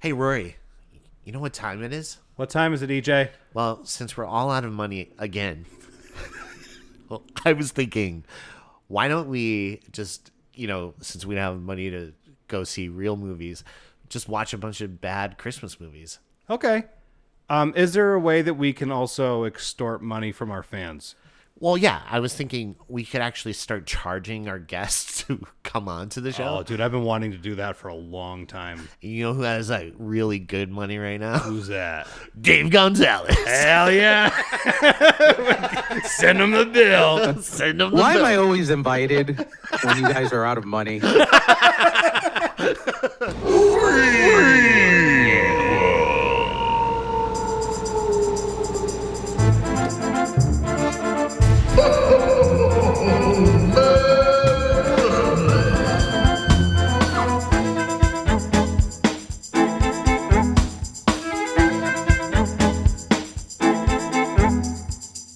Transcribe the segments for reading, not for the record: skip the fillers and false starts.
Hey, Rory, you know what time it is? What time is it, EJ? Well, since we're all out of money again, well, I was thinking, why don't we just, since we don't have money to go see real movies, just watch a bunch of bad Christmas movies? Okay. Is there a way that we can also extort money from our fans? Well, yeah, I was thinking we could actually start charging our guests to come on to the show. Oh, dude, I've been wanting to do that for a long time. You know who has like really good money right now? Who's that? Dave Gonzalez. Hell yeah. Send him the bill. Send him the Why bill. am I always invited when you guys are out of money?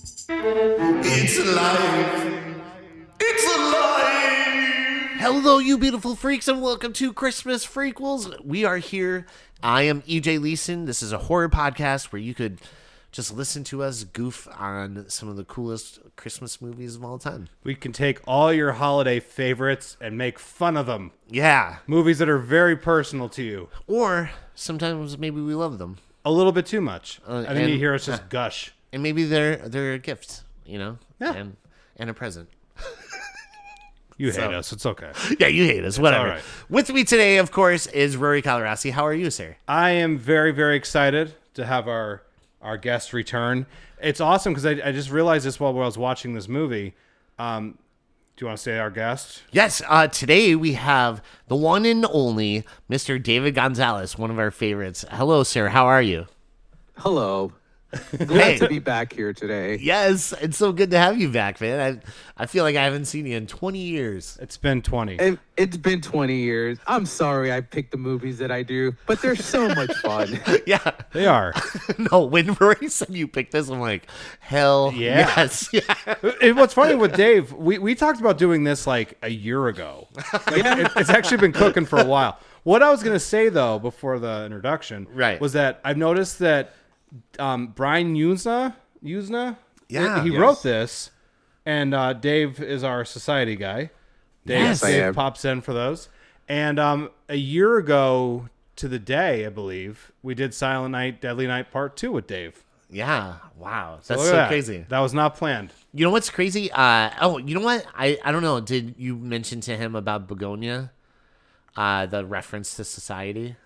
It's alive. It's alive. Hello, you beautiful freaks, and welcome to Christmas Freakquels. We are here. I am EJ Leeson. This is a horror podcast where you could just listen to us goof on some of the coolest Christmas movies of all time. We can take all your holiday favorites and make fun of them. Yeah. Movies that are very personal to you. Or sometimes maybe we love them. A little bit too much. I think and- you hear us just gush. And maybe they're a gift, Yeah. and a present. You hate us. It's okay. Yeah, you hate us. Whatever. all right. With me today, of course, is Rory Calarasi. How are you, sir? I am very, very excited to have our guest return. It's awesome because I just realized this while I was watching this movie. Do you want to say our guest? Yes. Today we have the one and only Mr. David Gonzalez, one of our favorites. Hello, sir. How are you? Hello. Hey. Glad to be back here today. Yes, it's so good to have you back, man. I feel like I haven't seen you in 20 years. It's been 20. It's been 20 years. I'm sorry I picked the movies that I do, but they're so much fun. Yeah. They are. No, when Rory said you picked this, I'm like, hell Yeah. yes. Yeah. What's funny with Dave, we talked about doing this like a year ago. It's actually been cooking for a while. What I was going to say, though, before the introduction, Right. was that I've noticed that Brian Yuzna, Yeah. he Yes. wrote this, and Dave is our society guy. Dave, Yes. I Dave am. pops in for those. And a year ago to the day, I believe, we did Silent Night, Deadly Night Part 2 with Dave. Yeah. Wow. So That's look at so that. crazy. That was not planned. You know what's crazy? You know what? I don't know. Did you mention to him about Begonia? The reference to society?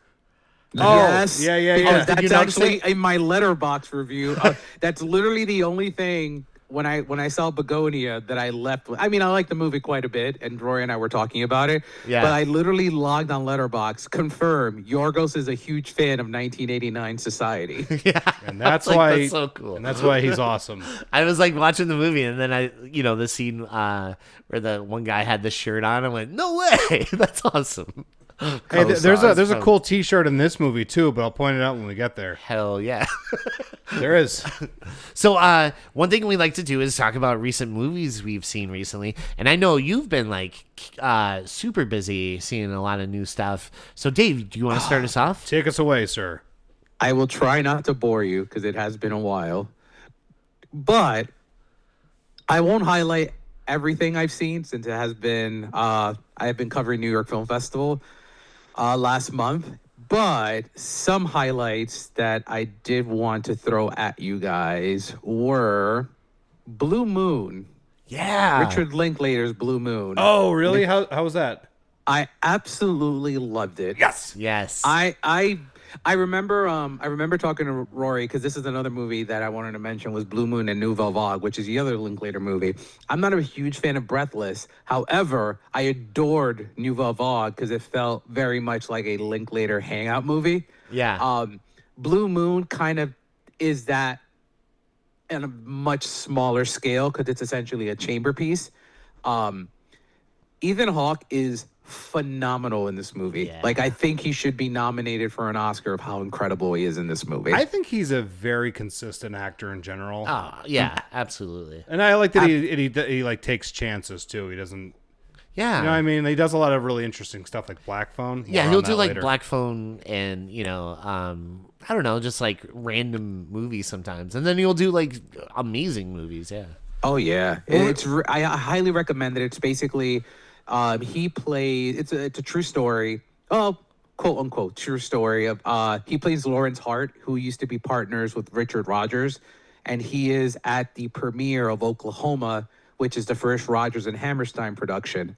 Yes. yeah, yeah, Because yeah. Did you That's notice actually in my letterbox review. That's literally the only thing when I saw Begonia that I left with. I mean, I like the movie quite a bit, and Rory and I were talking about it. Yeah. But I literally logged on Letterbox, confirm Yorgos is a huge fan of 1989 Society. Yeah. And that's Like, why that's so cool. And that's why he's awesome. I was like watching the movie, and then the scene where the one guy had the shirt on, I went, "No way, that's awesome!" Hey, there's a so- cool T-shirt in this movie too, but I'll point it out when we get there. Hell yeah! There is. So one thing we like to do is talk about recent movies we've seen recently, and I know you've been like super busy seeing a lot of new stuff. So Dave, do you want to start us off? Take us away, sir. I will try not to bore you because it has been a while. But I won't highlight everything I've seen since it has been, I have been covering New York Film Festival last month. But some highlights that I did want to throw at you guys were Blue Moon, Yeah, Richard Linklater's Blue Moon. Oh, really? How was that? I absolutely loved it. yes. I remember talking to Rory because this is another movie that I wanted to mention was Blue Moon and Nouvelle Vague, which is the other Linklater movie. I'm not a huge fan of Breathless. However, I adored Nouvelle Vague because it felt very much like a Linklater hangout movie. Yeah. Blue Moon kind of is that on a much smaller scale because it's essentially a chamber piece. Ethan Hawke is phenomenal in this movie. Yeah. Like, I think he should be nominated for an Oscar of how incredible he is in this movie. I think he's a very consistent actor in general. Oh, yeah, absolutely. And I like that he like takes chances too. He doesn't Yeah. You know what I mean? He does a lot of really interesting stuff like Black Phone. Yeah, More he'll on do that like later. Black Phone and, I don't know, just like random movies sometimes. And then he'll do like amazing movies. Yeah. Oh yeah, I highly recommend it. It's basically, he plays. It's a true story. Oh, quote unquote true story of he plays Lawrence Hart, who used to be partners with Richard Rodgers, and he is at the premiere of Oklahoma, which is the first Rodgers and Hammerstein production.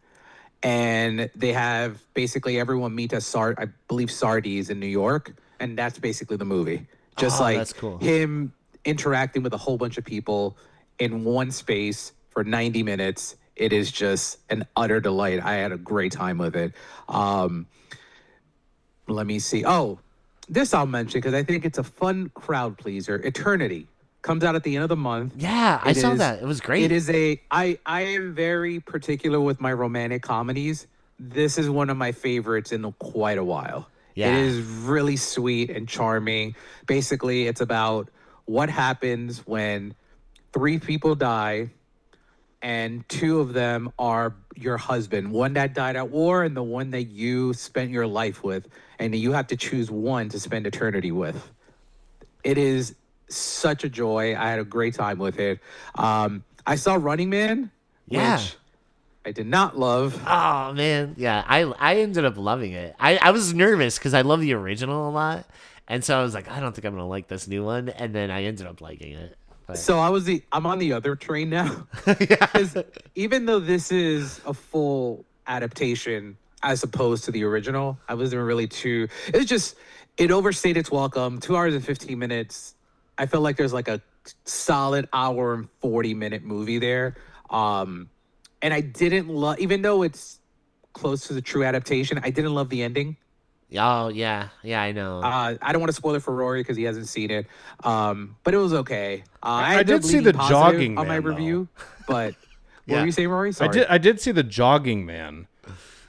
And they have basically everyone meet at I believe Sardi's in New York, and that's basically the movie. Just Oh, like that's cool. him interacting with a whole bunch of people in one space for 90 minutes. It is just an utter delight. I had a great time with it. Let me see. Oh, this I'll mention because I think it's a fun crowd pleaser. Eternity comes out at the end of the month. Yeah, I It saw is- that. It was great. It is I am very particular with my romantic comedies. This is one of my favorites in quite a while. Yeah. It is really sweet and charming. Basically, it's about what happens when 3 people die and 2 of them are your husband. One that died at war and the one that you spent your life with. And you have to choose one to spend eternity with. It is such a joy. I had a great time with it. I saw Running Man, Yeah. which I did not love. Oh man, yeah, I ended up loving it. I was nervous because I love the original a lot, and so I was like, I don't think I'm gonna like this new one, and then I ended up liking it. But So I'm on the other train now. 'Cause even though this is a full adaptation as opposed to the original, I wasn't really too. It overstayed its welcome. 2 hours and 15 minutes. I felt like there's like a solid hour and 40-minute movie there. And I didn't love, even though it's close to the true adaptation, I didn't love the ending. oh yeah, I know. I don't want to spoil it for Rory because he hasn't seen it. But it was okay. I ended did up see leaning the positive Jogging on my Man, though. review. But what Yeah. were you saying, Rory? Sorry. I did see the Jogging Man.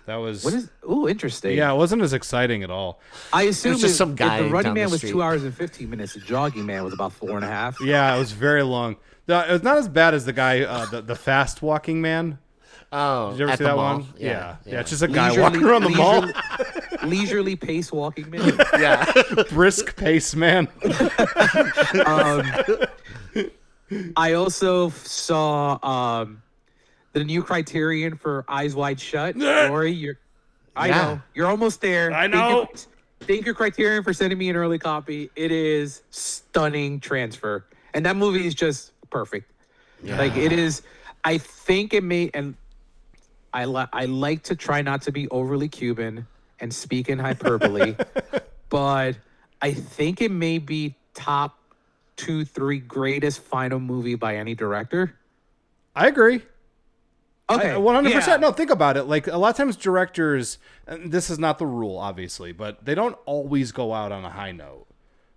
That was What is? Oh, interesting. yeah, it wasn't as exciting at all. I assume just if, some guy if the Running down the Man was street. 2 hours and 15 minutes, the Jogging Man was about 4.5. Yeah, it was very long. No, it was not as bad as the guy, the fast walking man. Oh, Did you ever at see the that mall? one? Yeah, it's just a guy walking Leisurely- around the mall, leisurely pace walking man. yeah. brisk pace man. I also saw the new Criterion for Eyes Wide Shut. Rory, I Yeah. know you're almost there. I know. Thank you, Criterion, for sending me an early copy. It is stunning transfer, and that movie is just perfect. Like it is. I think it may, and I like to try not to be overly Cuban and speak in hyperbole, but I think it may be top 2, 3 greatest final movie by any director. I agree. Okay, 100%. yeah. No, think about it. Like a lot of times directors, and this is not the rule, obviously, but they don't always go out on a high note.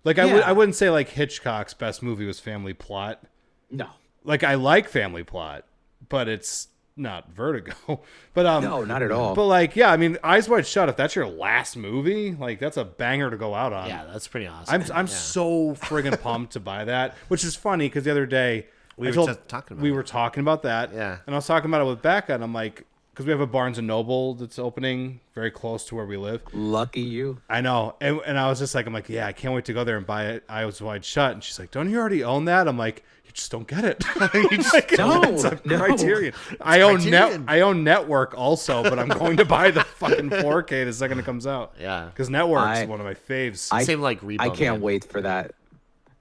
Like Yeah. I wouldn't say like Hitchcock's best movie was Family Plot. No. Like I like Family Plot, but it's not Vertigo. But No, not at all. But like, yeah, I mean, Eyes Wide Shut. If that's your last movie, like that's a banger to go out on. Yeah, that's pretty awesome. I'm so friggin' pumped to buy that, which is funny because the other day We I were told- just talking about we it. were talking about that. Yeah. And I was talking about it with Becca, and I'm like, because we have a Barnes and Noble that's opening very close to where we live. Lucky you. I know, and I was just like, I'm like, yeah, I can't wait to go there and buy it. Eyes Wide Shut, and she's like, don't you already own that? I'm like, you just don't get it. You just No, it's a no. Criterion. I own Criterion. I own Network also, but I'm going to buy the fucking 4K the second it comes out. Yeah. because Network's I- one of my faves. Same like Rebo I can't Man. wait for that.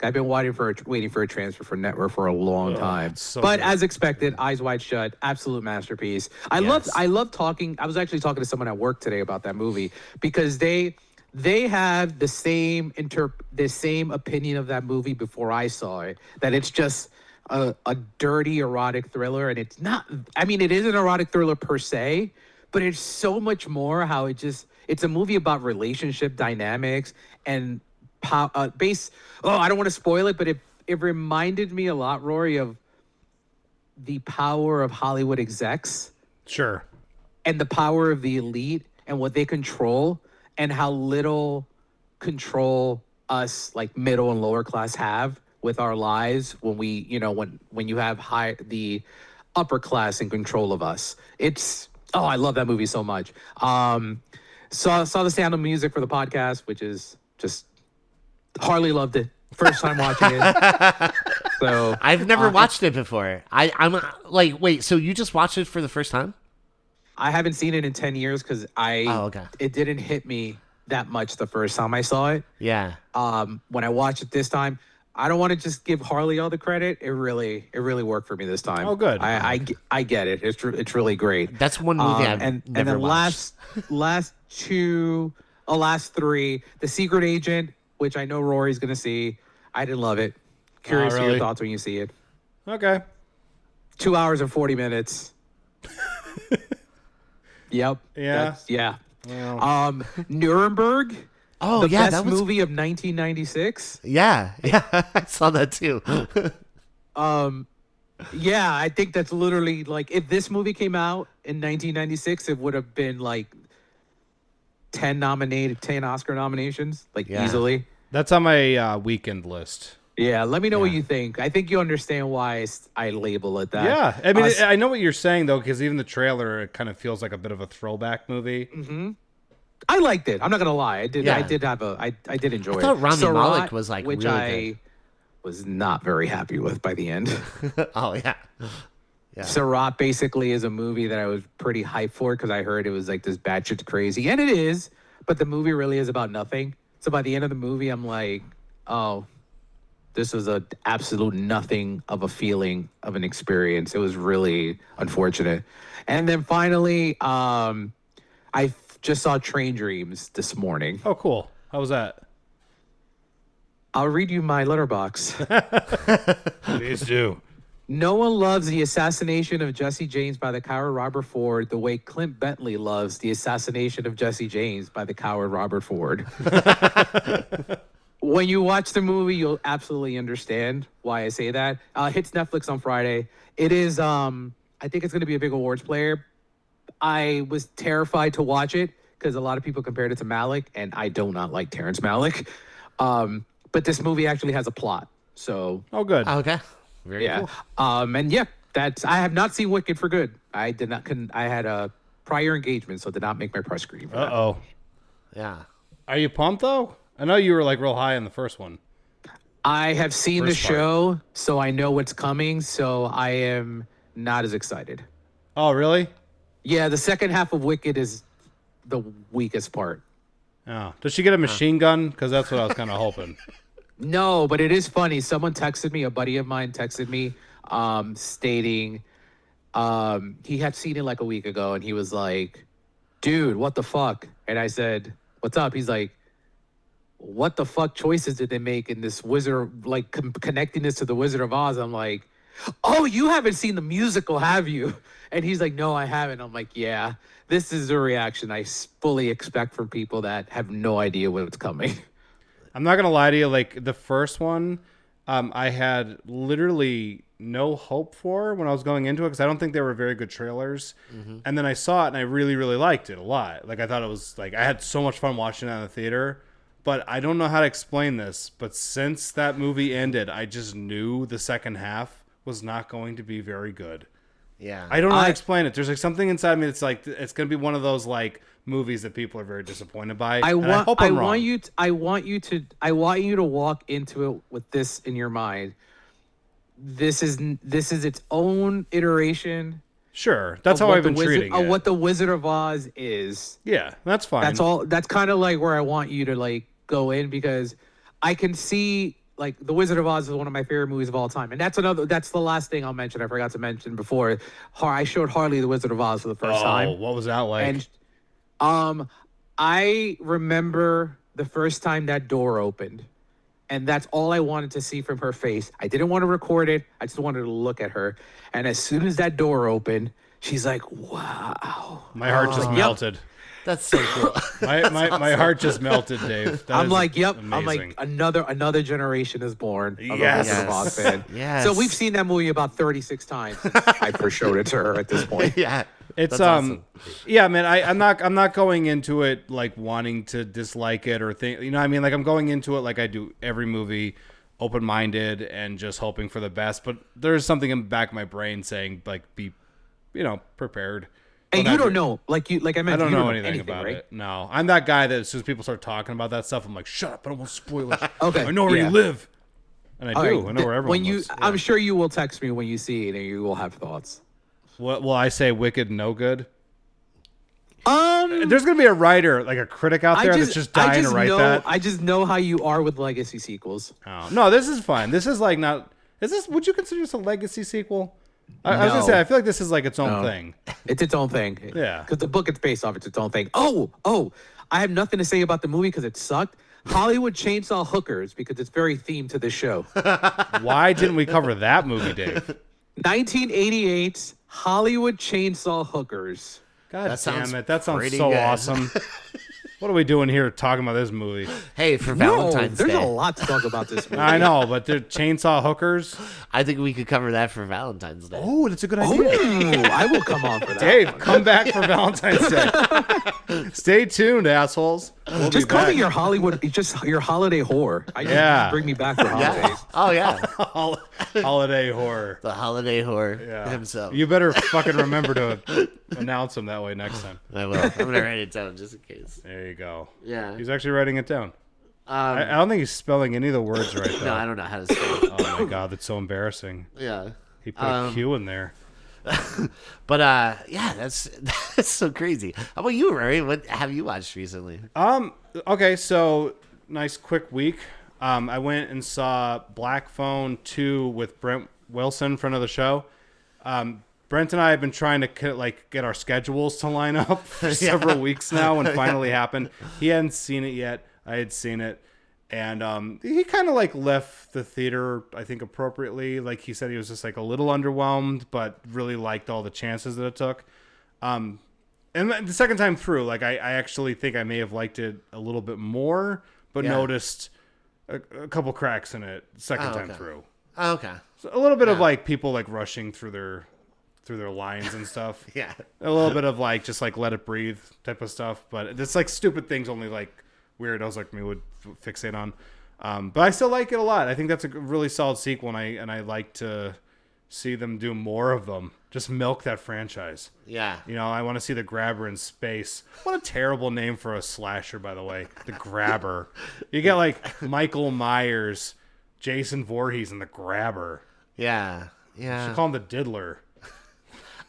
I've been waiting for a transfer for Network for a long time. it's so But good. as expected, Eyes Wide Shut, absolute masterpiece. I love talking. I was actually talking to someone at work today about that movie because they have the same opinion of that movie before I saw it. That it's just a dirty erotic thriller, and it's not. I mean, it is an erotic thriller per se, but it's so much more. How it's a movie about relationship dynamics and I don't want to spoil it, but it reminded me a lot, Rory, of the power of Hollywood execs Sure. and the power of the elite and what they control and how little control us like middle and lower class have with our lives when we, when you have the upper class in control of us. It's Oh, I love that movie so much. Saw the Sound of Music for the podcast, which is just Harley loved it. First time watching it. So I've never watched it before. I'm like, wait, so you just watched it for the first time? I haven't seen it in 10 years because Oh, okay. it didn't hit me that much the first time I saw it. Yeah. When I watched it this time, I don't want to just give Harley all the credit. It really worked for me this time. Oh, good. I get it. It's really great. That's one movie I've and never then watched. last three, The Secret Agent, which I know Rory's gonna see. I didn't love it. Curious to really? your thoughts when you see it. Okay. 2 hours and 40 minutes. Yep. Yeah. Yeah. Well. Nuremberg. Oh, The yeah, best that was movie of 1996. Yeah, I saw that too. Yeah, I think that's literally like if this movie came out in 1996, it would have been like 10 Oscar nominations, like Yeah. easily. That's on my weekend list. Yeah, let me know what you think. I think you understand why I label it that. Yeah. I mean, I know what you're saying, though, because even the trailer, it kind of feels like a bit of a throwback movie. I liked it. I'm not gonna lie. I did. Yeah. I did have I did enjoy it. thought Rami Sarat, Malek was, like, which really I was not very happy with by the end. Oh yeah. Yeah. Sarat basically is a movie that I was pretty hyped for because I heard it was like this batshit crazy, and it is. But the movie really is about nothing. So by the end of the movie, I'm like, oh, this was a absolute nothing of a feeling of an experience. It was really unfortunate. And then finally, I just saw Train Dreams this morning. Oh, cool. How was that? I'll read you my letterbox. Please do. No one loves the assassination of Jesse James by the coward Robert Ford the way Clint Bentley loves the assassination of Jesse James by the coward Robert Ford. When you watch the movie, you'll absolutely understand why I say that. Hits Netflix on Friday. It is, I think it's going to be a big awards player. I was terrified to watch it because a lot of people compared it to Malick, and I do not like Terrence Malick. But this movie actually has a plot. So, Oh, good. Okay. Very yeah. cool. And yeah, I have not seen Wicked for good. I did not, I had a prior engagement, so did not make my press screen. For that. Uh-oh. Yeah. Are you pumped, though? I know you were, like, real high on the first one. I have seen the First part. show, so I know what's coming, so I am not as excited. Oh, really? Yeah, the second half of Wicked is the weakest part. Oh. Does she get a machine gun? Because that's what I was kind of hoping. No, but it is funny. Someone texted me, a buddy of mine texted me, stating he had seen it like a week ago, and he was like, dude, what the fuck? And I said, what's up? He's like, what the fuck choices did they make in this Wizard, like connecting this to the Wizard of Oz? I'm like, oh, you haven't seen the musical, have you? And he's like, no, I haven't. I'm like, yeah, this is the reaction I fully expect from people that have no idea what's coming. I'm not going to lie to you. Like, the first one, I had literally no hope for when I was going into it because I don't think they were very good trailers. And then I saw it, and I really, really liked it a lot. Like, I thought it was, like, I had so much fun watching it in the theater. But I don't know how to explain this. But since that movie ended, I just knew the second half was not going to be very good. Yeah. I don't know how to explain it. There's like something inside me that's like it's going to be one of those like movies that people are very disappointed by. I hope I'm wrong. I want you to walk into it with this in your mind. This is its own iteration. Sure, that's how I've been treating it. Of what the Wizard of Oz is. Yeah, that's fine. That's all. That's kind of like where I want you to like go in because I can see like the Wizard of Oz is one of my favorite movies of all time, and that's the last thing I'll mention. I forgot to mention before. I showed Harley the Wizard of Oz for the first time. Oh, what was that like? And I remember the first time that door opened, and that's all I wanted to see from her face. I didn't want to record it. I just wanted to look at her. And as soon as that door opened, she's like, "Wow!" My heart just melted. That's so cool. My heart just melted, Dave. I'm like, yep. Amazing. I'm like, another generation is born of Yes. a Wizard of Oz fan. Yes. So we've seen that movie about 36 times. I first showed it to her at this point. Yeah. It's That's awesome. Yeah, man. I'm not going into it like wanting to dislike it or think. You know what I mean? Like I'm going into it like I do every movie, open-minded and just hoping for the best. But there's something in the back of my brain saying like be, prepared. And Well, you not don't know, like I I mentioned, don't you know anything about right? it. No, I'm that guy that as soon as people start talking about that stuff, I'm like, shut up! I don't want spoilers. Okay, I know where yeah. you live, and I All do. right, I know where everyone when you, lives. I'm sure you will text me when you see it, and you will have thoughts. What will I say? Wicked, no good. There's gonna be a writer, like a critic out there that's just dying to write that. I just know how you are with legacy sequels. Oh, no, this is fine. This is like not. Is this? Would you consider this a legacy sequel? I was gonna No. say I feel like this is like its own No. thing. It's its own thing. Yeah. Because the book it's based off, it's its own thing. Oh, I have nothing to say about the movie because it sucked. Hollywood Chainsaw Hookers, because it's very themed to this show. Why didn't we cover that movie, Dave? 1988's Hollywood Chainsaw Hookers. God That sounds damn it! That sounds pretty so good. awesome. What are we doing here talking about this movie? Hey, for Valentine's There's Day. a lot to talk about this movie. I know, but they're chainsaw hookers. I think we could cover that for Valentine's Day. Oh, that's a good idea. Oh, I will come on for that. Dave, come back for Valentine's Day. Stay tuned, assholes. We'll Just be call me back. your Hollywood, just your holiday whore. Yeah. Bring me back for holidays. Oh yeah, Holiday horror. the holiday whore Yeah. himself. You better fucking remember to announce him that way next time. I will. I'm gonna write it down just in case. There you go. Yeah. He's actually writing it down. I don't think he's spelling any of the words right, though. No, I don't know how to say it. Oh, my God. That's so embarrassing. Yeah. He put a Q in there. But yeah, that's so crazy. How about you, Rory? What have you watched recently? Okay, so nice quick week. I went and saw Black Phone 2 with Brent Wilson, friend of the show. Brent and I have been trying to get our schedules to line up for several weeks now, and finally happened. He hadn't seen it yet. I had seen it, and he kind of left the theater, I think, appropriately. Like he said, he was just a little underwhelmed, but really liked all the chances that it took. And the second time through, I actually think I may have liked it a little bit more, but noticed a couple cracks in it second time through. Oh, okay. So a little bit of people rushing through their lines and stuff. Yeah. A little bit of just let it breathe type of stuff, but it's stupid things only weirdos like me would fixate on. But I still like it a lot. I think that's a really solid sequel, and I like to see them do more of them. Just milk that franchise. Yeah. I want to see the Grabber in space. What a terrible name for a slasher, by the way. The Grabber. You get Michael Myers, Jason Voorhees, and the Grabber. Yeah. You Yeah. should call him the Diddler.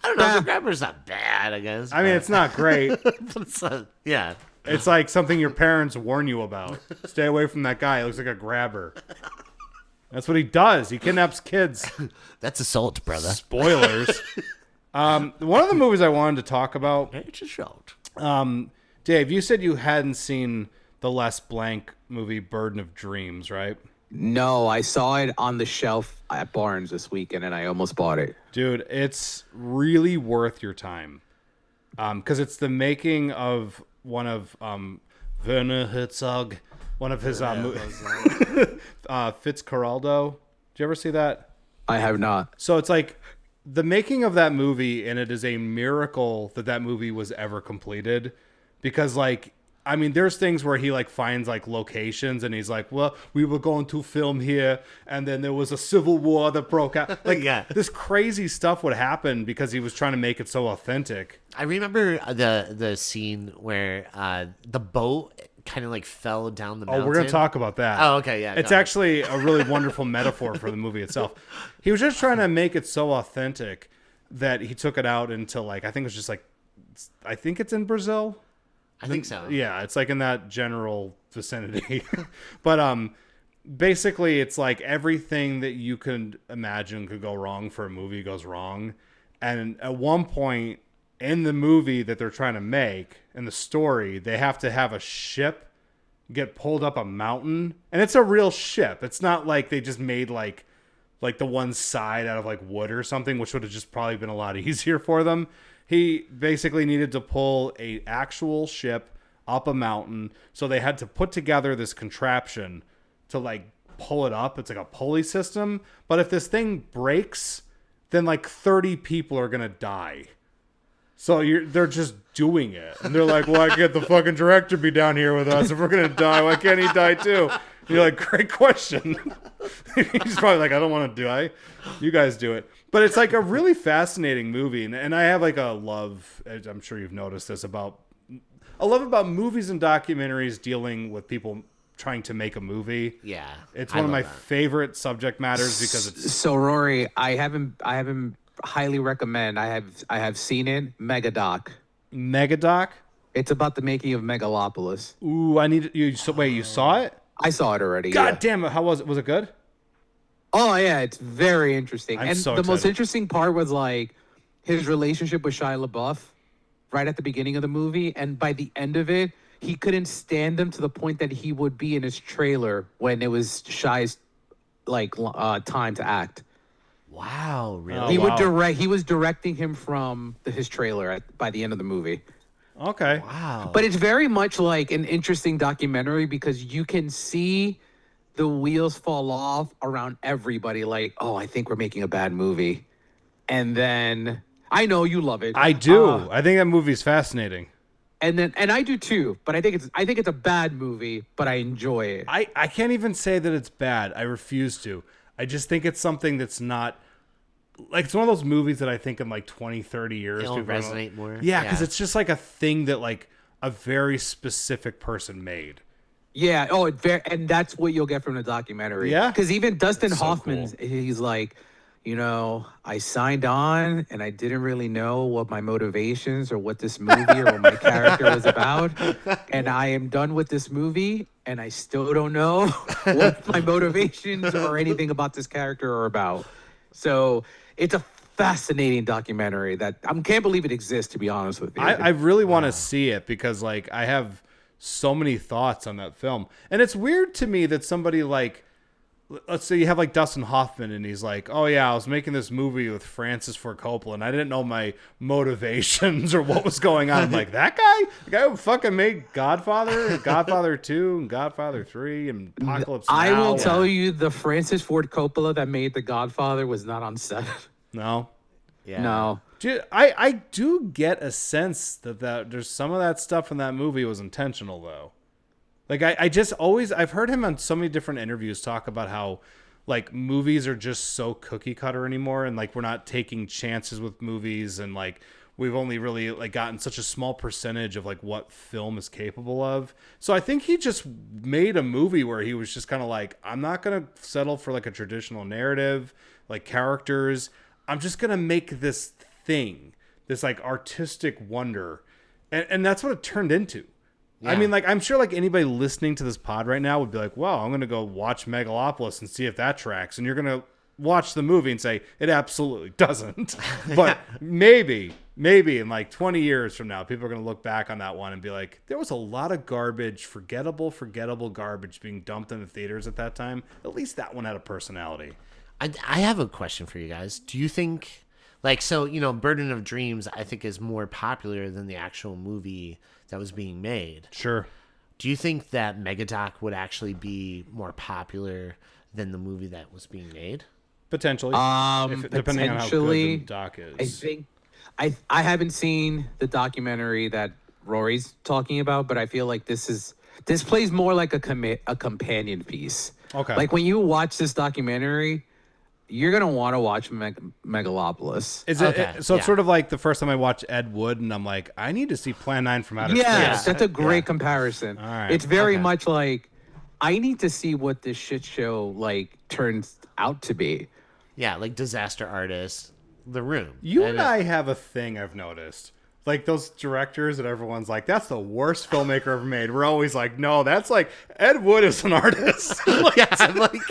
I don't know. The Grabber's not bad, I guess. I mean, it's not great. but it's yeah. It's something your parents warn you about. Stay away from that guy. He looks like a grabber. That's what he does. He kidnaps kids. That's assault, brother. Spoilers. One of the movies I wanted to talk about. It's assault. Dave, you said you hadn't seen the Les Blank movie Burden of Dreams, right? No, I saw it on the shelf at Barnes this weekend, and I almost bought it. Dude, it's really worth your time. Because it's the making of one of Werner Herzog, one of his Fitzcarraldo. Did you ever see that? I have not. So it's the making of that movie, and it is a miracle that movie was ever completed, because there's things where he finds locations, and he's well, we were going to film here, and then there was a civil war that broke out. Yeah. This crazy stuff would happen because he was trying to make it so authentic. I remember the scene where the boat kind of fell down the mountain. Oh, we're gonna talk about that. Oh, okay, yeah. It's actually a really wonderful metaphor for the movie itself. He was just trying to make it so authentic that he took it out into I think it was just I think it's in Brazil. I think so. Yeah, it's in that general vicinity. But basically it's everything that you could imagine could go wrong for a movie goes wrong. And at one point in the movie that they're trying to make, in the story, they have to have a ship get pulled up a mountain. And it's a real ship. It's not they just made the one side out of wood or something, which would have just probably been a lot easier for them. He basically needed to pull a actual ship up a mountain, so they had to put together this contraption to pull it up. It's a pulley system, but if this thing breaks, then 30 people are gonna die. So they're just doing it, and they're why can't the fucking director be down here with us? If we're gonna die, why can't he die too? And you're great question. He's probably like, I don't want to do it. You guys do it. But it's like a really fascinating movie. And I have like a love, I'm sure you've noticed this, about movies and documentaries dealing with people trying to make a movie. Yeah. It's one of my favorite subject matters because it's... So Rory, I haven't highly recommend. I have seen it. Megadoc. Megadoc? It's about the making of Megalopolis. Ooh, I need you. So wait, you saw it? I saw it already. God damn it! How was it? Was it good? Oh yeah, it's very interesting. I'm and so the most excited. interesting part was like his relationship with Shia LaBeouf, right at the beginning of the movie, and by the end of it, he couldn't stand him to the point that he would be in his trailer when it was Shia's time to act. Wow, really? Oh, He wow. would direct. He was directing him from his trailer by the end of the movie. Okay. Wow. But it's very much like an interesting documentary because you can see the wheels fall off around everybody. Like, oh, I think we're making a bad movie, and then I know you love it. I do. I think that movie's fascinating. And I do too. But I think it's a bad movie, but I enjoy it. I can't even say that it's bad. I refuse to. I just think it's something that's not... Like, it's one of those movies that I think in like 20, 30 years... It'll people resonate more. Yeah, because it's just like a thing that like a very specific person made. Yeah. Oh, and that's what you'll get from the documentary. Yeah? Because even Dustin so Hoffman, he's like, I signed on and I didn't really know what my motivations or what this movie or what my character was about. And I am done with this movie and I still don't know what my motivations or anything about this character are about. So it's a fascinating documentary that I can't believe it exists, to be honest with you. I really want to see it because like I have so many thoughts on that film. And it's weird to me that somebody like... Let's say you have like Dustin Hoffman and he's like, oh yeah, I was making this movie with Francis Ford Coppola and I didn't know my motivations or what was going on. I'm like, that guy? The guy who fucking made Godfather and Godfather 2 and Godfather 3 and Apocalypse Now. I will tell you, the Francis Ford Coppola that made The Godfather was not on set. No? Yeah. No. Dude, I do get a sense that there's some of that stuff in that movie was intentional though. Like, I've heard him on so many different interviews talk about how, like, movies are just so cookie cutter anymore. And, like, we're not taking chances with movies. And, like, we've only really, like, gotten such a small percentage of, like, what film is capable of. So I think he just made a movie where he was just kind of like, I'm not going to settle for, like, a traditional narrative, like, characters. I'm just going to make this thing, this, like, artistic wonder. And that's what it turned into. Yeah. I mean, like, I'm sure, like, anybody listening to this pod right now would be like, well, I'm going to go watch Megalopolis and see if that tracks. And you're going to watch the movie and say, it absolutely doesn't. But maybe in, like, 20 years from now, people are going to look back on that one and be like, there was a lot of garbage, forgettable garbage being dumped in the theaters at that time. At least that one had a personality. I have a question for you guys. Do you think, like, so, Burden of Dreams, I think, is more popular than the actual movie that was being made. Sure. Do you think that Megadoc would actually be more popular than the movie that was being made? Potentially. Depending on how good the doc is. I think I haven't seen the documentary that Rory's talking about, but I feel like this plays more like a companion piece. Okay. Like when you watch this documentary, you're gonna want to watch Megalopolis. Is it? Okay, So it's sort of like the first time I watched Ed Wood, and I'm like, I need to see Plan 9 from Outer Yeah, Space. that's a great comparison. All right. It's very much like I need to see what this shit show like turns out to be. Yeah, like Disaster Artist, The Room. You and I have a thing I've noticed. Like those directors that everyone's like, that's the worst filmmaker ever made. We're always like, no, that's like Ed Wood is an artist. Yeah, I'm like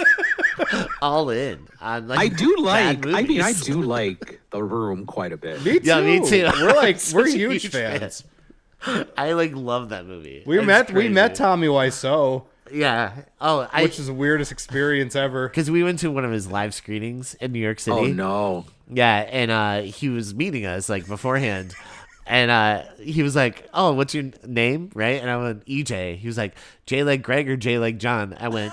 all in. On, like, I do bad like. I mean, I movies. do like The Room quite a bit. Me too. Yeah, me too. We're Such a huge huge fans. I like love that movie. We It's met crazy. Tommy Wiseau, Yeah. Oh, which is the weirdest experience ever. because we went to one of his live screenings in New York City. Oh no! Yeah, and he was meeting us like beforehand. And he was like, "Oh, what's your name?" Right? And I went, "EJ." He was like, "J like Greg or J like John?" I went,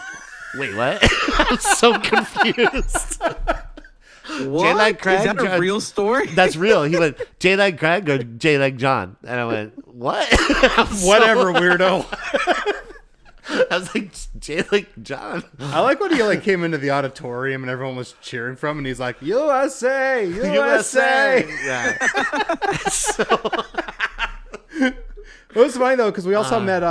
"Wait, what?" I'm so confused. What? like Craig, Is that a John- real story? That's real. He went, "J like Greg or J like John?" And I went, "What?" I'm so- Whatever, weirdo. I was like, John. I like when he like came into the auditorium and everyone was cheering from him, and he's like, USA, USA. Yeah. So It was funny though, because we also met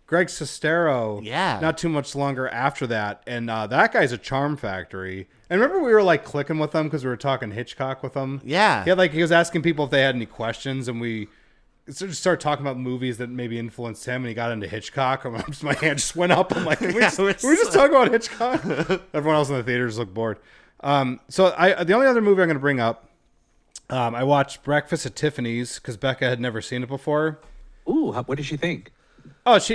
Greg Sestero. Yeah. Not too much longer after that, and that guy's a charm factory. And remember, we were like clicking with him because we were talking Hitchcock with him. Yeah. He was asking people if they had any questions, and we started talking about movies that maybe influenced him, and he got into Hitchcock. And my hand just went up. I'm like, we were just talking about Hitchcock. Everyone else in the theater just looked bored. So the only other movie I'm going to bring up, I watched Breakfast at Tiffany's because Becca had never seen it before. Ooh, what did she think? Oh, it's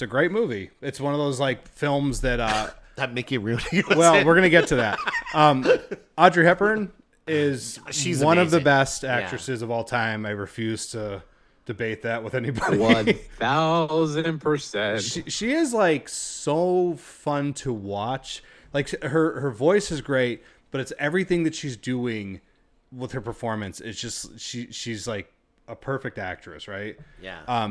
a great movie. It's one of those like films that that Mickey Rooney. Well, we're gonna get to that. Audrey Hepburn is She's one of the amazing. best actresses of all time. I refuse to debate that with anybody. 1000%. She is like so fun to watch. Like her voice is great, but it's everything that she's doing with her performance. It's just she's like a perfect actress, right? Yeah.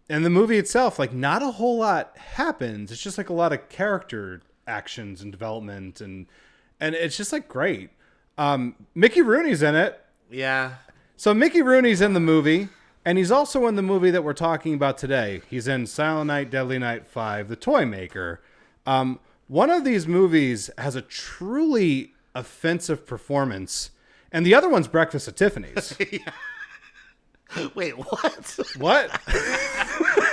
And the movie itself, like not a whole lot happens. It's just like a lot of character actions and development, and it's just like great. Mickey Rooney's in it. Yeah. So Mickey Rooney's in the movie, and he's also in the movie that we're talking about today. He's in Silent Night, Deadly Night 5, The Toy Maker. One of these movies has a truly offensive performance, and the other one's Breakfast at Tiffany's. Wait, what? What?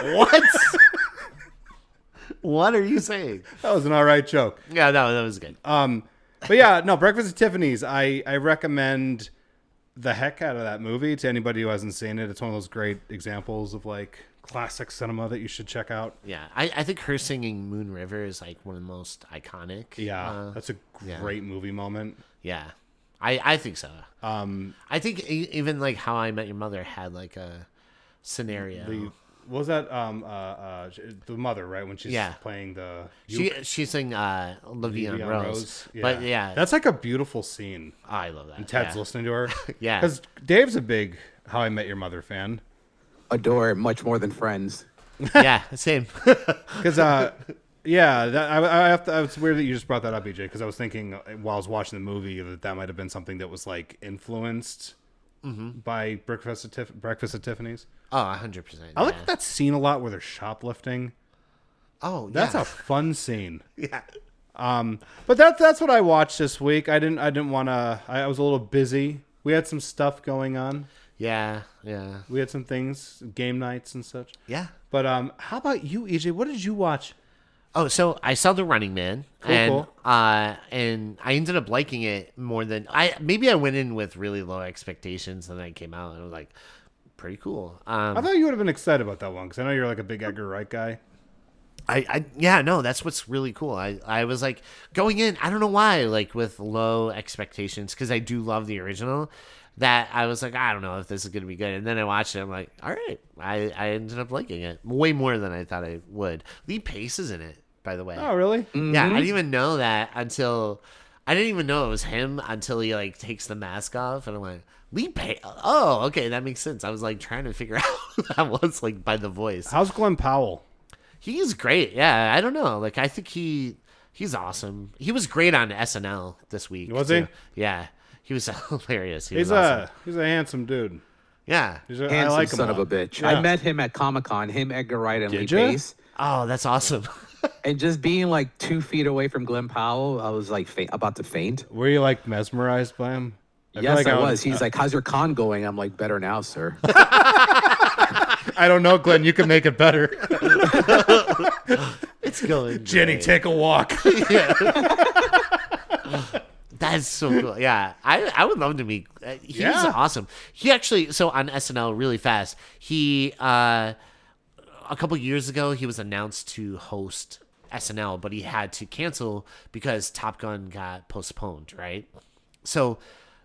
What? What are you saying? That was an all right joke. Yeah, no, that was good. But yeah, no, Breakfast at Tiffany's. I recommend the heck out of that movie to anybody who hasn't seen it. It's one of those great examples of like classic cinema that you should check out. Yeah, I think her singing Moon River is like one of the most iconic. Yeah, that's a great movie moment. Yeah, I think so. I think even like How I Met Your Mother had like a scenario. What was that? The mother, right? When she's playing the she sang Olivia and Rose. Yeah. But yeah, that's like a beautiful scene. oh, I love that. And Ted's listening to her. Yeah. Because Dave's a big How I Met Your Mother fan. Adore it much more than Friends. Yeah, same. Because it's weird that you just brought that up, EJ. Because I was thinking while I was watching the movie that might have been something that was like influenced by Breakfast at Tiffany's. Oh, 100%. I like that scene a lot where they're shoplifting. Oh, yeah. That's a fun scene. Yeah. But that's what I watched this week. I didn't want to. I was a little busy. We had some stuff going on. Yeah. We had some things, game nights and such. Yeah. But how about you, EJ? What did you watch? Oh, so I saw The Running Man, Cool. and I ended up liking it more than I went in with really low expectations, and then I came out and I was like, pretty cool. I thought you would have been excited about that one because I know you're like a big Edgar Wright guy. No, that's what's really cool. I was like going in, I don't know why, like with low expectations, because I do love the original, that I was like, I don't know if this is going to be good. And then I watched it. I'm like, all right. I ended up liking it way more than I thought I would. Lee Pace is in it, by the way. Oh, really? Yeah, I didn't even know that until I didn't even know it was him until he like takes the mask off, and I'm like, Lee Pace. Oh, okay, that makes sense. I was like trying to figure out who that was like by the voice. How's Glenn Powell? He's great. Yeah, I don't know. Like I think he's awesome. He was great on SNL this week. Was he? Yeah, he was hilarious. He's a handsome dude. Yeah. Handsome I like him son a of a lot. bitch. Yeah. I met him at Comic-Con, him, Edgar Wright, and Did Lee ya? Pace. Oh, that's awesome. And just being like 2 feet away from Glenn Powell, I was like about to faint. Were you like mesmerized by him? feel Yes, like I would- was. He's like, how's your con going? I'm like, better now, sir. I don't know, Glenn. You can make it better. It's going. Jenny, great. take a walk. That's so cool. Yeah, I would love to meet. He's awesome. He actually, so on SNL, really fast. He a couple years ago, he was announced to host SNL, but he had to cancel because Top Gun got postponed. Right. So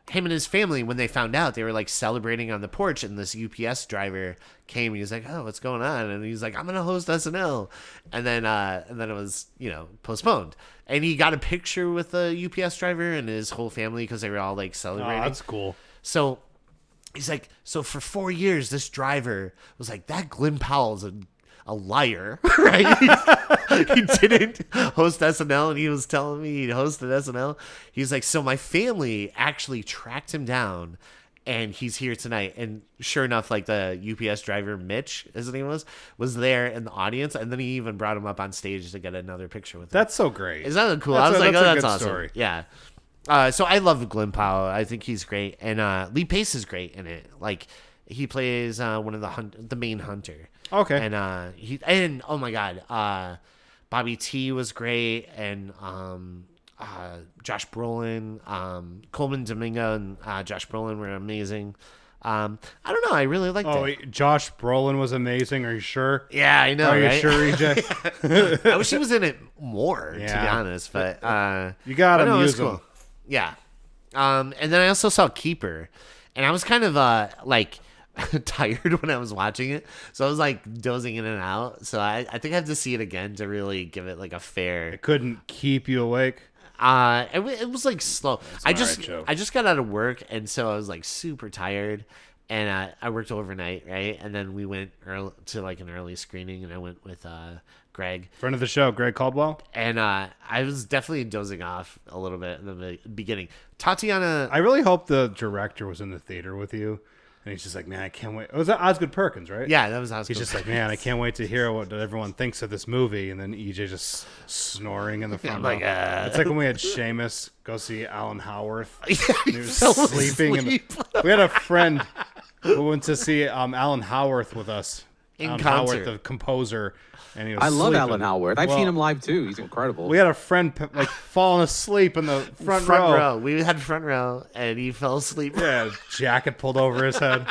him and his family, when they found out, they were like celebrating on the porch, and this UPS driver came and he was like, "Oh, what's going on?" And he's like, "I'm gonna host SNL," and then it was postponed. And he got a picture with the UPS driver and his whole family because they were all like celebrating. Oh, that's cool. So he's like, so for 4 years, this driver was like, that Glenn Powell's a liar, right? He didn't host SNL, and he was telling me he hosted SNL. He's like, so my family actually tracked him down, and he's here tonight. And sure enough, like the UPS driver, Mitch, his name was there in the audience, and then he even brought him up on stage to get another picture with him. That's so great. Isn't that cool? That's I was like, that's oh, a that's good awesome. story. Yeah. So I love Glenn Powell. I think he's great, and Lee Pace is great in it. Like he plays one of the main hunter. Okay. And oh my god, Bobby T was great, and Josh Brolin, Coleman Domingo, and Josh Brolin were amazing. I don't know. I really liked it. Wait, Josh Brolin was amazing. Are you sure? Yeah, I know. Are you right? sure, EJ? I wish he was in it more, to be honest. But You gotta no, it was use him. cool. Yeah. And then I also saw Keeper, and I was kind of like tired when I was watching it, so I was like dozing in and out. So I think I have to see it again to really give it like a fair. It couldn't keep you awake. It was like slow. I just alright, Joe. I just got out of work, and so I was like super tired, and I worked overnight, right? And then we went to like an early screening, and I went with Greg. Friend of the show, Greg Caldwell. And I was definitely dozing off a little bit in the beginning. Tatiana, I really hope the director was in the theater with you. And he's just like, man, I can't wait. It was Osgood Perkins, right? yeah, that was how He's just like, man, I can't wait to hear what everyone thinks of this movie. And then EJ just snoring in the front row. like, It's like when we had Seamus go see Alan Howarth. he He was fell sleeping. asleep. We had a friend who went to see Alan Howarth with us. In Alan concert. Howarth, the composer. And he was I love sleeping. Alan Howarth. I've Well, seen him live too. He's incredible. We had a friend like falling asleep in the front row. We had front row, and he fell asleep. Yeah, jacket pulled over his head.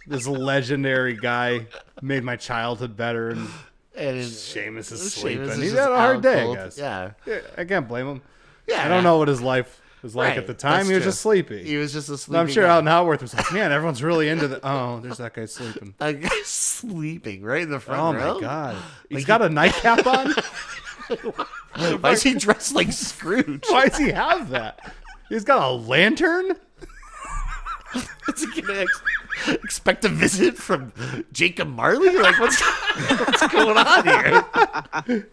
This legendary guy made my childhood better, and And Seamus is Seamus sleeping. is He's just had a hard out day, cold. I guess. Yeah. I can't blame him. Yeah. I don't know what his life was like Right, at the time. that's He was true. just sleepy. He was just a And sleeping I'm sure guy. Alan Howarth was like, man, everyone's really into the. Oh, there's that guy sleeping. A guy sleeping right in the front Oh row. my god, he's got a nightcap on. Why is he dressed like Scrooge? Why does he have that? He's got a lantern. Is he gonna expect a visit from Jacob Marley? Like, what's going on here?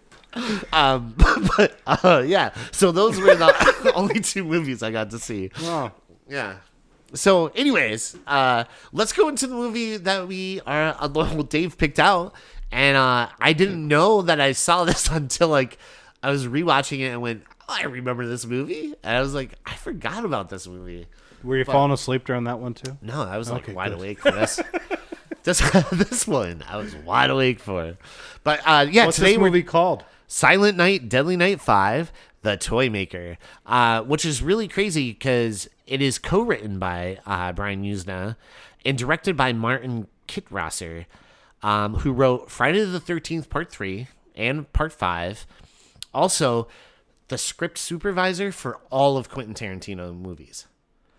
Yeah. So those were the only two movies I got to see. Oh, Yeah. So, anyways, let's go into the movie that Dave picked out, and I didn't know that I saw this until like I was rewatching it and went, oh, I remember this movie, and I was like, I forgot about this movie. were you falling asleep during that one too? No, I was like Okay, wide good. awake for this. This one I was wide awake for. But yeah, What's today this movie called? Silent Night, Deadly Night 5, The Toy Maker, which is really crazy because it is co-written by Brian Usna and directed by Martin Kittrasser, who wrote Friday the 13th Part 3 and Part 5. Also, the script supervisor for all of Quentin Tarantino movies.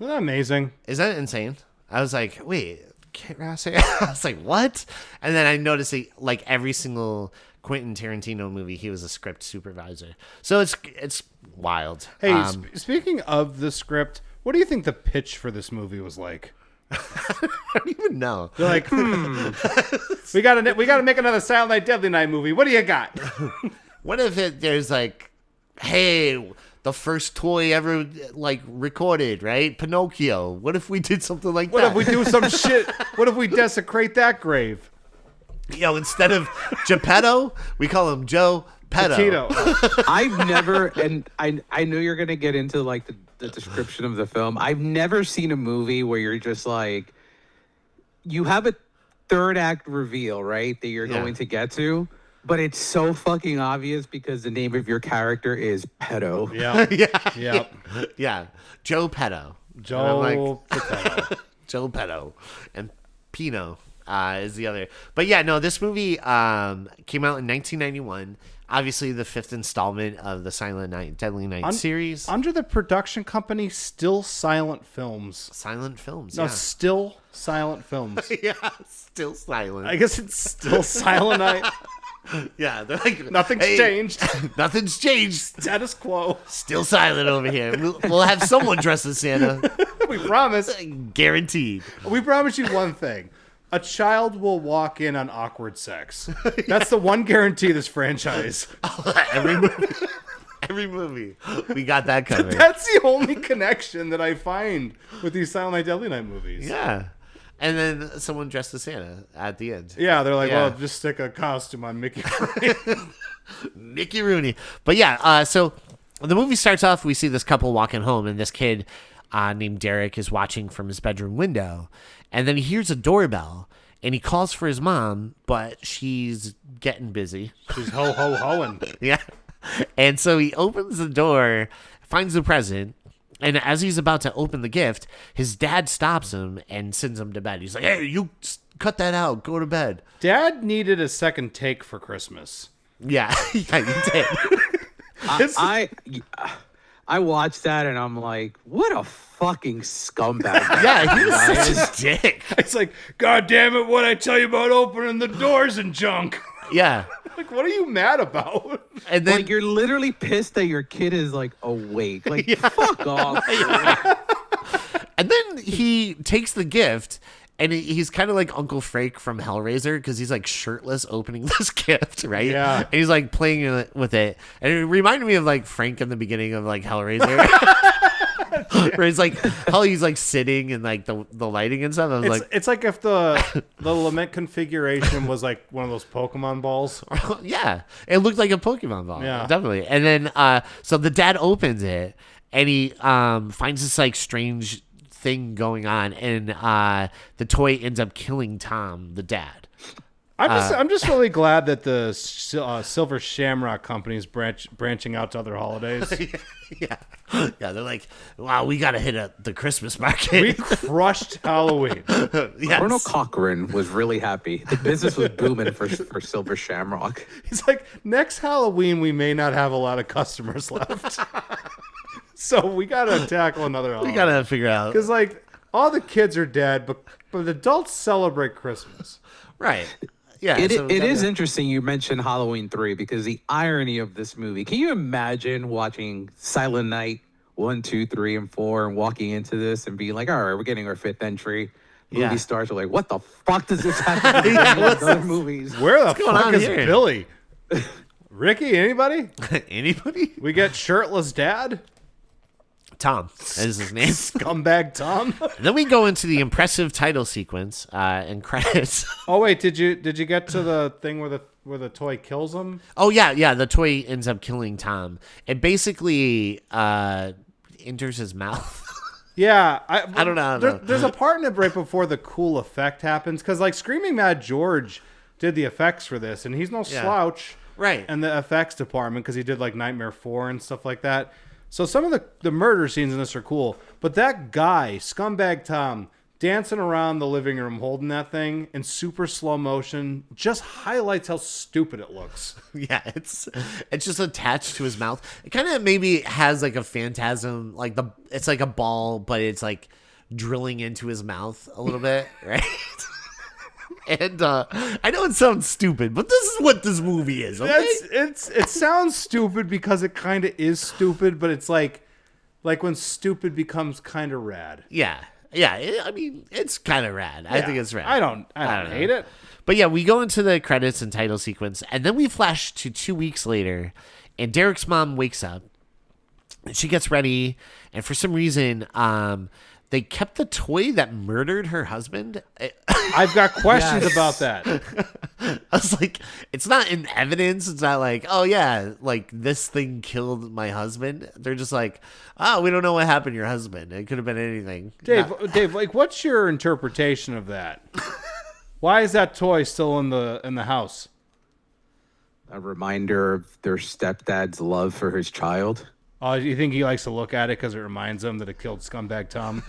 Isn't that amazing? Is that insane? I was like, wait, Kittrasser? I was like, what? And then I noticed like every single Quentin Tarantino movie, he was a script supervisor. So it's wild. Hey, speaking of the script, what do you think the pitch for this movie was like? I don't even know. They're like, we gotta make another Silent Night, Deadly Night movie. What do you got? What if there's like, hey, the first toy ever like recorded, right? Pinocchio. What if we did something like What that? if we do some shit? What if we desecrate that grave? Instead of Geppetto, we call him Joe Petto. Tito. I've never, and I know you're gonna get into like the description of the film. I've never seen a movie where you're just like, you have a third act reveal, right? That you're Yeah. going to get to, but it's so fucking obvious because the name of your character is Pedo. Yeah. Yeah. Yeah. Yeah. Joe Petto. Joe And I'm like, Patel. Joe Petto. And Pino is the other. But yeah, no, this movie came out in 1991. Obviously, the fifth installment of the Silent Night, Deadly Night series. Under the production company Still Silent Films. Silent films. No, Yeah. Still Silent Films. Yeah, still silent. I guess it's Still Silent Night. Yeah, they're like, Nothing's "Hey, changed. Nothing's changed. Status quo. Still silent over here. We'll have someone dressed as Santa. We promise. Guaranteed. We promise you one thing. a child will walk in on awkward sex. That's the one guarantee this franchise. Every movie, we got that covered. That's the only connection that I find with these Silent Night, Deadly Night movies. Yeah. And then someone dressed as Santa at the end. Yeah, they're like, well, just stick a costume on Mickey Rooney. Mickey Rooney. But yeah, so the movie starts off, we see this couple walking home, and this kid named Derek is watching from his bedroom window. And then he hears a doorbell, and he calls for his mom, but she's getting busy. She's ho-ho-hoing. Yeah. And so he opens the door, finds the present, and as he's about to open the gift, his dad stops him and sends him to bed. He's like, hey, you cut that out. Go to bed. Dad needed a second take for Christmas. Yeah. Yeah, he did. I watched that and I'm like, what a fucking scumbag. Yeah, he was such a dick. It's like, God damn it, what'd I tell you about opening the doors and junk? Yeah. Like, what are you mad about? And then Like, you're literally pissed that your kid is like awake. Like, fuck off. And then he takes the gift, and he's kind of like Uncle Frank from Hellraiser, because he's like shirtless opening this gift, right? Yeah. And he's like playing with it. And it reminded me of like Frank in the beginning of like Hellraiser. Where he's like, how he's like sitting and like the lighting and stuff. I was It's like if the lament configuration was like one of those Pokemon balls. yeah, it looked like a Pokemon ball. Yeah. Definitely. And then, so the dad opens it, and he finds this like strange thing going on, and the toy ends up killing Tom, the dad. I'm just really glad that the Silver Shamrock Company is branching out to other holidays. Yeah, they're like, wow, we gotta hit the Christmas market. We crushed Halloween. Yes. Colonel Cochran was really happy. The business was booming for Silver Shamrock. He's like, next Halloween we may not have a lot of customers left, so we gotta tackle another holiday. We gotta figure out, because like all the kids are dead, but adults celebrate Christmas. right? Yeah, It is interesting you mentioned Halloween 3 because the irony of this movie. Can you imagine watching Silent Night 1, 2, 3, and 4 and walking into this and being like, all right, we're getting our 5th entry. Movie stars are like, what the fuck does this have to do with other movies? Where the fuck is here? Billy? Ricky, anybody? Anybody? We get shirtless dad? Tom is his name. Scumbag Tom? And then we go into the impressive title sequence and credits. Oh wait, did you get to the thing where the toy kills him? Oh yeah. The toy ends up killing Tom. It basically enters his mouth. Yeah, I don't know. There's a part in it right before the cool effect happens, because like Screaming Mad George did the effects for this, and he's no slouch, right? And the effects department, because he did like Nightmare 4 and stuff like that. So some of the murder scenes in this are cool, but that guy, Scumbag Tom, dancing around the living room holding that thing in super slow motion just highlights how stupid it looks. Yeah, it's just attached to his mouth. It kind of maybe has like a phantasm, like it's like a ball, but it's like drilling into his mouth a little bit, right? And I know it sounds stupid, but this is what this movie is. Okay? It sounds stupid because it kind of is stupid, but it's like when stupid becomes kind of rad. Yeah. I mean, it's kind of rad. I think it's rad. I don't hate it. But yeah, we go into the credits and title sequence, and then we flash to 2 weeks later, and Derek's mom wakes up, and she gets ready, and for some reason, they kept the toy that murdered her husband. I've got questions about that. I was like, it's not in evidence. It's not like, oh yeah, like this thing killed my husband. They're just like, oh, we don't know what happened to your husband. It could have been anything. Dave, like, what's your interpretation of that? Why is that toy still in the house? A reminder of their stepdad's love for his child. Oh, you think he likes to look at it because it reminds him that it killed Scumbag Tom?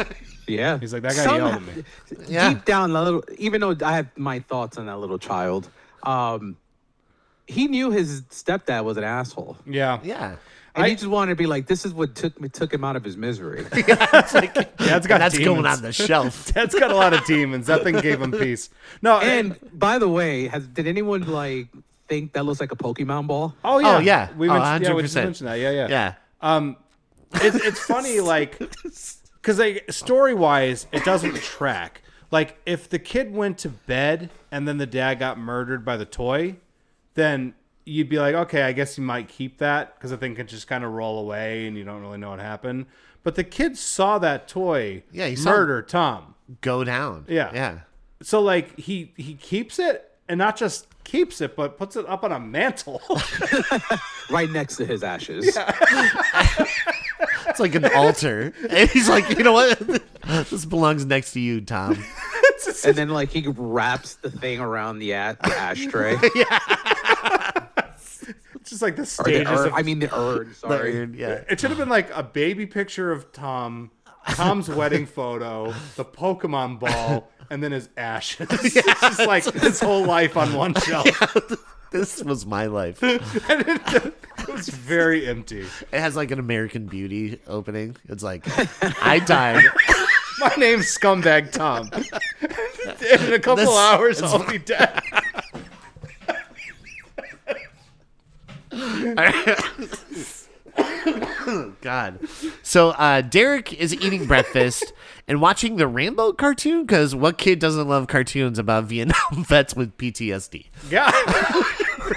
Yeah. He's like, that guy yelled at me. Yeah. Deep down, a little, even though I have my thoughts on that little child, he knew his stepdad was an asshole. Yeah. Yeah. And he just wanted to be like, this is what took him out of his misery. It's like, Dad's got that's demons. going on the shelf. Dad's got a lot of demons. That thing gave him peace. No, And by the way, did anyone like think that looks like a Pokemon ball? Oh yeah. Oh, yeah. We Oh, mentioned, we 100%. mentioned that. Yeah. Yeah. It's funny, like, because like story wise, it doesn't track. Like, if the kid went to bed and then the dad got murdered by the toy, then you'd be like, okay, I guess you might keep that because the thing can just kind of roll away and you don't really know what happened. But the kid saw that toy murder Tom. Go down. Yeah. Yeah. So, like, he keeps it, and not just keeps it, but puts it up on a mantle. Right next to his ashes. It's like an altar. And he's like, you know what? This belongs next to you, Tom. And then, like, he wraps the thing around the ashtray. It's just like the Or stages the urn, sorry. The urn, yeah. It should have been like a baby picture of Tom's wedding photo, the Pokemon ball, and then his ashes. It's just like his whole life on one shelf. This was my life. And it was very empty. It has like an American Beauty opening. It's like, I died. My name's Scumbag Tom. In a couple hours, I'll be dead. God. So Derek is eating breakfast and watching the Rambo cartoon, because what kid doesn't love cartoons about Vietnam vets with PTSD? Yeah.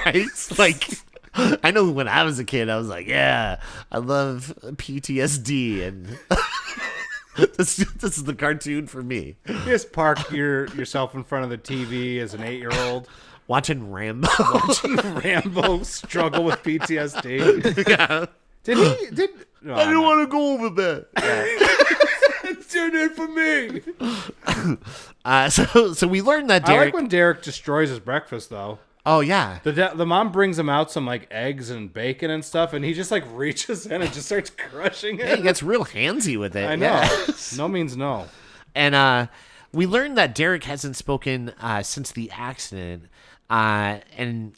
Right? Like, I know when I was a kid, I was like, yeah, I love PTSD, and this is the cartoon for me. You just park yourself in front of the TV as an 8-year-old. Watching Rambo. Watching Rambo struggle with PTSD. Yeah. No, I didn't want to go over that. Tune in for me. So we learned that I Derek. like when Derek destroys his breakfast, though. Oh yeah. The mom brings him out some like eggs and bacon and stuff, and he just like reaches in and just starts crushing it. Yeah, he gets real handsy with it. I know. Yeah. No means no. And we learned that Derek hasn't spoken since the accident. And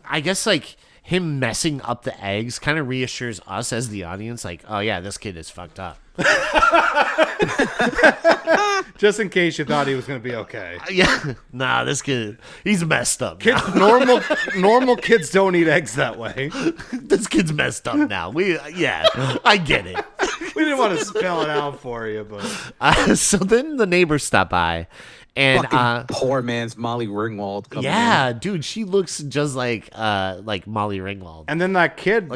I guess like him messing up the eggs kind of reassures us as the audience, like, oh yeah, this kid is fucked up. Just in case you thought he was going to be okay. Yeah. Nah, this kid, he's messed up. Kids, normal kids don't eat eggs that way. This kid's messed up now. I get it. We didn't want to spell it out for you, but So then the neighbors stop by, and Fucking poor man's Molly Ringwald coming in. dude, she looks just like Molly Ringwald. and then that kid,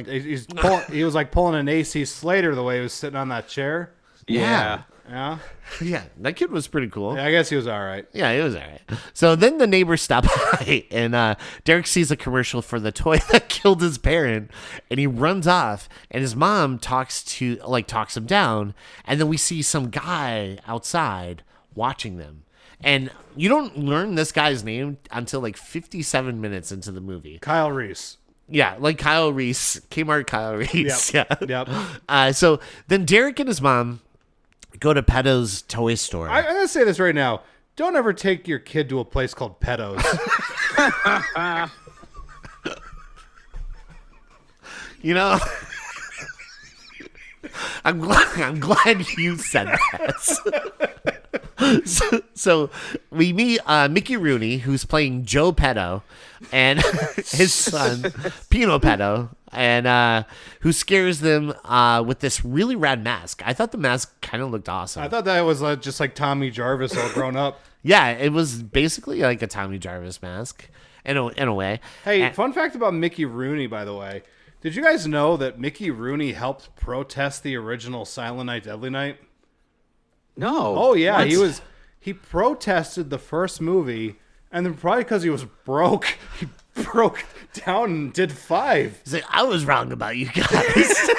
he was like pulling an AC Slater the way he was sitting on that chair. Yeah. Yeah, Yeah, that kid was pretty cool. I guess he was all right. Yeah, it was all right. So then the neighbors stop by, and Derek sees a commercial for the toy that killed his parent, and he runs off, and his mom talks him down, and then we see some guy outside watching them. And you don't learn this guy's name until like 57 minutes into the movie. Kyle Reese. Yeah, like Kyle Reese, Kmart Kyle Reese. Yep. Yeah. Yep. So then Derek and his mom go to Peto's toy store. I'm going to say this right now. Don't ever take your kid to a place called Peto's. You know, I'm glad you said that. So we meet Mickey Rooney, who's playing Joe Petto, and his son Pino Petto, and who scares them with this really rad mask. I thought the mask kind of looked awesome. I thought that was just like Tommy Jarvis all grown up. Yeah, it was basically like a Tommy Jarvis mask in a way. Hey, fun fact about Mickey Rooney, by the way. Did you guys know that Mickey Rooney helped protest the original Silent Night, Deadly Night? No. Oh, yeah. What? He protested the first movie, and then probably because he was broke, he broke down and did 5. He's like, I was wrong about you guys.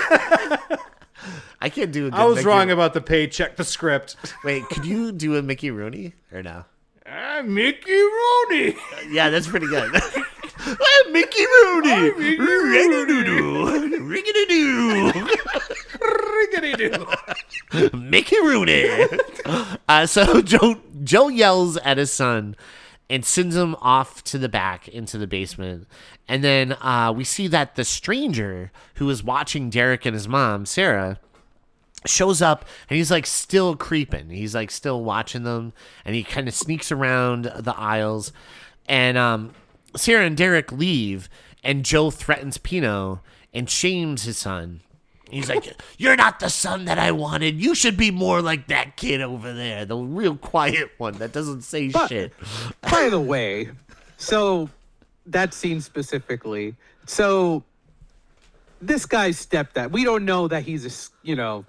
I can't do a good I was Mickey wrong about the paycheck, the script. Wait, could you do a Mickey Rooney or no? Mickey Rooney. Yeah, that's pretty good. I'm Mickey Rooney. Riggedy-doo. Mickey Rooney. So Joe yells at his son and sends him off to the back into the basement. And then we see that the stranger who is watching Derek and his mom, Sarah, shows up, and he's like still creeping. He's like still watching them, and he kind of sneaks around the aisles. And Sarah and Derek leave, and Joe threatens Pino and shames his son. He's like, "You're not the son that I wanted. You should be more like that kid over there, the real quiet one that doesn't say shit." By the way, so that scene specifically, so this guy's stepdad, we don't know that he's the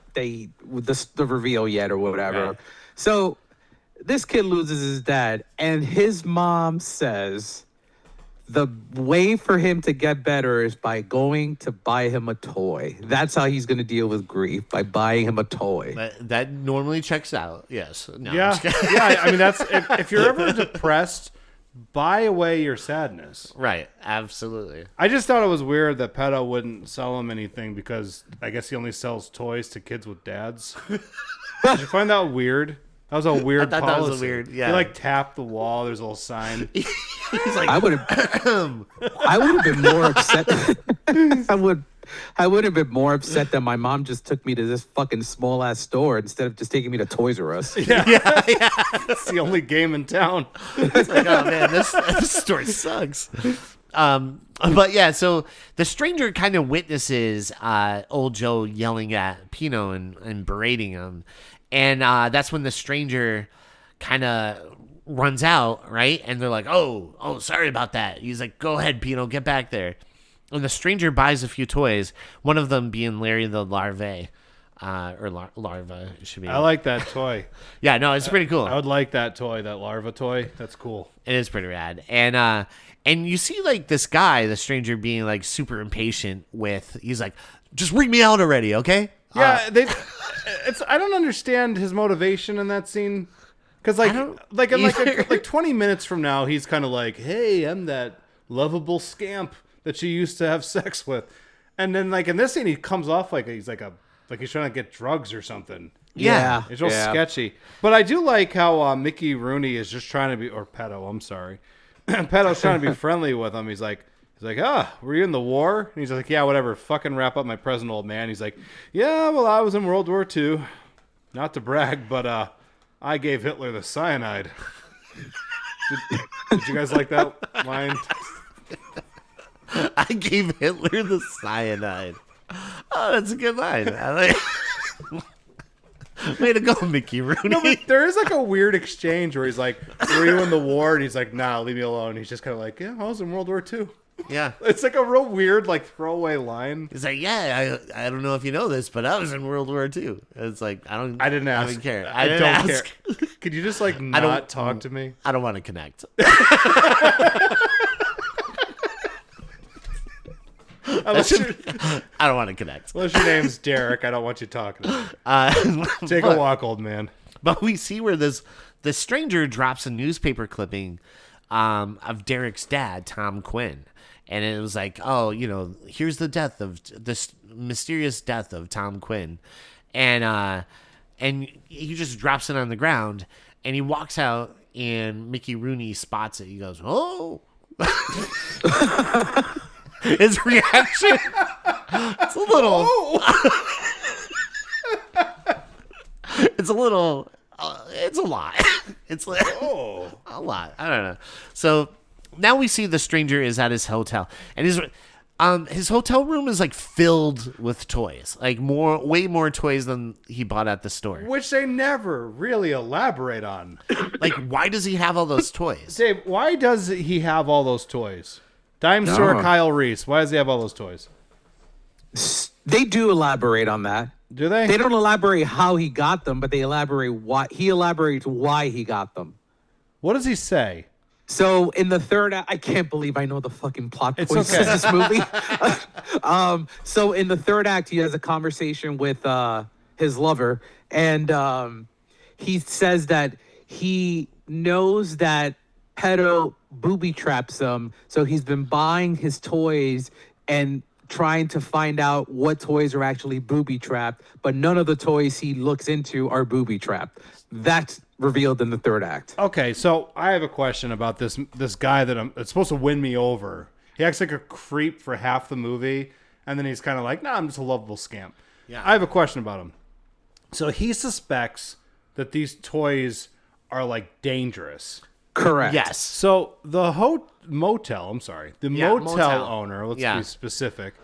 reveal yet or whatever. Right. So this kid loses his dad, and his mom says the way for him to get better is by going to buy him a toy. That's how he's going to deal with grief, by buying him a toy. That normally checks out. Yes. No, I'm Yeah, just kidding. yeah. I mean, that's if you're ever depressed, buy away your sadness. Right. Absolutely. I just thought it was weird that Pedo wouldn't sell him anything because I guess he only sells toys to kids with dads. Did you find that weird? That was a weird I thought policy. that was weird, yeah. He like tapped the wall. There's a little sign. He's like, I would have been more upset. I would have been more upset that my mom just took me to this fucking small ass store instead of just taking me to Toys R Us. Yeah. It's the only game in town. It's like, oh man, this story sucks. But yeah, so the stranger kind of witnesses old Joe yelling at Pino and berating him, and that's when the stranger kind of runs out, right? And they're like, oh, sorry about that. He's like, go ahead, Pino, get back there. And the stranger buys a few toys, one of them being Larry the Larvae. Larva, it should be. I like that toy. Yeah, no, it's pretty cool. I would like that toy, that larva toy. That's cool. It is pretty rad. And you see like this guy, the stranger, being like super impatient he's like, just bring me out already, okay? Yeah, I don't understand his motivation in that scene. Because in like 20 minutes from now, he's kind of like, hey, I'm that lovable scamp that you used to have sex with. And then like in this scene, he comes off like he's trying to get drugs or something. Yeah. It's real sketchy. But I do like how Mickey Rooney is just trying to be, or Pedo, I'm sorry. Pedo's trying to be friendly with him. He's like, were you in the war? And he's like, yeah, whatever. Fucking wrap up my present, old man. He's like, yeah, well, I was in World War II. Not to brag, but I gave Hitler the cyanide. Did you guys like that line? I gave Hitler the cyanide. Oh, that's a good line. I like. Way to go, Mickey Rooney. No, but there is like a weird exchange where he's like, were you in the war? And he's like, nah, leave me alone. He's just kind of like, yeah, I was in World War II. Yeah. It's like a real weird, like, throwaway line. He's like, yeah, I don't know if you know this, but I was in World War II. It's like, I didn't ask. I didn't care. I didn't don't ask. care. Could you just, like, not talk to me? I don't want to connect. I don't want to connect. Unless your name's Derek, I don't want you talking to me. Take a walk, old man. But we see where the stranger drops a newspaper clipping of Derek's dad, Tom Quinn. And it was like, oh, here's the death of this mysterious death of Tom Quinn. And he just drops it on the ground and he walks out and Mickey Rooney spots it. He goes, oh. His reaction, it's a little, it's a little, it's a lot. It's like, a lot. I don't know. So now we see the stranger is at his hotel, and his hotel room is like filled with toys, like way more toys than he bought at the store. Which they never really elaborate on. Like, why does he have all those toys? Dave, why does he have all those toys? Dime store Kyle Reese, why does he have all those toys? They do elaborate on that. Do they? They don't elaborate how he got them, but they elaborate why. He elaborates why he got them. What does he say? So in the third act, I can't believe I know the fucking plot It's points okay. of this movie. So in the third act, he has a conversation with his lover, and he says that he knows that Pedo booby traps him, so he's been buying his toys and trying to find out what toys are actually booby trapped, but none of the toys he looks into are booby trapped. That's revealed in the third act. Okay, so I have a question about this guy that's supposed to win me over. He acts like a creep for half the movie, and then he's kind of like, nah, I'm just a lovable scamp. Yeah. I have a question about him. So he suspects that these toys are like dangerous. Correct. Yes. So the motel owner, let's be specific.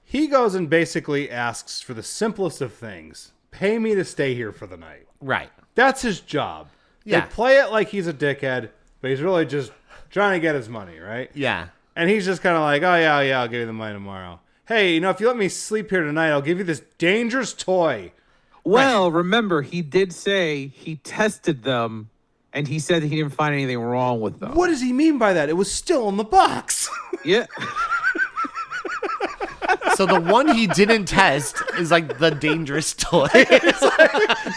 He goes and basically asks for the simplest of things. Pay me to stay here for the night. Right. That's his job. Yeah. They play it like he's a dickhead, but he's really just trying to get his money, right? Yeah. And he's just kind of like, oh, yeah, I'll give you the money tomorrow. Hey, if you let me sleep here tonight, I'll give you this dangerous toy. Well, remember, he did say he tested them, and he said that he didn't find anything wrong with them. What does he mean by that? It was still in the box. Yeah. So the one he didn't test is like the dangerous toy.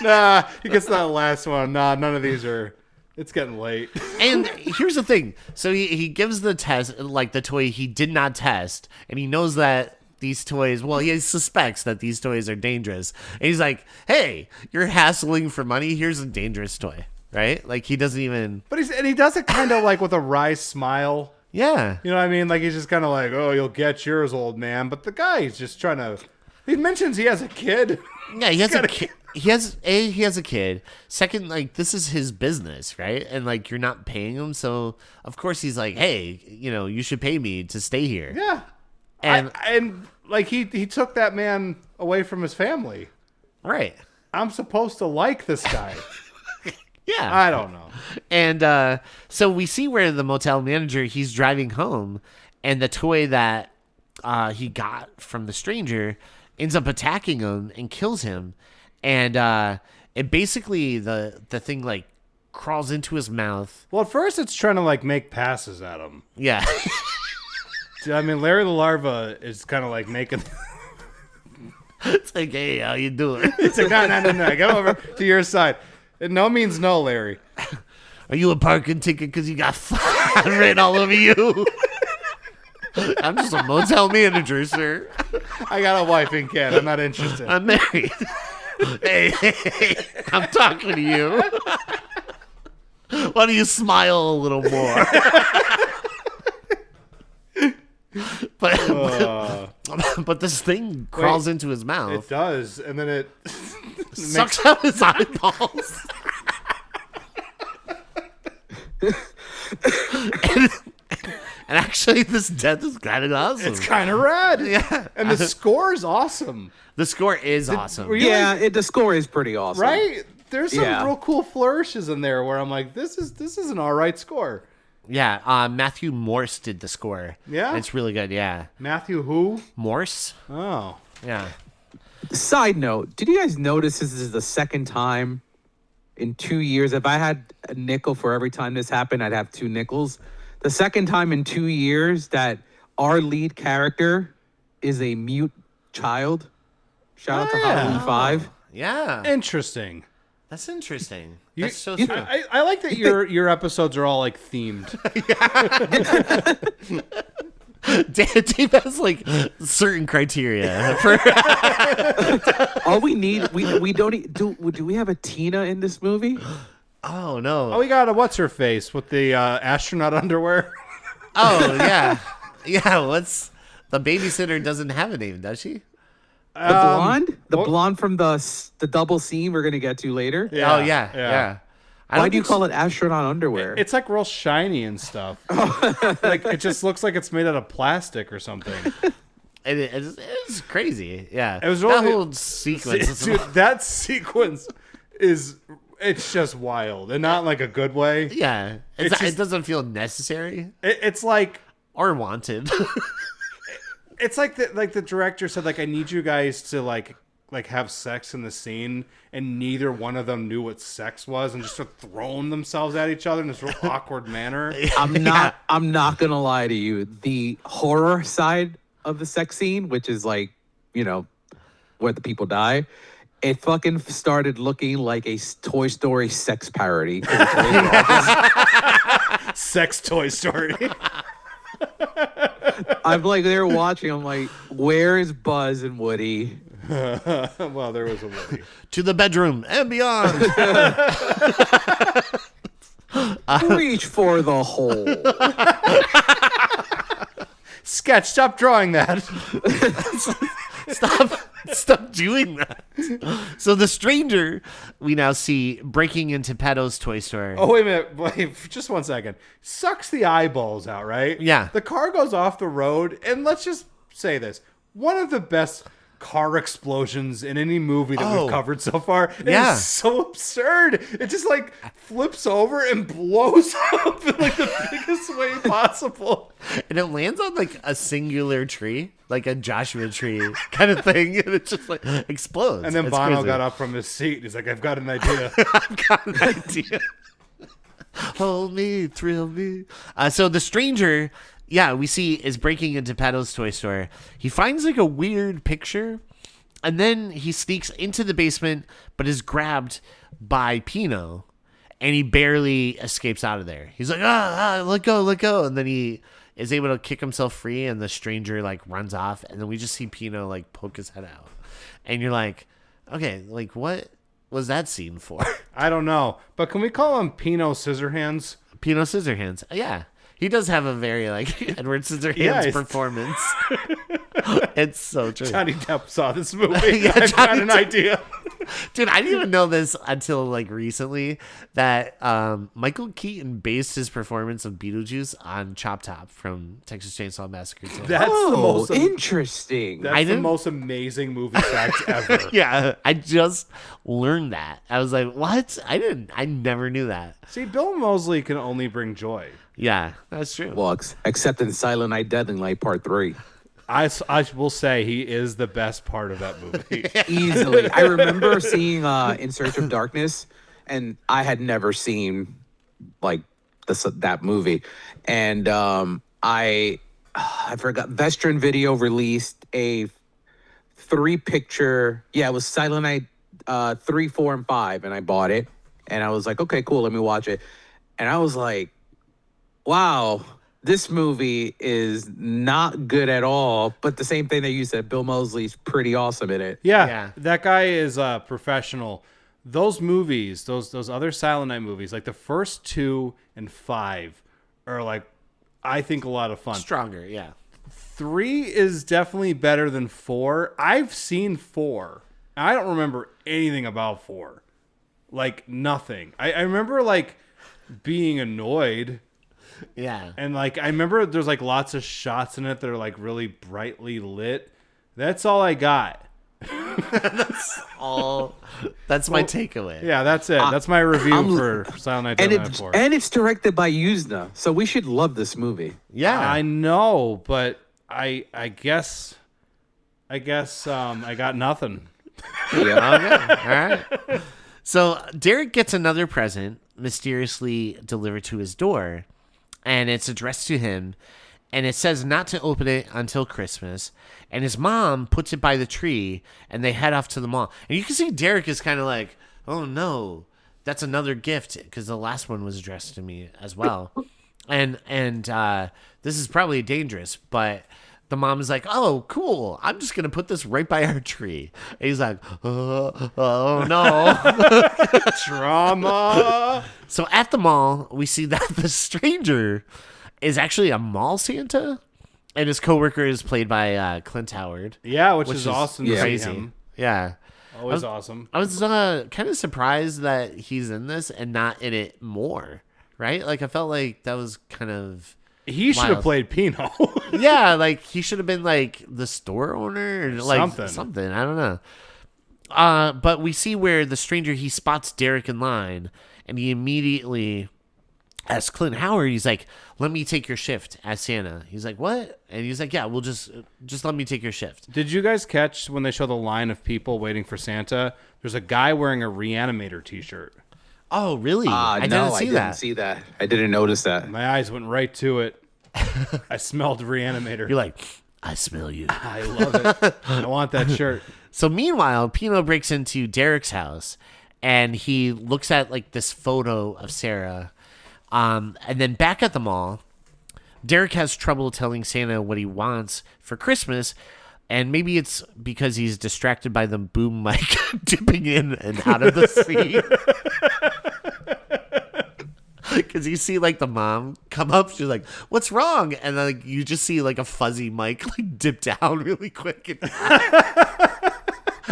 Nah, he gets that last one. Nah, none of these are. It's getting late. And here's the thing. So he gives the test, like the toy he did not test, and he knows that these toys, well, he suspects that these toys are dangerous. And he's like, hey, you're hassling for money. Here's a dangerous toy, right? Like he doesn't even. But he does it kind of like with a wry smile. Yeah. You know what I mean? Like he's just kind of like, oh, you'll get yours, old man. But the guy is just trying to. He mentions he has a kid. Yeah, he has a kid. He has a kid. Second, like this is his business, right? And like you're not paying him, so of course he's like, hey, you should pay me to stay here. Yeah. And like he took that man away from his family. right. I'm supposed to like this guy. Yeah. I don't know. And so we see where the motel manager, he's driving home, and the toy that he got from the stranger ends up attacking him and kills him. And it basically, the thing like crawls into his mouth. Well, at first it's trying to like make passes at him. Yeah. I mean, Larry the Larva is kind of like making. It's like, hey, how you doing? It's like, no. Get over to your side. No means no, Larry. Are you a parking ticket because you got written all over you? I'm just a motel manager, sir. I got a wife and kid. I'm not interested. I'm married. Hey, I'm talking to you. Why don't you smile a little more? But this thing crawls into his mouth. It does, and then it Sucks out his eyeballs. And actually, this death is kind of awesome. It's kind of rad. Yeah. And the score is awesome. The score is awesome. were you- Yeah, the score is pretty awesome. Right? There's some Yeah. real cool flourishes in there where I'm like, this is an all right score. Yeah, Matthew Morse did the score. Yeah? It's really good, yeah. Matthew who? Morse? Oh. Yeah. Side note, did you guys notice this is the second time in 2 years? If I had a nickel for every time this happened, I'd have 2 nickels. The second time in 2 years that our lead character is a mute child. Shout out to yeah. Halloween 5. Yeah. Interesting. That's interesting. That's so you- true. I like that your episodes are all like themed. Dave has like certain criteria for All we need, we don't do we have a Tina in this movie? Oh no. Oh, we got a what's her face with the astronaut underwear. Oh yeah. Yeah, what's the babysitter doesn't have a name, does she? The blonde? The what- blonde from the double scene we're gonna get to later? Yeah, Oh yeah. I Why don't do you think call it astronaut underwear? It's like real shiny and stuff. Like it just looks like it's made out of plastic or something. it's crazy. Yeah. It was that really- whole sequence. is- Dude, that sequence it's just wild and not in like a good way. yeah. It's just- It doesn't feel necessary It's like or wanted. it's like the director said, like, I need you guys to like have sex in the scene, and neither one of them knew what sex was, and just sort of throwing themselves at each other in this real awkward manner. I'm not gonna lie to you. The horror side of the sex scene, which is like, where the people die, it fucking started looking like a Toy Story sex parody. Sex Toy Story. I'm like, they're watching. I'm like, where is Buzz and Woody? Well, there was a Woody. To the bedroom and beyond. Reach for the hole. Sketch, stop drawing that. Stop doing that. So the stranger we now see breaking into Peto's toy store. Oh, wait a minute. Wait, just 1 second. Sucks the eyeballs out, right? Yeah. The car goes off the road, and let's just say this. one of the best car explosions in any movie that we've covered so far. It Yeah. is so absurd. It just like flips over and blows up in like the biggest way possible. And it lands on like a singular tree, like a Joshua tree kind of thing, and it just like explodes. And then It's Bono crazy. got up from his seat. He's like, I've got an idea. I've got an idea. Hold me, thrill me. So the stranger, we see is breaking into Pato's toy store. He finds like a weird picture, and then he sneaks into the basement, but is grabbed by Pino, and he barely escapes out of there. He's like, let go. And then he is able to kick himself free, and the stranger like runs off, and then we just see Pino like poke his head out. And you're like, okay, like what was that scene for? I don't know. But can we call him Pino Scissorhands? Pino Scissorhands. Yeah. He does have a very like Edward Scissorhands performance. It's so true. Johnny Depp saw this movie. Yeah, I've got Johnny an Depp. idea. Dude, I didn't even know this until like recently that Michael Keaton based his performance of Beetlejuice on Chop Top from Texas Chainsaw Massacre 2. That's the most Interesting. That's I the didn't- most amazing movie fact ever. Yeah, I just learned that. I was like, what? I never knew that. See, Bill Moseley can only bring joy. Yeah, that's true. Well, except in Silent Night, Deadly Night Part 3. I will say he is the best part of that movie. Easily. I remember seeing In Search of Darkness, and I had never seen like that movie. And I forgot. Vestron Video released a 3-picture. Yeah, it was Silent Night 3, 4, and 5, and I bought it. And I was like, okay, cool, let me watch it. And I was like, wow, this movie is not good at all. But the same thing that you said, Bill Moseley's pretty awesome in it. Yeah, that guy is a professional. Those movies, those other Silent Night movies, like the first 2 and 5 are like, I think a lot of fun. Stronger, yeah. 3 is definitely better than 4. I've seen 4. I don't remember anything about 4. Like nothing. I remember like being annoyed. Yeah. And like I remember there's like lots of shots in it that are like really brightly lit. That's all I got. That's my takeaway. Yeah, that's it. That's my review for Silent Night And Deadly Night 4. and it's directed by Yuzna, so we should love this movie. Yeah. I know, but I guess I got nothing. Yeah. All right. So Derek gets another present mysteriously delivered to his door, and it's addressed to him, and it says not to open it until Christmas. And his mom puts it by the tree, and they head off to the mall. And you can see Derek is kind of like, oh no, that's another gift, because the last one was addressed to me as well. and this is probably dangerous, but the mom is like, oh, cool, I'm just going to put this right by our tree. And he's like, oh no. Drama. So at the mall, we see that the stranger is actually a mall Santa, and his coworker is played by Clint Howard. Yeah, which is awesome to see Crazy. him. Yeah. Always awesome. I was kind of surprised that he's in this and not in it more, right? Like, I felt like that was kind of... He should have wild. played Pino. Yeah, like, he should have been, like, the store owner or, like, Something. something. I don't know. But we see where the stranger, he spots Derek in line, and he immediately asks Clint Howard, he's like, let me take your shift as Santa. He's like, what? And he's like, yeah, we'll just let me take your shift. Did you guys catch when they show the line of people waiting for Santa? There's a guy wearing a Reanimator t-shirt. Oh, really? I No, didn't see I didn't that. see that. I didn't notice that. My eyes went right to it. I smelled Reanimator. You're like, I smell you. I love it. I want that shirt. So meanwhile, Pino breaks into Derek's house, and he looks at like this photo of Sarah. And then back at the mall, Derek has trouble telling Santa what he wants for Christmas, and maybe it's because he's distracted by the boom mic dipping in and out of the scene. Because you see like the mom come up, she's like, "What's wrong?" And then like, you just see like a fuzzy mic like dip down really quick.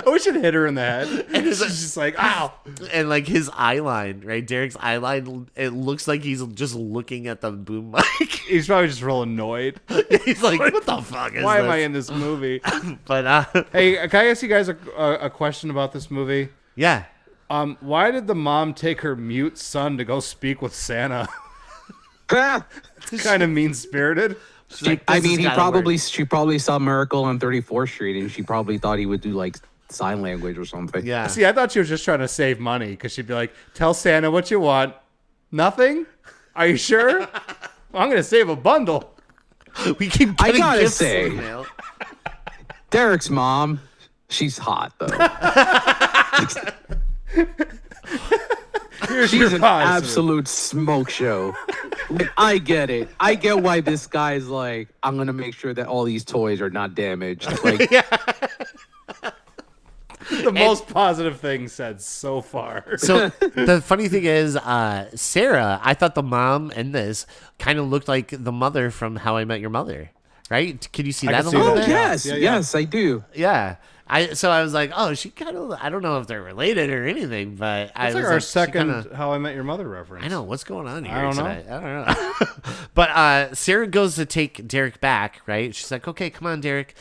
I wish it hit her in the head. And it's it's just like, ow. And like his eye line, right? Derek's eye line, it looks like he's just looking at the boom mic. He's probably just real annoyed. He's like, what the fuck is Why this? am I in this movie? But Hey, can I ask you guys a question about this movie? yeah. Why did the mom take her mute son to go speak with Santa? It's kind of mean-spirited. I mean, she probably saw Miracle on 34th Street, and she probably thought he would do like sign language or something. Yeah. See, I thought she was just trying to save money because she'd be like, "Tell Santa what you want." Nothing? Are you sure? Well, I'm gonna save a bundle. We keep I getting gotta gifts say- in the mail. Derek's mom, she's hot though. Here's She's your an positive. absolute smoke show. Like, I get it. I get why this guy's like, I'm gonna make sure that all these toys are not damaged. Like, The most positive thing said so far. So the funny thing is, Sarah, I thought the mom in this kind of looked like the mother from How I Met Your Mother, right? Can you see I that can a see little that, bit? yeah. yes, Yeah. yes, I do. Yeah. So I was like, oh, she kind of, I don't know if they're related or anything, but I It's was like our she second kinda- How I Met Your Mother reference. I know what's going on here. I don't know. tonight. I don't know. But Sarah goes to take Derek back, right? She's like, "Okay, come on, Derek."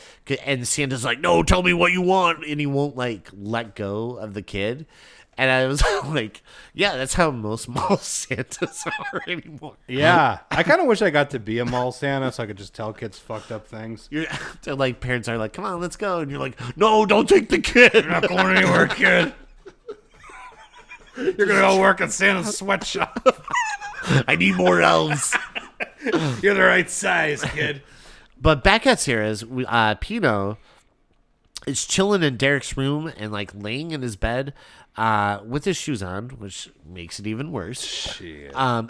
And Santa's like, "No, tell me what you want," and he won't like let go of the kid. And I was like, "Yeah, that's how most mall Santas are anymore." Yeah. I kind of wish I got to be a mall Santa so I could just tell kids fucked up things. You're they're like parents are like, "Come on, let's go," and you're like, "No, don't take the kid. You're not going anywhere, kid. You're going to go work at Santa's sweatshop. I need more elves." You're the right size, kid. But back at Sarah's, Pino is chilling in Derek's room and like laying in his bed with his shoes on, which makes it even worse. Shit. And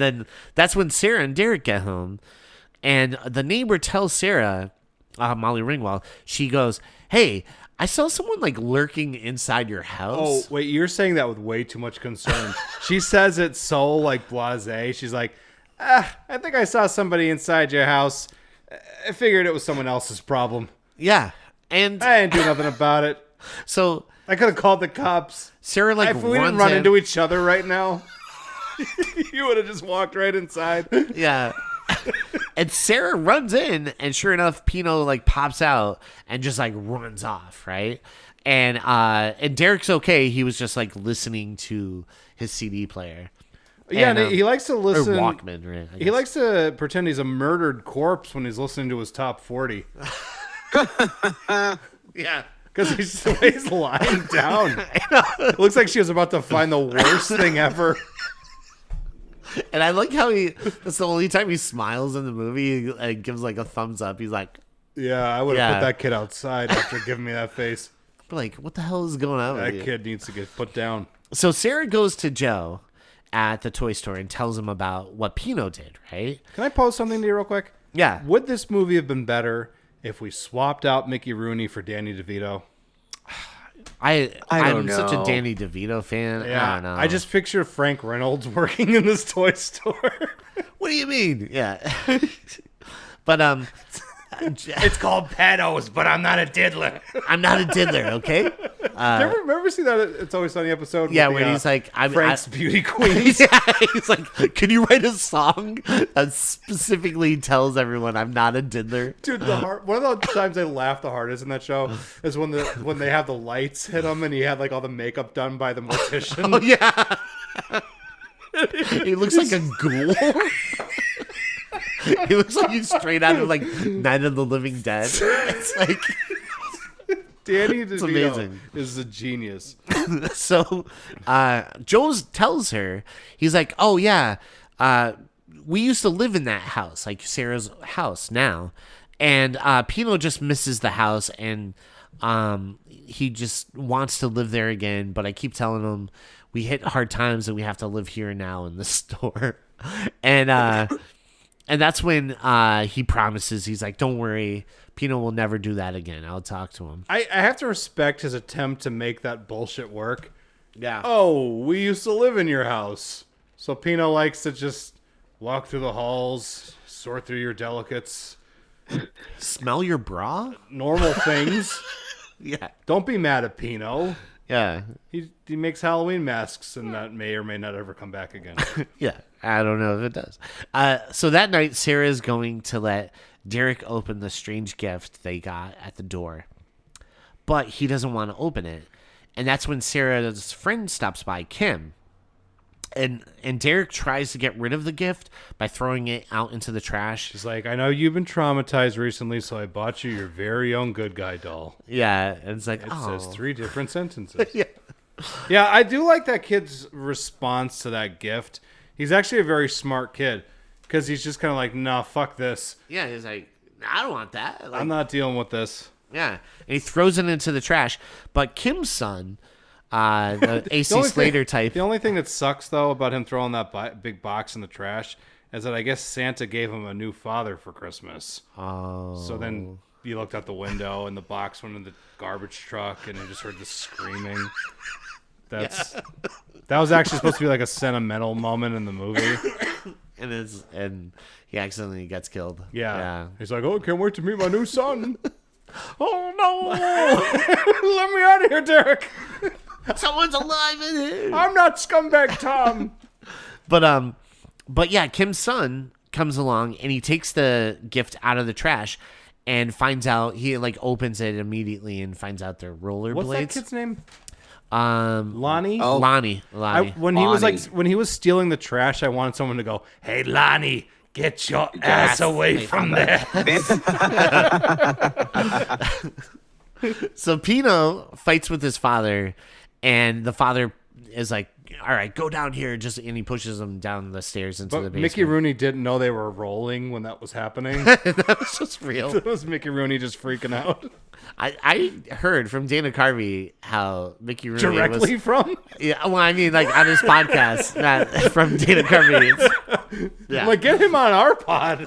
then that's when Sarah and Derek get home, and the neighbor tells Sarah, Molly Ringwald, she goes, "Hey, I saw someone like lurking inside your Oh, house." wait, you're saying that with way too much concern. She says it so like blasé. She's like, I think I saw somebody inside your house. I figured it was someone else's problem. Yeah, and I didn't do nothing about it. so I could have called the cops. Sarah like If we runs didn't run in. into each other right now, you would have just walked right inside. Yeah. And Sarah runs in, and sure enough, Pino like pops out and just like runs off, right? And Derek's okay. He was just like listening to his CD player. Yeah, and And, he likes to Or listen. Walkman, right? I He guess. likes to pretend he's a murdered corpse when he's listening to his top 40. Yeah. Because he's lying down. It looks like she was about to find the worst thing ever. And I like how that's the only time he smiles in the movie and gives like a thumbs up. He's like, Yeah, I would have Yeah. put that kid outside after giving me that face. what the hell is going on with That you? kid needs to get put down. So Sarah goes to Joe at the toy store and tells him about what Pino did, right? Can I pose something to you real quick? Yeah. Would this movie have been better if we swapped out Mickey Rooney for Danny DeVito? I'm don't such a know. Danny DeVito fan. I don't know. I just picture Frank Reynolds working in this toy store. What do you mean? Yeah. But It's called Pedos, but I'm not a diddler. I'm not a diddler, okay? Remember see that It's Always Sunny episode? Yeah, with when the, he's like, Frank's beauty queens. yeah, he's like, can you write a song that specifically tells everyone I'm not a diddler? Dude, one of the times I laughed the hardest in that show is when they have the lights hit him and he had like all the makeup done by the mortician. Oh yeah. He looks like a ghoul. He looks like he's straight out of like Night of the Living Dead. It's like Danny DeVito amazing. is a genius. so. Joe tells her, he's like, "Oh yeah, we used to live in that house, like Sarah's house now, and Pino just misses the house, and he just wants to live there again. But I keep telling him we hit hard times and we have to live here and now in the store, And that's when he promises, he's like, "Don't worry, Pino will never do that again. I'll talk to him." I have to respect his attempt to make that bullshit work. Yeah. Oh, we used to live in your house. So Pino likes to just walk through the halls, sort through your delicates, Smell your bra? normal things. Yeah. Don't be mad at Pino. Yeah. He makes Halloween masks, and that may or may not ever come back again. Yeah. I don't know if it does. So that night, Sarah is going to let Derek open the strange gift they got at the door. But he doesn't want to open it. And that's when Sarah's friend stops by, Kim. And Derek tries to get rid of the gift by throwing it out into the trash. He's like, I know you've been traumatized recently, so I bought you your very own good guy doll. Yeah, and it's like, It says 3 different sentences. Yeah. Yeah, I do like that kid's response to that gift. He's actually a very smart kid because he's just kind of like, nah, fuck this. Yeah, he's like, I don't want that. Like, I'm not dealing with this. Yeah, and he throws it into the trash. But Kim's son, the AC Slater type. The only thing that sucks, though, about him throwing that big box in the trash is that I guess Santa gave him a new father for Christmas. Oh. So then you looked out the window and the box went in the garbage truck and you just heard the screaming. That was actually supposed to be like a sentimental moment in the movie. And he accidentally gets killed. Yeah. He's like, oh, can't wait to meet my new son. Oh, no. Let me out of here, Derek. Someone's alive in here. I'm not scumbag Tom. But yeah, Kim's son comes along and he takes the gift out of the trash and finds out, he like opens it immediately and finds out they're rollerblades. What's that kid's name? Lonnie. Oh. Lonnie. When he was stealing the trash, I wanted someone to go, "Hey, Lonnie, get your ass away from there." So Pino fights with his father, and the father is like, all right, go down here. And he pushes him down the stairs into the basement. Mickey Rooney didn't know they were rolling when that was happening. That was just real. That was Mickey Rooney just freaking out. I heard from Dana Carvey how Mickey Rooney Directly was, from? Yeah, well, I mean, like on his podcast, not from Dana Carvey. Yeah. I'm like, get him on our pod.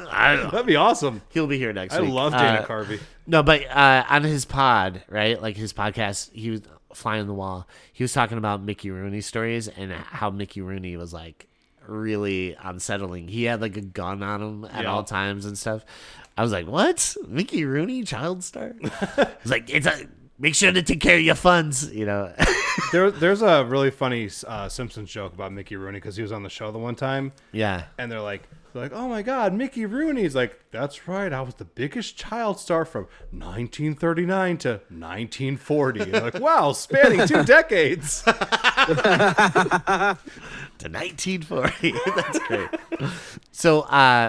That'd be awesome. He'll be here next I week. love Dana Carvey. No, but on his pod, right? Like his podcast, he was Fly on the Wall. He was talking about Mickey Rooney stories and how Mickey Rooney was like really unsettling. He had like a gun on him at all times and stuff. I was like, what? Mickey Rooney, child star? It's like, make sure to take care of your funds, you know. There's a really funny Simpsons joke about Mickey Rooney because he was on the show the one time. Yeah. And they're like, oh my God, Mickey Rooney's like, that's right. I was the biggest child star from 1939 to 1940. And they're like, wow, spanning 2 decades. To 1940. That's great. So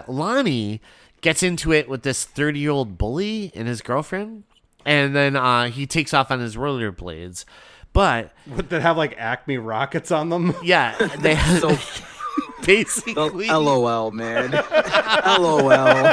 Lonnie gets into it with this 30-year-old bully and his girlfriend. And then he takes off on his rollerblades. But that have like Acme rockets on them. Yeah, they So basically LOL, man. LOL.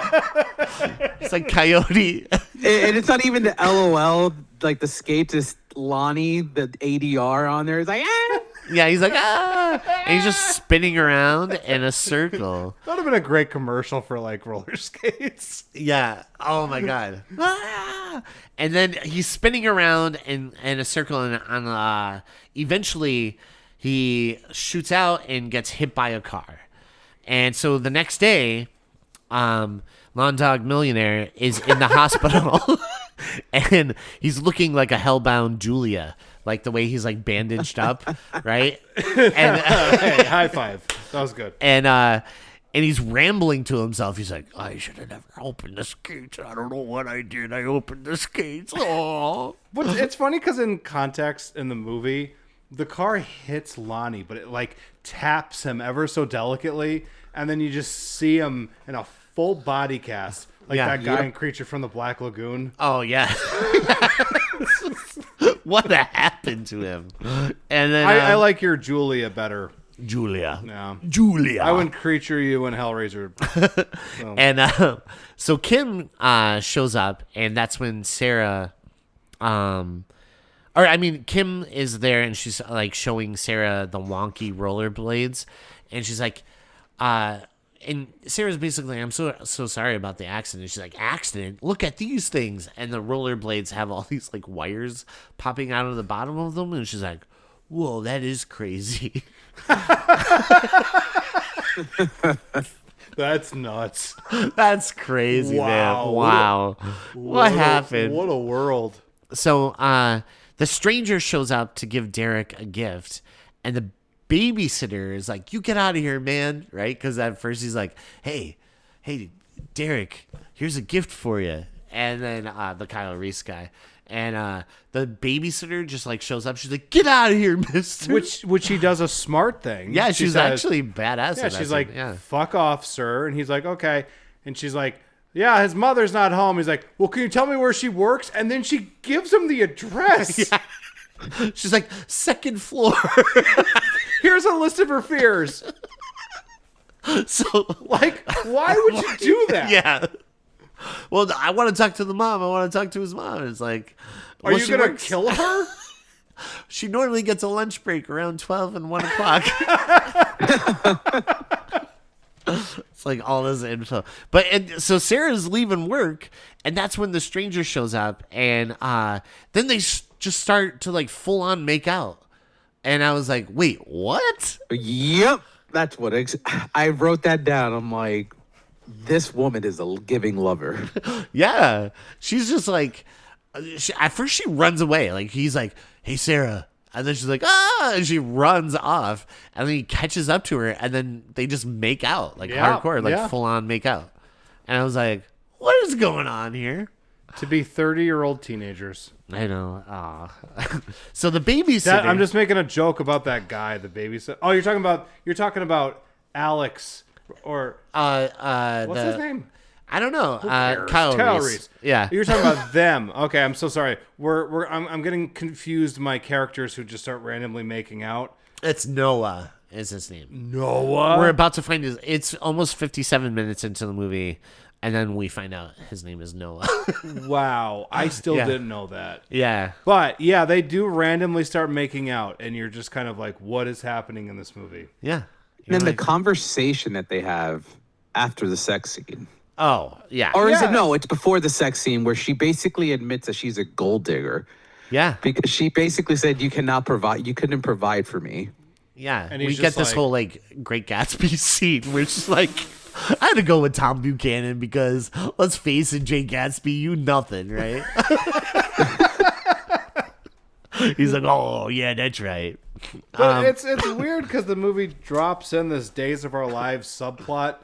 It's like Coyote. And it's not even the LOL, like the skates is Lonnie, the ADR on there is like, ah. Yeah, he's like, ah, and he's just spinning around in a circle. That would have been a great commercial for like roller skates. Yeah. Oh my God. Ah! And then he's spinning around in a circle, and eventually he shoots out and gets hit by a car. And so the next day, Lawn Dog Millionaire is in the hospital, and he's looking like a hellbound Julia. Like the way he's like bandaged up, right? And hey, high five. That was good. And he's rambling to himself. He's like, I should have never opened the skates. I don't know what I did. I opened the skates. Oh. But it's funny because in context in the movie, the car hits Lonnie, but it like taps him ever so delicately, and then you just see him in a full body cast. Like that guy in Creature from the Black Lagoon. Oh, yeah. What happened to him? And then I like your Julia better. Julia. Yeah. Julia. I wouldn't Creature you and Hellraiser. So. And so Kim shows up, and that's when Sarah... Kim is there, and she's like showing Sarah the wonky rollerblades, and she's like... And Sarah's basically, I'm so sorry about the accident. She's like, accident? Look at these things. And the rollerblades have all these like wires popping out of the bottom of them. And she's like, whoa, that is crazy. That's nuts. That's crazy, man. Wow. Wow. What happened? What a world. the stranger shows up to give Derek a gift, and the babysitter is like, "You get out of here, man!" Right? Because at first he's like, "Hey, Derek, here's a gift for you," and then the Kyle Reese guy. And the babysitter just like shows up. She's like, "Get out of here, mister." Which he does a smart thing. Yeah, She she's says- actually badass. Yeah, at that she's scene. like, yeah. "Fuck off, sir," and he's like, "Okay," and she's like, "Yeah, his mother's not home." He's like, "Well, can you tell me where she works?" And then she gives him the address. Yeah. She's like, "Second floor." Here's a list of her fears. So, Like, why would you do that? yeah. Well, I want to talk to the mom. I want to talk to his mom. It's like, Are you gonna kill her? She normally gets a lunch break around 12 and 1 o'clock. It's like all this info. So Sarah's leaving work, and that's when the stranger shows up, and then they just start to like full on make out. And I was like, wait, what? Yep, that's what I wrote that down. I'm like, this woman is a giving lover. Yeah. She's just like, at first she runs away. Like he's like, "Hey, Sarah." And then she's like, "Ah," and she runs off. And then he catches up to her, and then they just make out, like hardcore, like full on make out. And I was like, what is going on here? To be 30-year-old teenagers. I know. So the babysitter. I'm just making a joke about that guy, the babysitter. Oh, you're talking about Alex or what's his name? I don't know. Kyle Kyle Reese. Reese. Yeah. You're talking about them. Okay, I'm so sorry. I'm getting confused. My characters who just start randomly making out. It's Noah is his name. Noah. We're about to find his. It's almost 57 minutes into the movie, and then we find out his name is Noah. Wow, I still Yeah. didn't know that. Yeah. But yeah, they do randomly start making out, and you're just kind of like, what is happening in this movie? Yeah. And then the conversation that they have after the sex scene. Oh, yeah. Or is Yeah. it no? It's before the sex scene where she basically admits that she's a gold digger Yeah. because she basically said you couldn't provide for me. Yeah. And We he's get just this like- whole like Great Gatsby scene where it's just like, I had to go with Tom Buchanan because let's face it, Jay Gatsby, you nothing, right? He's like, "Oh yeah, that's right." But it's weird because the movie drops in this Days of Our Lives subplot.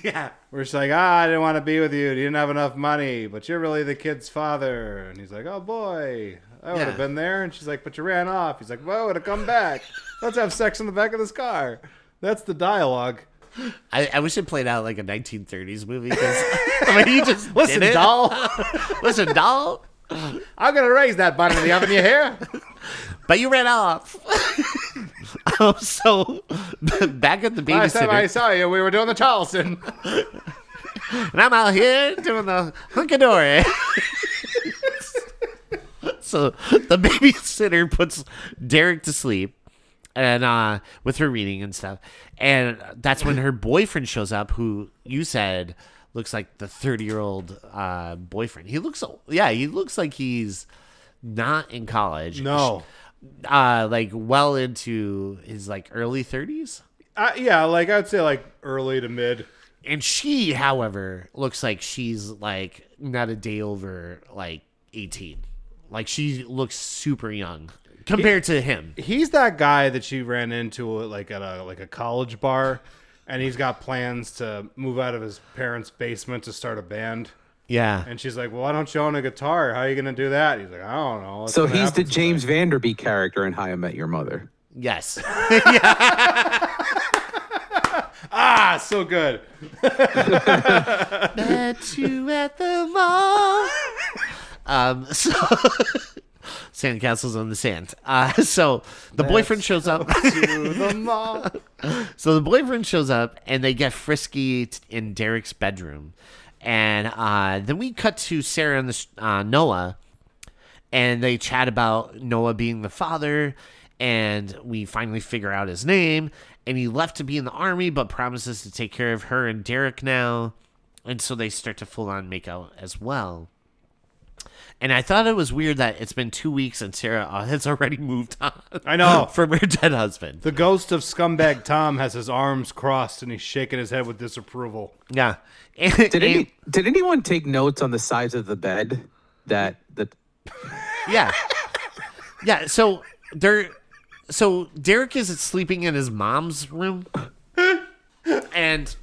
Yeah. Where she's like, I didn't want to be with you. You didn't have enough money, but you're really the kid's father. And he's like, oh boy, I would Yeah. have been there. And she's like, but you ran off. He's like, well, I would have come back. Let's have sex in the back of this car. That's the dialogue. I wish it played out like a 1930s movie because I mean, you just Listen, did it. doll. Listen, doll. I'm going to raise that bun in the oven, you hear? But you ran off. So back at the Last time I babysitter, saw you, we were doing the Charleston. and I'm out here doing the hunkadory. So the babysitter puts Derek to sleep, and with her reading and stuff, and that's when her boyfriend shows up, who you said looks like the 30-year-old boyfriend. He looks like he's not in college. No. Like well into his like early 30s. Yeah, like I'd say like early to mid. And she, however, looks like she's like not a day over like 18. Like she looks super young compared to him. He's that guy that she ran into like at a college bar, and he's got plans to move out of his parents' basement to start a band. Yeah. And she's like, well, why don't you own a guitar? How are you going to do that? He's like, I don't know. It's So gonna he's the happen James Vanderbeek character in How I Met Your Mother. Yes. Ah, so good. Met you at the mall. So sandcastles on the sand. So the boyfriend shows up. To the mall. So the boyfriend shows up, and they get frisky in Derek's bedroom, and then we cut to Sarah and Noah, and they chat about Noah being the father, and we finally figure out his name, and he left to be in the army, but promises to take care of her and Derek now, and so they start to full on make out as well. And I thought it was weird that it's been 2 weeks and Sarah has already moved on. I know. From her dead husband. The ghost of scumbag Tom has his arms crossed, and he's shaking his head with disapproval. Yeah. Did anyone take notes on the size of the bed that Yeah. Yeah, so Derek is sleeping in his mom's room, and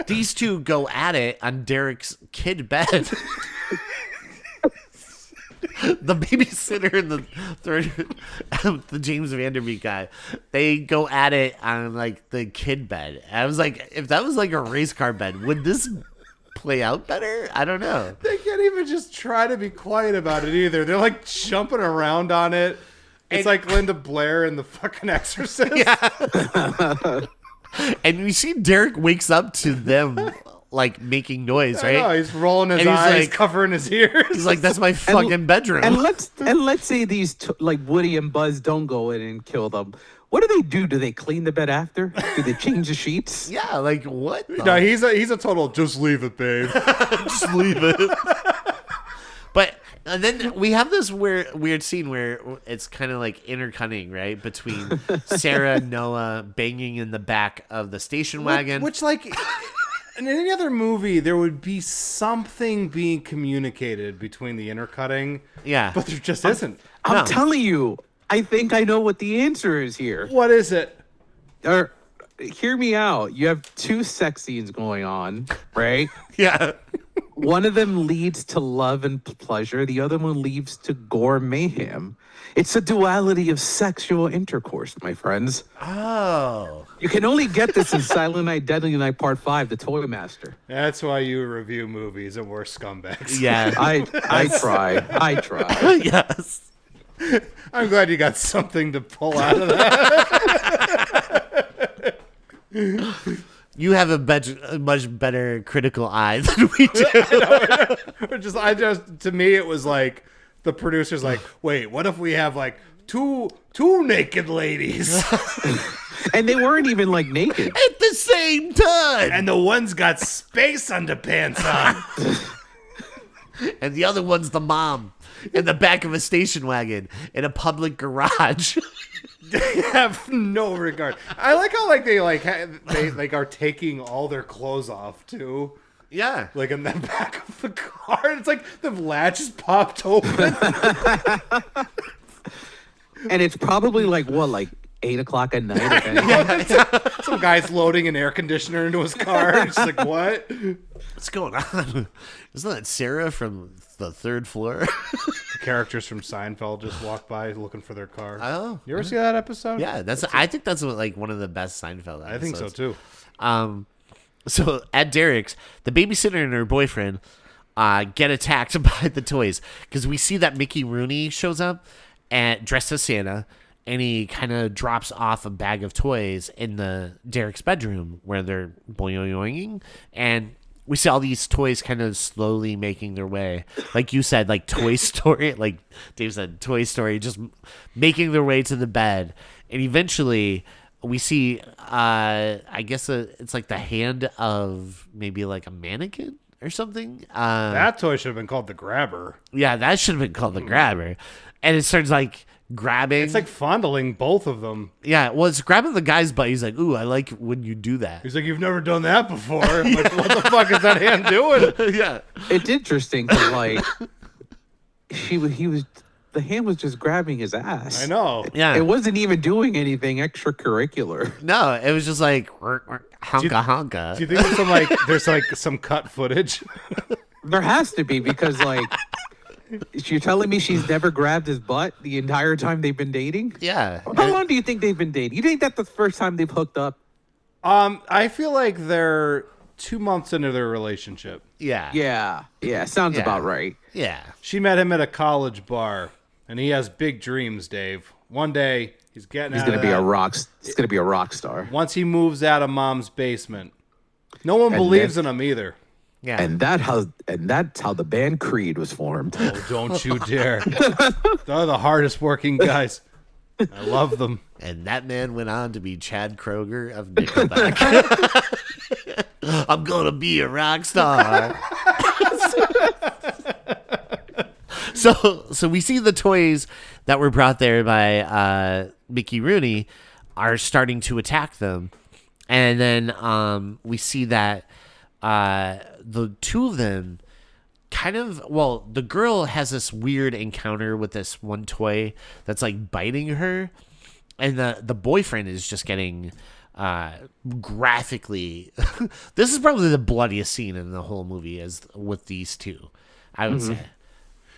these two go at it on Derek's kid bed. The babysitter and the third, the James Vanderbeek guy, they go at it on like the kid bed. I was like, if that was like a race car bed, would this play out better? I don't know. They can't even just try to be quiet about it either. They're like jumping around on it. It's like Linda Blair in the fucking Exorcist. Yeah. And we see Derek wakes up to them like making noise, right? I know, he's rolling his And he's eyes, like- covering his ears. He's like, "That's my fucking bedroom." And let's say these like Woody and Buzz don't go in and kill them. What do? Do they clean the bed after? Do they change the sheets? Yeah, like what? the- No, he's a total. Just leave it, babe. Just leave it. But and then we have this weird scene where it's kind of like intercutting, right, between Sarah and Noah banging in the back of the station wagon. Which like in any other movie, there would be something being communicated between the intercutting. Yeah. But there just isn't. I'm No. telling you, I think I know what the answer is here. What is it? Or hear me out. You have two sex scenes going on, right? Yeah. One of them leads to love and pleasure. The other one leads to gore mayhem. It's a duality of sexual intercourse, my friends. Oh. You can only get this in Silent Night, Deadly Night Part 5, The Toy Master. That's why you review movies and we're scumbags. Yeah. I try. Yes. I'm glad you got something to pull out of that. You have a much better critical eye than we do. To me, it was like the producer's like, wait, what if we have like two naked ladies And they weren't even like naked. At the same time. and the one's got space underpants on? And the other one's the mom in the back of a station wagon in a public garage. They have no regard. I like how like they are taking all their clothes off too. Yeah. Like in the back of the car. It's like the latch is popped open. And it's probably like 8 o'clock at night. If anything. Some guy's loading an air conditioner into his car. It's like, what? What's going on? Isn't that Sarah from the third floor? The characters from Seinfeld just walk by looking for their car. Oh. You ever see that episode? Yeah, I think that's like one of the best Seinfeld episodes. I think so too. So at Derek's, the babysitter and her boyfriend get attacked by the toys because we see that Mickey Rooney shows up and dressed as Santa, and he kind of drops off a bag of toys in the Derek's bedroom where they're boing, and we see all these toys kind of slowly making their way, like you said, like Toy Story, like Dave said, Toy Story, just making their way to the bed, and eventually we see, I guess it's like the hand of maybe like a mannequin or something. That toy should have been called the Grabber. Yeah, that should have been called the grabber, and it starts like grabbing. It's like fondling both of them. Yeah, well, it's grabbing the guy's butt. He's like, "Ooh, I like when you do that." He's like, you've never done that before. I'm like, what the fuck is that hand doing? Yeah, It's interesting because like the hand was just grabbing his ass. I know. yeah. It wasn't even doing anything extracurricular. No, it was just like honka Do you honka. think there's some cut footage? There has to be because like you're telling me she's never grabbed his butt the entire time they've been dating? Yeah, How long do you think they've been dating? You think that's the first time they've hooked up? I feel like they're 2 months into their relationship. yeah, Yeah, sounds Yeah. about right. yeah. She met him at a college bar, and he has big dreams, Dave. One day, he's getting He's out gonna of be that. a rock. He's gonna be a rock star. Once he moves out of mom's basement. No one And believes in him either. Yeah, And that's how the band Creed was formed. Oh, don't you dare. They're the hardest working guys. I love them. and that man went on to be Chad Kroger of Nickelback. I'm gonna be a rock star. So we see the toys that were brought there by Mickey Rooney are starting to attack them, and then we see that the two of them the girl has this weird encounter with this one toy that's like biting her, and the boyfriend is just getting graphically. This is probably the bloodiest scene in the whole movie, as with these two, I would say.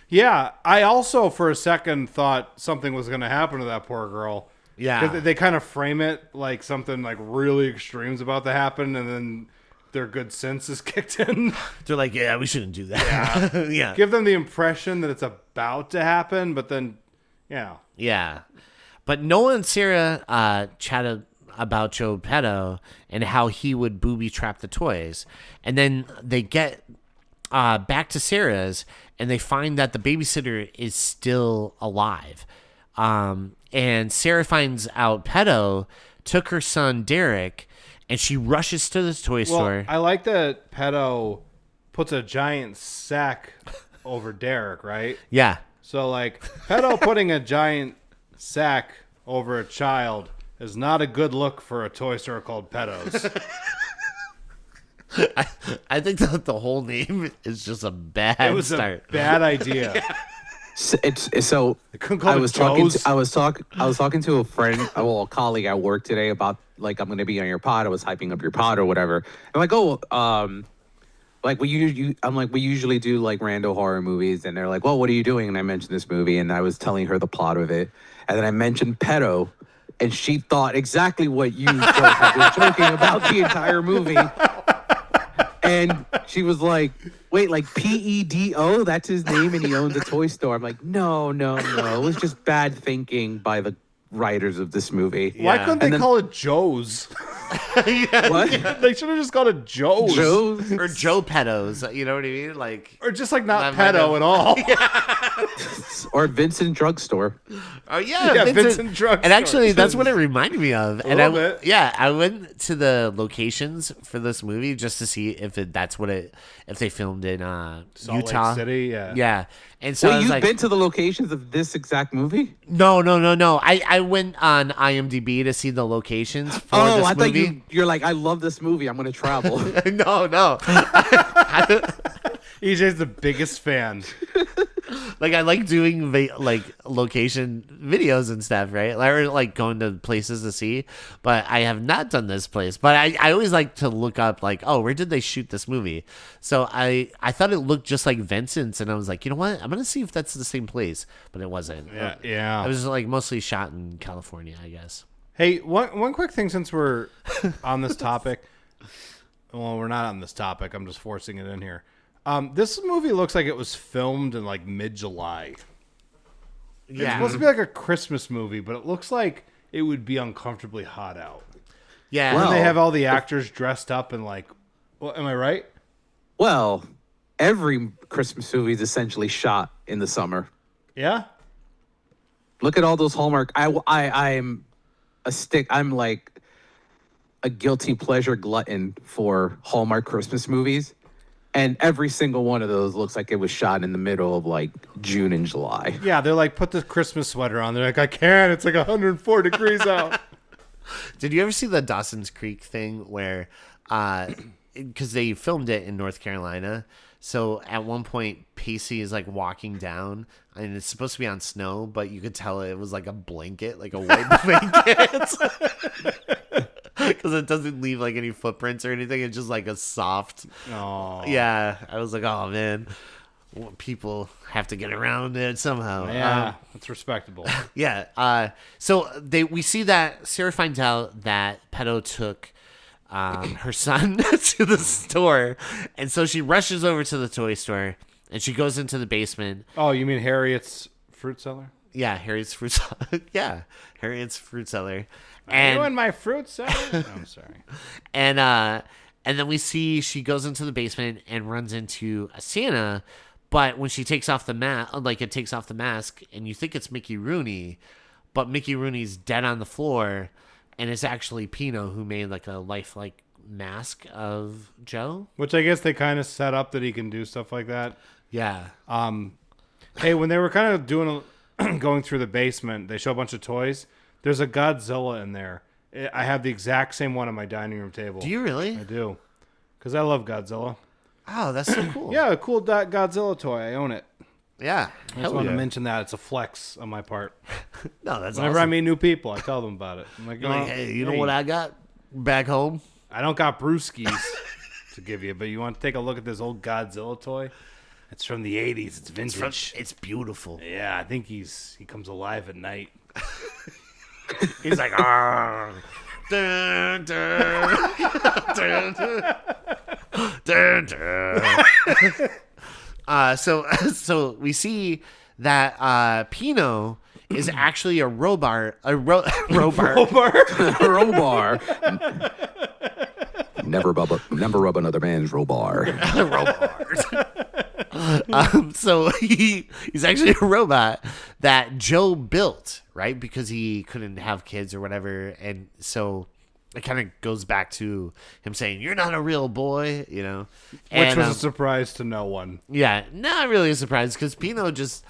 Yeah, I also for a second thought something was going to happen to that poor girl. Yeah. 'Cause they kind of frame it like something like really extreme's about to happen, and then their good sense is kicked in. They're like, yeah, we shouldn't do that. Yeah. Yeah. Give them the impression that it's about to happen, but then, Yeah. But Noah and Sarah chatted about Joe Petto and how he would booby trap the toys. And then they get back to Sarah's, and they find that the babysitter is still alive. And Sarah finds out Petto took her son Derek, and she rushes to the toy store. I like that Petto puts a giant sack over Derek, right? Yeah. So, like, Petto putting a giant sack over a child is not a good look for a toy store called Petto's. I think that the whole name is just a bad start. It was a bad idea. So couldn't call I it was Joe's. I was talking to a friend, a colleague at work today about like I'm going to be on your pod. I was hyping up your pod or whatever. I'm like, like we usually do like rando horror movies, and they're like, well, what are you doing? And I mentioned this movie, and I was telling her the plot of it, and then I mentioned Petto, and she thought exactly what you have been joking about the entire movie. And she was like, wait, like Pedo? That's his name and he owns a toy store. I'm like, no. It was just bad thinking by the writers of this movie. Why couldn't they call it Joe's? What? They should have just called it Joe's. Joe's? Or Joe Pettos, you know what I mean? Like, Or just like not That might Petto at all. Or Vincent Drugstore. oh yeah, Yeah, Vincent Drugstore. And actually, that's what it reminded me of. And little bit. Yeah, I went to the locations for this movie just to see if they filmed in Salt Utah Lake City, yeah. Yeah, and so I Wait, was you've like, been to the locations of this exact movie? no. I went on IMDb to see the locations for this I thought movie. you're like, I love this movie. I'm going to travel. No. EJ's the biggest fan. Like, I like doing like location videos and stuff, right? Or like going to places to see, but I have not done this place. But I always like to look up like, oh, where did they shoot this movie? So I thought it looked just like Vincent's, and I was like, you know what? I'm gonna see if that's the same place, but it wasn't. Yeah. It was like mostly shot in California, I guess. Hey, one quick thing since we're on this topic. Well, we're not on this topic. I'm just forcing it in here. This movie looks like it was filmed in like mid-July. It's supposed to be like a Christmas movie, but it looks like it would be uncomfortably hot out. Yeah. Well, And they have all the actors dressed up and like, well, am I right? Well, every Christmas movie is essentially shot in the summer. Yeah. Look at all those Hallmark. I'm like a guilty pleasure glutton for Hallmark Christmas movies. And every single one of those looks like it was shot in the middle of like June and July. Yeah, they're like, put the Christmas sweater on. They're like, I can't. It's like 104 degrees out. Did you ever see the Dawson's Creek thing where, because they filmed it in North Carolina, so at one point Pacey is like walking down, and it's supposed to be on snow, but you could tell it was like a blanket, like a white blanket, because it doesn't leave like any footprints or anything. It's just like a soft. Oh. Yeah, I was like, oh man, people have to get around it somehow. Yeah, that's respectable. Yeah. So we see that Sarah finds out that Petto took her son to the store, and so she rushes over to the toy store, and she goes into the basement. Oh, you mean Harriet's fruit cellar? Yeah, Harriet's fruit cellar. Yeah, Harriet's fruit cellar. You in my fruit cellar? No, I'm sorry. And then we see she goes into the basement and runs into a Santa, but when she takes off the mask, like it takes off the mask, and you think it's Mickey Rooney, but Mickey Rooney's dead on the floor, and it's actually Pino who made like a lifelike mask of Joe. Which I guess they kind of set up that he can do stuff like that. Yeah. Hey, when they were kind of going through the basement, they show a bunch of toys. There's a Godzilla in there. I have the exact same one on my dining room table. Do you really? I do. Because I love Godzilla. Oh, that's so cool. Yeah, a cool Godzilla toy. I own it. Yeah. I just wanted to mention that. It's a flex on my part. No, that's Whenever I awesome. mean new people, I tell them about it. I'm like, You're like, hey, you know what I got back home? I don't got brewskis to give you, but you want to take a look at this old Godzilla toy? It's from the 80s. It's vintage. It's beautiful. Yeah, I think he comes alive at night. He's like, "Arr." Dun, dun, dun, dun, dun. So we see that Pino is actually a robar. Robar. Never rub another man's robar. So he's actually a robot that Joe built, right? Because he couldn't have kids or whatever. And so it kind of goes back to him saying, "You're not a real boy," you know? Which was a surprise to no one. Yeah, not really a surprise because Pino just,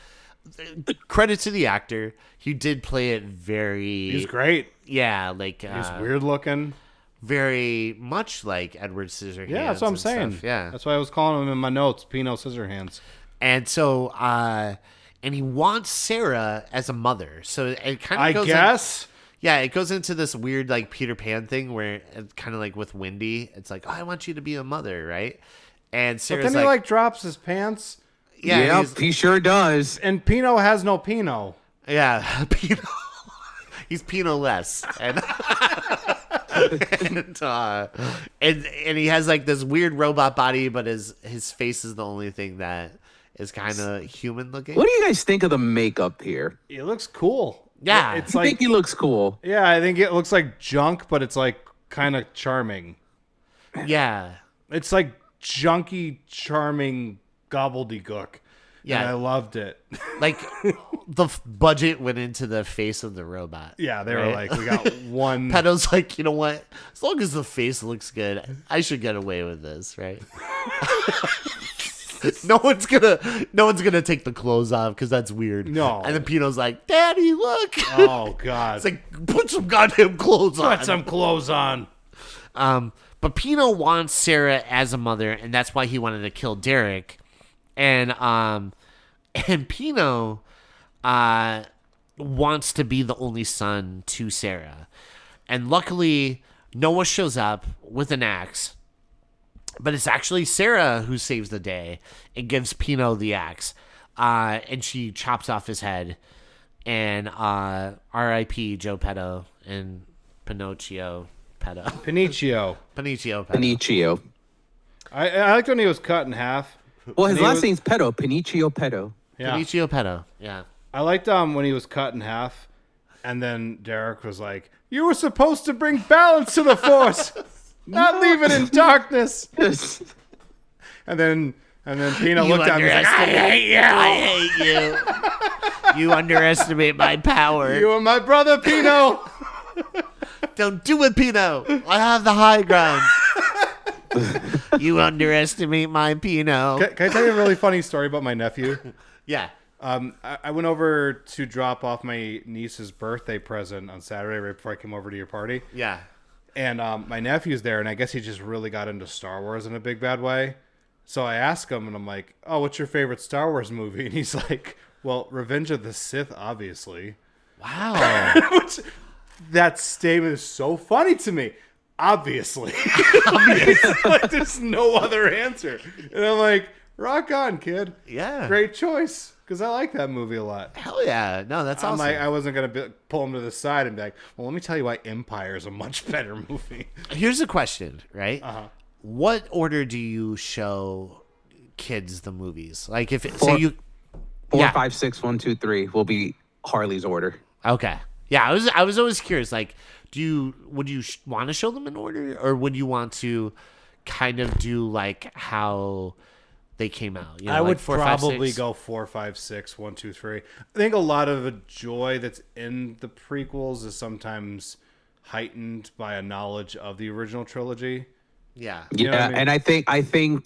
credit to the actor, he did play it very... He's great. Yeah, like... He's weird looking. Very much like Edward Scissorhands. Yeah, that's what I'm saying. Stuff. Yeah. That's why I was calling him in my notes, Pino Scissorhands. And so, and he wants Sarah as a mother. So it kind of goes... I guess? Yeah, it goes into this weird, like, Peter Pan thing where it's kind of like with Wendy. It's like, oh, I want you to be a mother, right? And Sarah's But then he, like, drops his pants. Yeah, Yep, he sure does. And Pino has no Pino. Yeah, Pino. He's Pino-less. And he has, like, this weird robot body, but his face is the only thing that is kind of human looking. What do you guys think of the makeup here? It looks cool. Yeah. It's I think he looks cool. Yeah, I think it looks like junk, but it's, like, kind of charming. Yeah. It's, like, junky, charming gobbledygook. Yeah. And I loved it. Like, the budget went into the face of the robot. Yeah, they were right? like, we got one. Peto's like, you know what? As long as the face looks good, I should get away with this, right? No one's gonna take the clothes off because that's weird. No. And then Pino's like, Daddy, look. Oh, God. It's like, put some goddamn clothes on. Put some clothes on. But Pino wants Sarah as a mother, and that's why he wanted to kill Derek. And Pino wants to be the only son to Sarah. And luckily, Noah shows up with an axe. But it's actually Sarah who saves the day and gives Pino the axe. And she chops off his head. And R.I.P. Joe Petto and Pinocchio Petto. Pinicio. Pinocchio Petto. Pinicio. I liked when he was cut in half. Well, his And he last was- name's Petto. Pinicio Petto. Yeah. Pinocchio Petto. Yeah. I liked when he was cut in half, and then Derek was like, "You were supposed to bring balance to the force, not leave it in darkness." And then Pino looked at me and was like, "I hate you. I hate you. You underestimate my power. You and my brother Pino." Don't do it, Pino. I have the high ground. You underestimate my Pino. Can I tell you a really funny story about my nephew? Yeah. I went over to drop off my niece's birthday present on Saturday right before I came over to your party. Yeah. And my nephew's there, and I guess he just really got into Star Wars in a big bad way. So I asked him, and I'm like, "Oh, what's your favorite Star Wars movie?" And he's like, "Well, Revenge of the Sith, obviously." Wow. Which, that statement is so funny to me. Obviously. Like, there's no other answer. And I'm like, rock on, kid. Yeah. Great choice. Because I like that movie a lot. Hell yeah. No, that's I'm awesome. like, I wasn't going to pull him to the side and be like, well, let me tell you why Empire is a much better movie. Here's a question, right? Uh-huh. What order do you show kids the movies? Like, if Four. say you... 4, Yeah. 5, 6, 1, 2, 3 will be Harley's order. Okay. Yeah, I was always curious. Like, would you want to show them in order, or would you want to kind of do like how they came out? You know, I like would 4, 5, probably 6? go 4, 5, 6, 1, 2, 3. I think a lot of the joy that's in the prequels is sometimes heightened by a knowledge of the original trilogy. Yeah. You know what Yeah, I mean? and I think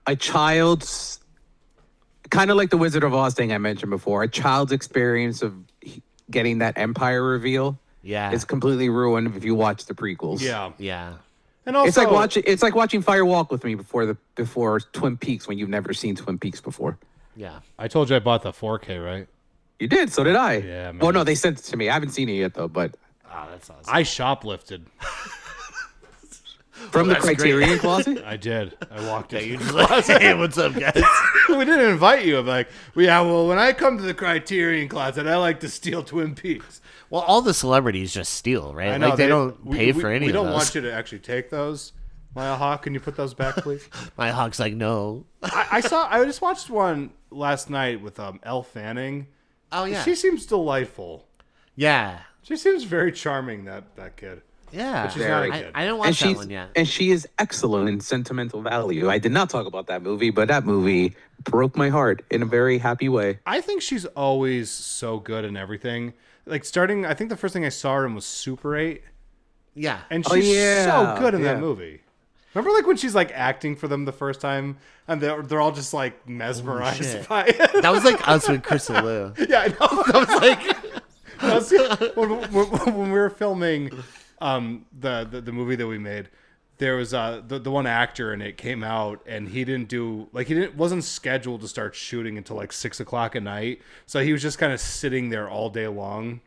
a child's kind of like the Wizard of Oz thing I mentioned before. A child's experience of getting that Empire reveal Yeah. is completely ruined if you watch the prequels. Yeah. Yeah. And also, it's like watching Fire Walk with Me before Twin Peaks when you've never seen Twin Peaks before. Yeah. I told you I bought the 4K, right? You did, so did I. Yeah, man. Well, no, they sent it to me. I haven't seen it yet though, but Oh, that's awesome. I shoplifted. from the that's great. Criterion closet. I did. I walked in. You just like, hey, what's up, guys? We didn't invite you. I'm like, well, yeah, well, when I come to the Criterion closet, I like to steal Twin Peaks. Well, all the celebrities just steal, right? I know. Like they don't pay for any we of don't those. want you to actually take those. Maya Hawk, can you put those back, please? My Hawk's like, no. I just watched one last night with Elle Fanning. Oh, yeah. She seems delightful. Yeah. She seems very charming, that kid. Yeah. But she's not a kid. I didn't watch that one yet. And she is excellent in Sentimental Value. I did not talk about that movie, but that movie broke my heart in a very happy way. I think she's always so good in everything. Like I think the first thing I saw her in was Super 8. Yeah. And she's so good in yeah. that movie. Remember like when she's like acting for them the first time and they're all just like mesmerized shit. by it. That was like us with Crystal Lou. Yeah, I know. That was like when we were filming the movie that we made, there was the one actor and it came out and he wasn't scheduled to start shooting until like 6:00 at night. So he was just kind of sitting there all day long.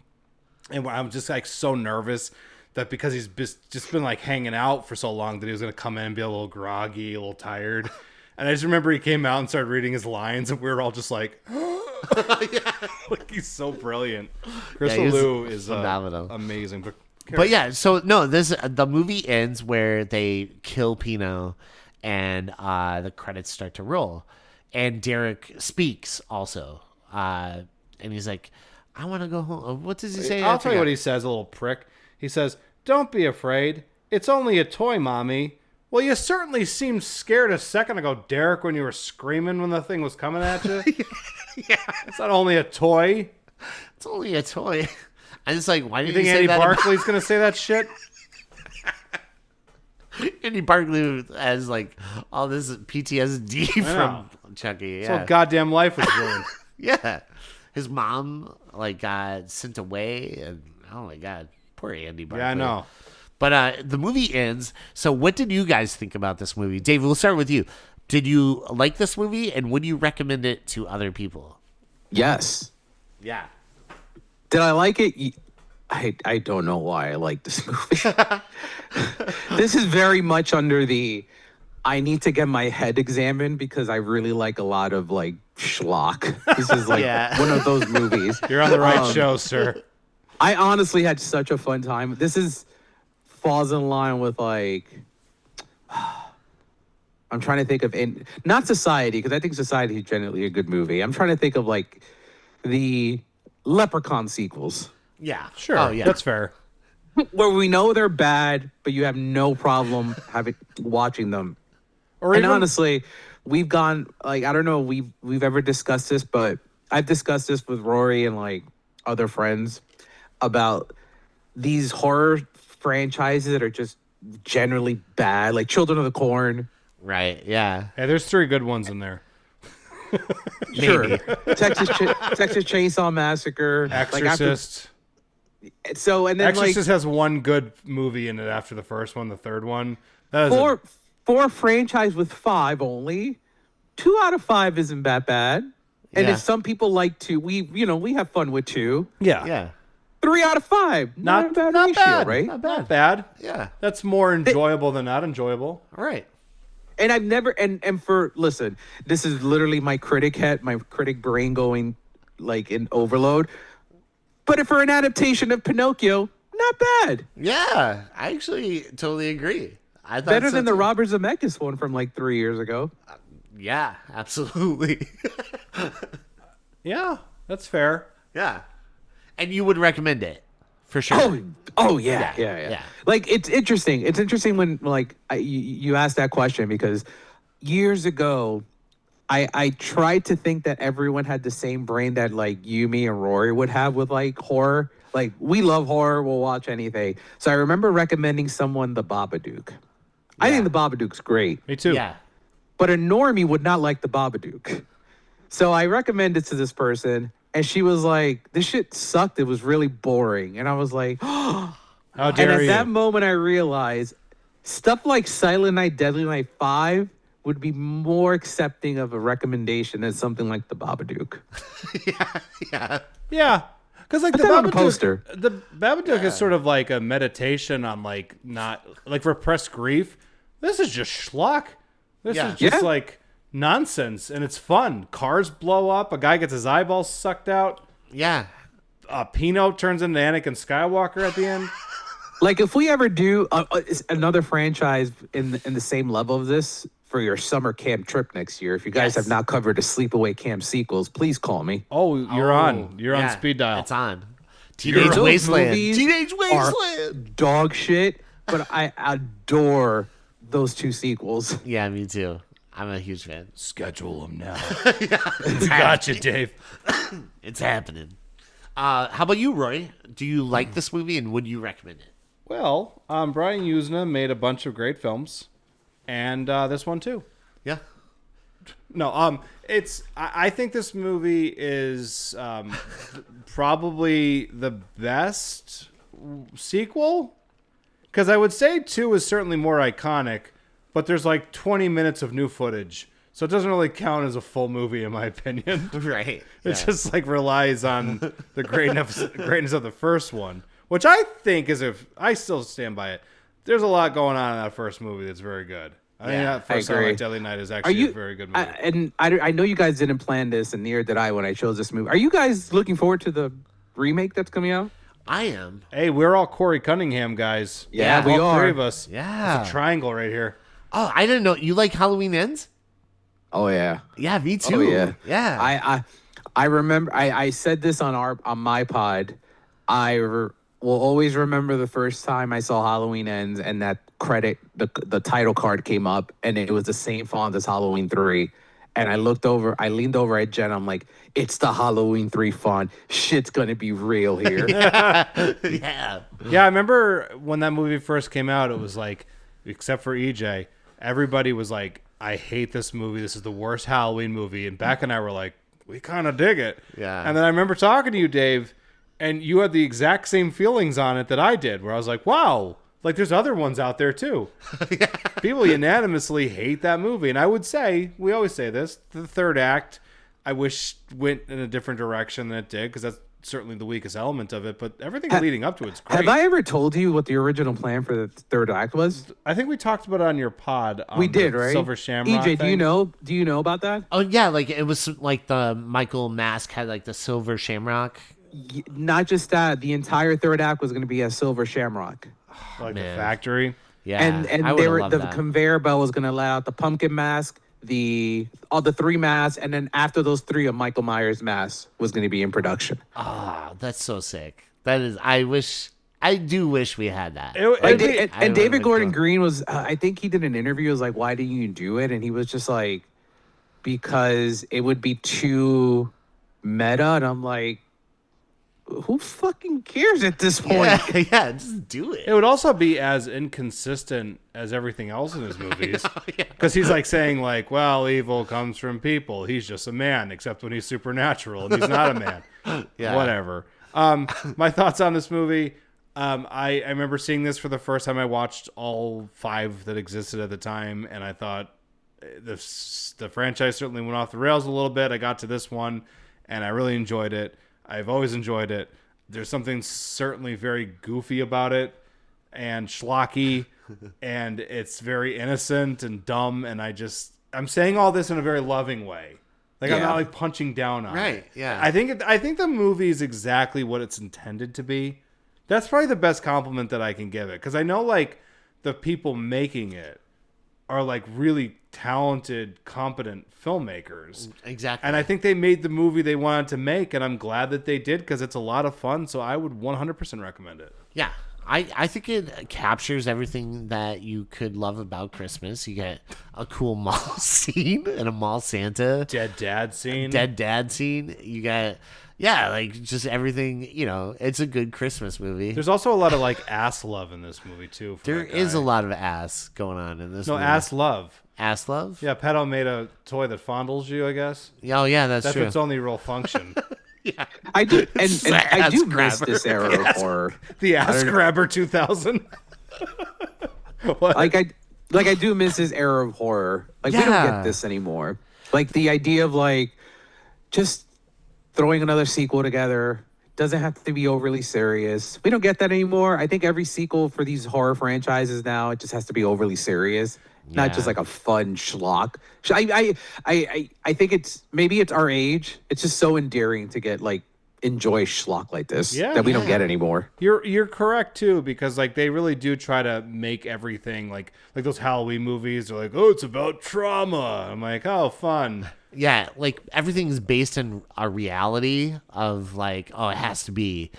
And I'm just like so nervous that because he's just been like hanging out for so long that he was going to come in and be a little groggy, a little tired. And I just remember he came out and started reading his lines and we were all just like, like he's so brilliant. Crystal Lou is phenomenal. Amazing. But yeah, so no, the movie ends where they kill Pino and the credits start to roll. And Derek speaks also. And he's like, I want to go home. What does he say? I'll tell you what he says, a little prick. He says, "Don't be afraid. It's only a toy, Mommy." Well, you certainly seemed scared a second ago, Derek, when you were screaming when the thing was coming at you. Yeah. It's not only a toy. It's only a toy. I'm just like, why did You think say Andy that? Barclay's going to say that shit? Andy Barclay has like all this PTSD from Chucky. His Yeah. whole goddamn life was ruined. Yeah. His mom like got sent away and oh my god. Poor Andy Barclay. Yeah, I know. But the movie ends. So what did you guys think about this movie? Dave, we'll start with you. Did you like this movie and would you recommend it to other people? Yes. Yeah. Did I like it? I don't know why I like this movie. This is very much under the I need to get my head examined because I really like a lot of like schlock. This is like one of those movies. You're on the right show, sir. I honestly had such a fun time. This falls in line with like I'm trying to think of not Society because I think Society is generally a good movie. I'm trying to think of like the Leprechaun sequels. Yeah. Sure. Oh, yeah. That's fair. Where we know they're bad, but you have no problem watching them. Or And even, honestly, we've gone like I don't know if we've ever discussed this, but I've discussed this with Rory and like other friends about these horror franchises that are just generally bad, like Children of the Corn. Right. Yeah. hey, there's 3 good ones in there. Sure. Texas Chainsaw Massacre. Exorcist. And then Exorcist has 1 good movie in it after the first one, the third one. That is for a franchise with 5 only, 2 out of 5 isn't that bad. And Yeah. if some people like 2, we have fun with 2. yeah. Yeah. 3 out of 5, not a bad ratio, bad, right? Not bad. Yeah. That's more enjoyable than not enjoyable. All right. And I've never listen, this is literally my critic brain going like in overload. But for an adaptation of Pinocchio, not bad. Yeah. I actually totally agree. I thought Better so than the too. Robert Zemeckis one from like 3 years ago. Yeah, absolutely. Yeah, that's fair. Yeah. And you would recommend it for sure. Oh yeah. Like it's interesting. It's interesting when like you asked that question because years ago, I tried to think that everyone had the same brain that like you, me, and Rory would have with like horror. Like we love horror, we'll watch anything. So I remember recommending someone The Babadook. I think The Babadook's great, Me too. Yeah. but a normie would not like The Babadook. So I recommended to this person, and she was like, "This shit sucked. It was really boring." And I was like, How and dare at you? that moment, I realized stuff like Silent Night, Deadly Night 5 would be more accepting of a recommendation than something like The Babadook. Yeah. Because like Put that on a poster. The Babadook is sort of like a meditation on like not like repressed grief. This is just schlock. This is just like nonsense, and it's fun. Cars blow up. A guy gets his eyeballs sucked out. Yeah. Pinot turns into Anakin Skywalker at the end. Like if we ever do another franchise in the same level of this for your summer camp trip next year, if you guys have not covered the Sleepaway Camp sequels, please call me. Oh, you're on. You're on speed dial. It's on. Teenage Wasteland. Teenage Wasteland. Dog shit, but I adore those 2 sequels. Yeah, me too. I'm a huge fan. Schedule them now. We got you, Dave. It's happening. How about you, Roy? Do you like this movie, and would you recommend it? Well, Brian Usna made a bunch of great films, and this one too. Yeah. No, I think this movie is probably the best sequel, because I would say 2 is certainly more iconic, but there's like 20 minutes of new footage, so it doesn't really count as a full movie in my opinion. Right. It just like relies on the greatness of the first one, which I think I still stand by it. There's a lot going on in that first movie that's very good. I think that first Silent Night, Deadly Night is actually a very good movie. I know you guys didn't plan this, and neither did I when I chose this movie. Are you guys looking forward to the remake that's coming out? I am. Hey, we're all Corey Cunningham guys. Yeah, we all are. 3 of us. Yeah. It's a triangle right here. Oh, I didn't know. You like Halloween Ends? Oh yeah. Yeah, me too. Oh yeah. Yeah. I remember I said this on my pod. Will always remember the first time I saw Halloween Ends and that credit the title card came up and it was the same font as Halloween 3. And I leaned over at Jen. I'm like, it's the Halloween 3 font. Shit's gonna be real here. Yeah. Yeah, I remember when that movie first came out, it was like, except for EJ, everybody was like, I hate this movie. This is the worst Halloween movie. And Beck and I were like, we kind of dig it. Yeah. And then I remember talking to you, Dave, and you had the exact same feelings on it that I did, where I was like, wow, like there's other ones out there too. People unanimously hate that movie. And I would say, we always say this, the third act, I wish went in a different direction than it did, because that's certainly the weakest element of it, but everything leading up to it's great. Have I ever told you what the original plan for the third act was? I think we talked about it on your pod. We did, right? Silver Shamrock EJ, thing. do you know about that? Oh yeah, like it was like the Michael Mask had like the silver shamrock. Not just that, the entire third act was going to be a silver shamrock. Like Man. the factory. Yeah, And I they would've were loved the that. conveyor belt was going to let out the pumpkin mask, all the 3 masks, and then after those 3, a Michael Myers mask was going to be in production. Ah, that's so sick. That is. I do wish we had that. And David Gordon Green was, I think he did an interview. It was like, why didn't you do it? And he was just like, because it would be too meta. And I'm like, who fucking cares at this point? Yeah, just do it. It would also be as inconsistent as everything else in his movies. Because he's like saying like, well, evil comes from people. He's just a man, except when he's supernatural and he's not a man. Yeah. Whatever. My thoughts on this movie. I remember seeing this for the first time. I watched all 5 that existed at the time, and I thought the franchise certainly went off the rails a little bit. I got to this one, and I really enjoyed it. I've always enjoyed it. There's something certainly very goofy about it and schlocky, and it's very innocent and dumb, and I'm saying all this in a very loving way. Like, I'm not like punching down on it. Right, yeah. I think the movie is exactly what it's intended to be. That's probably the best compliment that I can give it, because I know like the people making it are like really talented, competent filmmakers. Exactly. And I think they made the movie they wanted to make, and I'm glad that they did, because it's a lot of fun, so I would 100% recommend it. Yeah. I think it captures everything that you could love about Christmas. You get a cool mall scene and a mall Santa. Dead dad scene. You got, like just everything, it's a good Christmas movie. There's also a lot of like ass love in this movie too. There is a lot of ass going on in this movie. Ass love. Ass love? Yeah, Pedo made a toy that fondles you, I guess. Oh, yeah, that's true. That's its only real function. Yeah. I do, and I do miss grabber. this era of horror. The Ass Grabber 2000. What? Like I do miss his era of horror. Like we don't Yeah. get this anymore. Like the idea of like just throwing another sequel together doesn't have to be overly serious. We don't get that anymore. I think every sequel for these horror franchises now, it just has to be overly serious, not just Yeah. like a fun schlock. I think maybe it's our age. It's just so endearing to get like enjoy schlock like this Yeah, that we don't yeah. get anymore. You're correct too, because like they really do try to make everything like those Halloween movies are like, oh, it's about trauma. I'm like, oh, fun. Yeah, like everything's based in a reality of like, oh, it has to be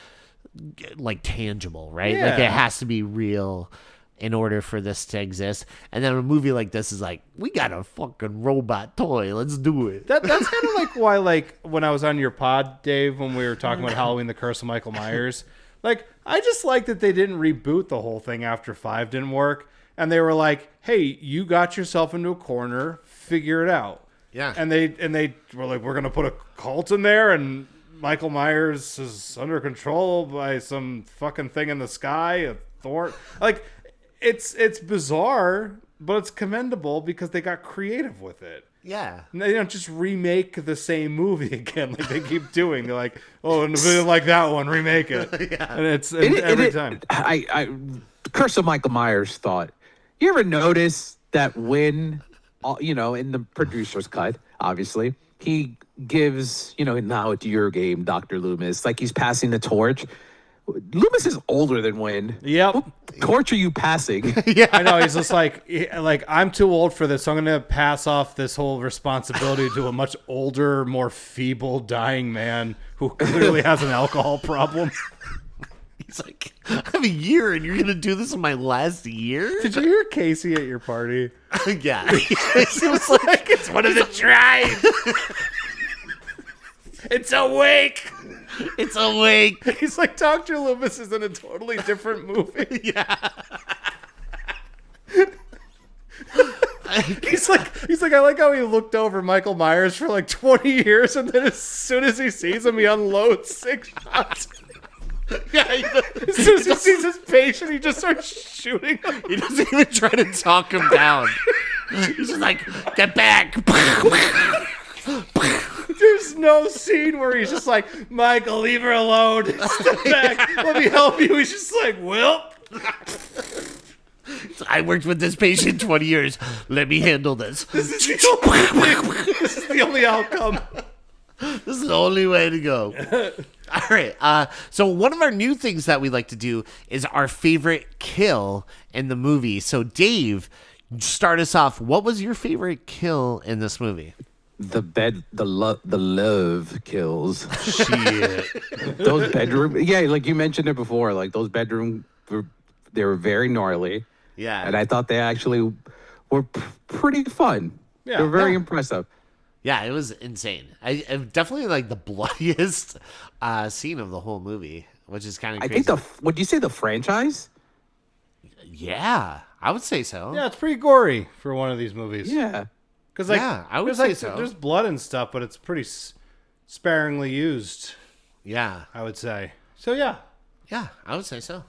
like tangible, right? Like Yeah. it has to be real in order for this to exist. And then a movie like this is like, we got a fucking robot toy. Let's do it. That's kind of like why, like, when I was on your pod, Dave, when we were talking about Halloween, the Curse of Michael Myers, like, I just like that they didn't reboot the whole thing after 5 didn't work. And they were like, hey, you got yourself into a corner, figure it out. Yeah. And they were like, we're going to put a cult in there, and Michael Myers is under control by some fucking thing in the sky, a thorn. Like, it's bizarre, but it's commendable because they got creative with it. Yeah. And they don't just remake the same movie again like they keep doing. They're like, oh, and we didn't like that one, remake it. And it's every time. I Curse of Michael Myers thought. You ever notice that when, in the producer's cut, obviously, he gives, now it's your game, Dr. Loomis, like he's passing the torch. Loomis is older than Wynn. Yep. What torch are you passing? I know. He's just like, I'm too old for this, so I'm going to pass off this whole responsibility to a much older, more feeble, dying man who clearly has an alcohol problem. He's like, I have a year and you're going to do this in my last year? Did you hear Casey at your party? Yeah. It was like, it's one of the tribes. It's awake. It's awake. He's like, Dr. Loomis is in a totally different movie. Yeah. He's like, I like how he looked over Michael Myers for like 20 years, and then as soon as he sees him, he unloads 6 shots. Yeah. As soon as he sees his patient, he just starts shooting him. He doesn't even try to talk him down. He's just like, get back. There's no scene where he's just like, Michael, leave her alone. Step back. Let me help you. He's just like, well. I worked with this patient 20 years. Let me handle this. This is the only outcome. This is the only way to go. All right. So one of our new things that we like to do is our favorite kill in the movie. So Dave, start us off. What was your favorite kill in this movie? The love kills. Shit. Those bedroom, yeah, like you mentioned it before, like those bedroom, they were very gnarly. Yeah. And I thought they actually were pretty fun. Yeah. They were very Yeah. impressive. Yeah, it was insane. I definitely like the bloodiest scene of the whole movie, which is kind of I crazy. think would you say the franchise? Yeah, I would say so. Yeah, it's pretty gory for one of these movies. Yeah. Because like, Yeah, I would there's, say like, so. There's blood and stuff, but it's pretty sparingly used, Yeah. I would say. So yeah. Yeah, I would say so.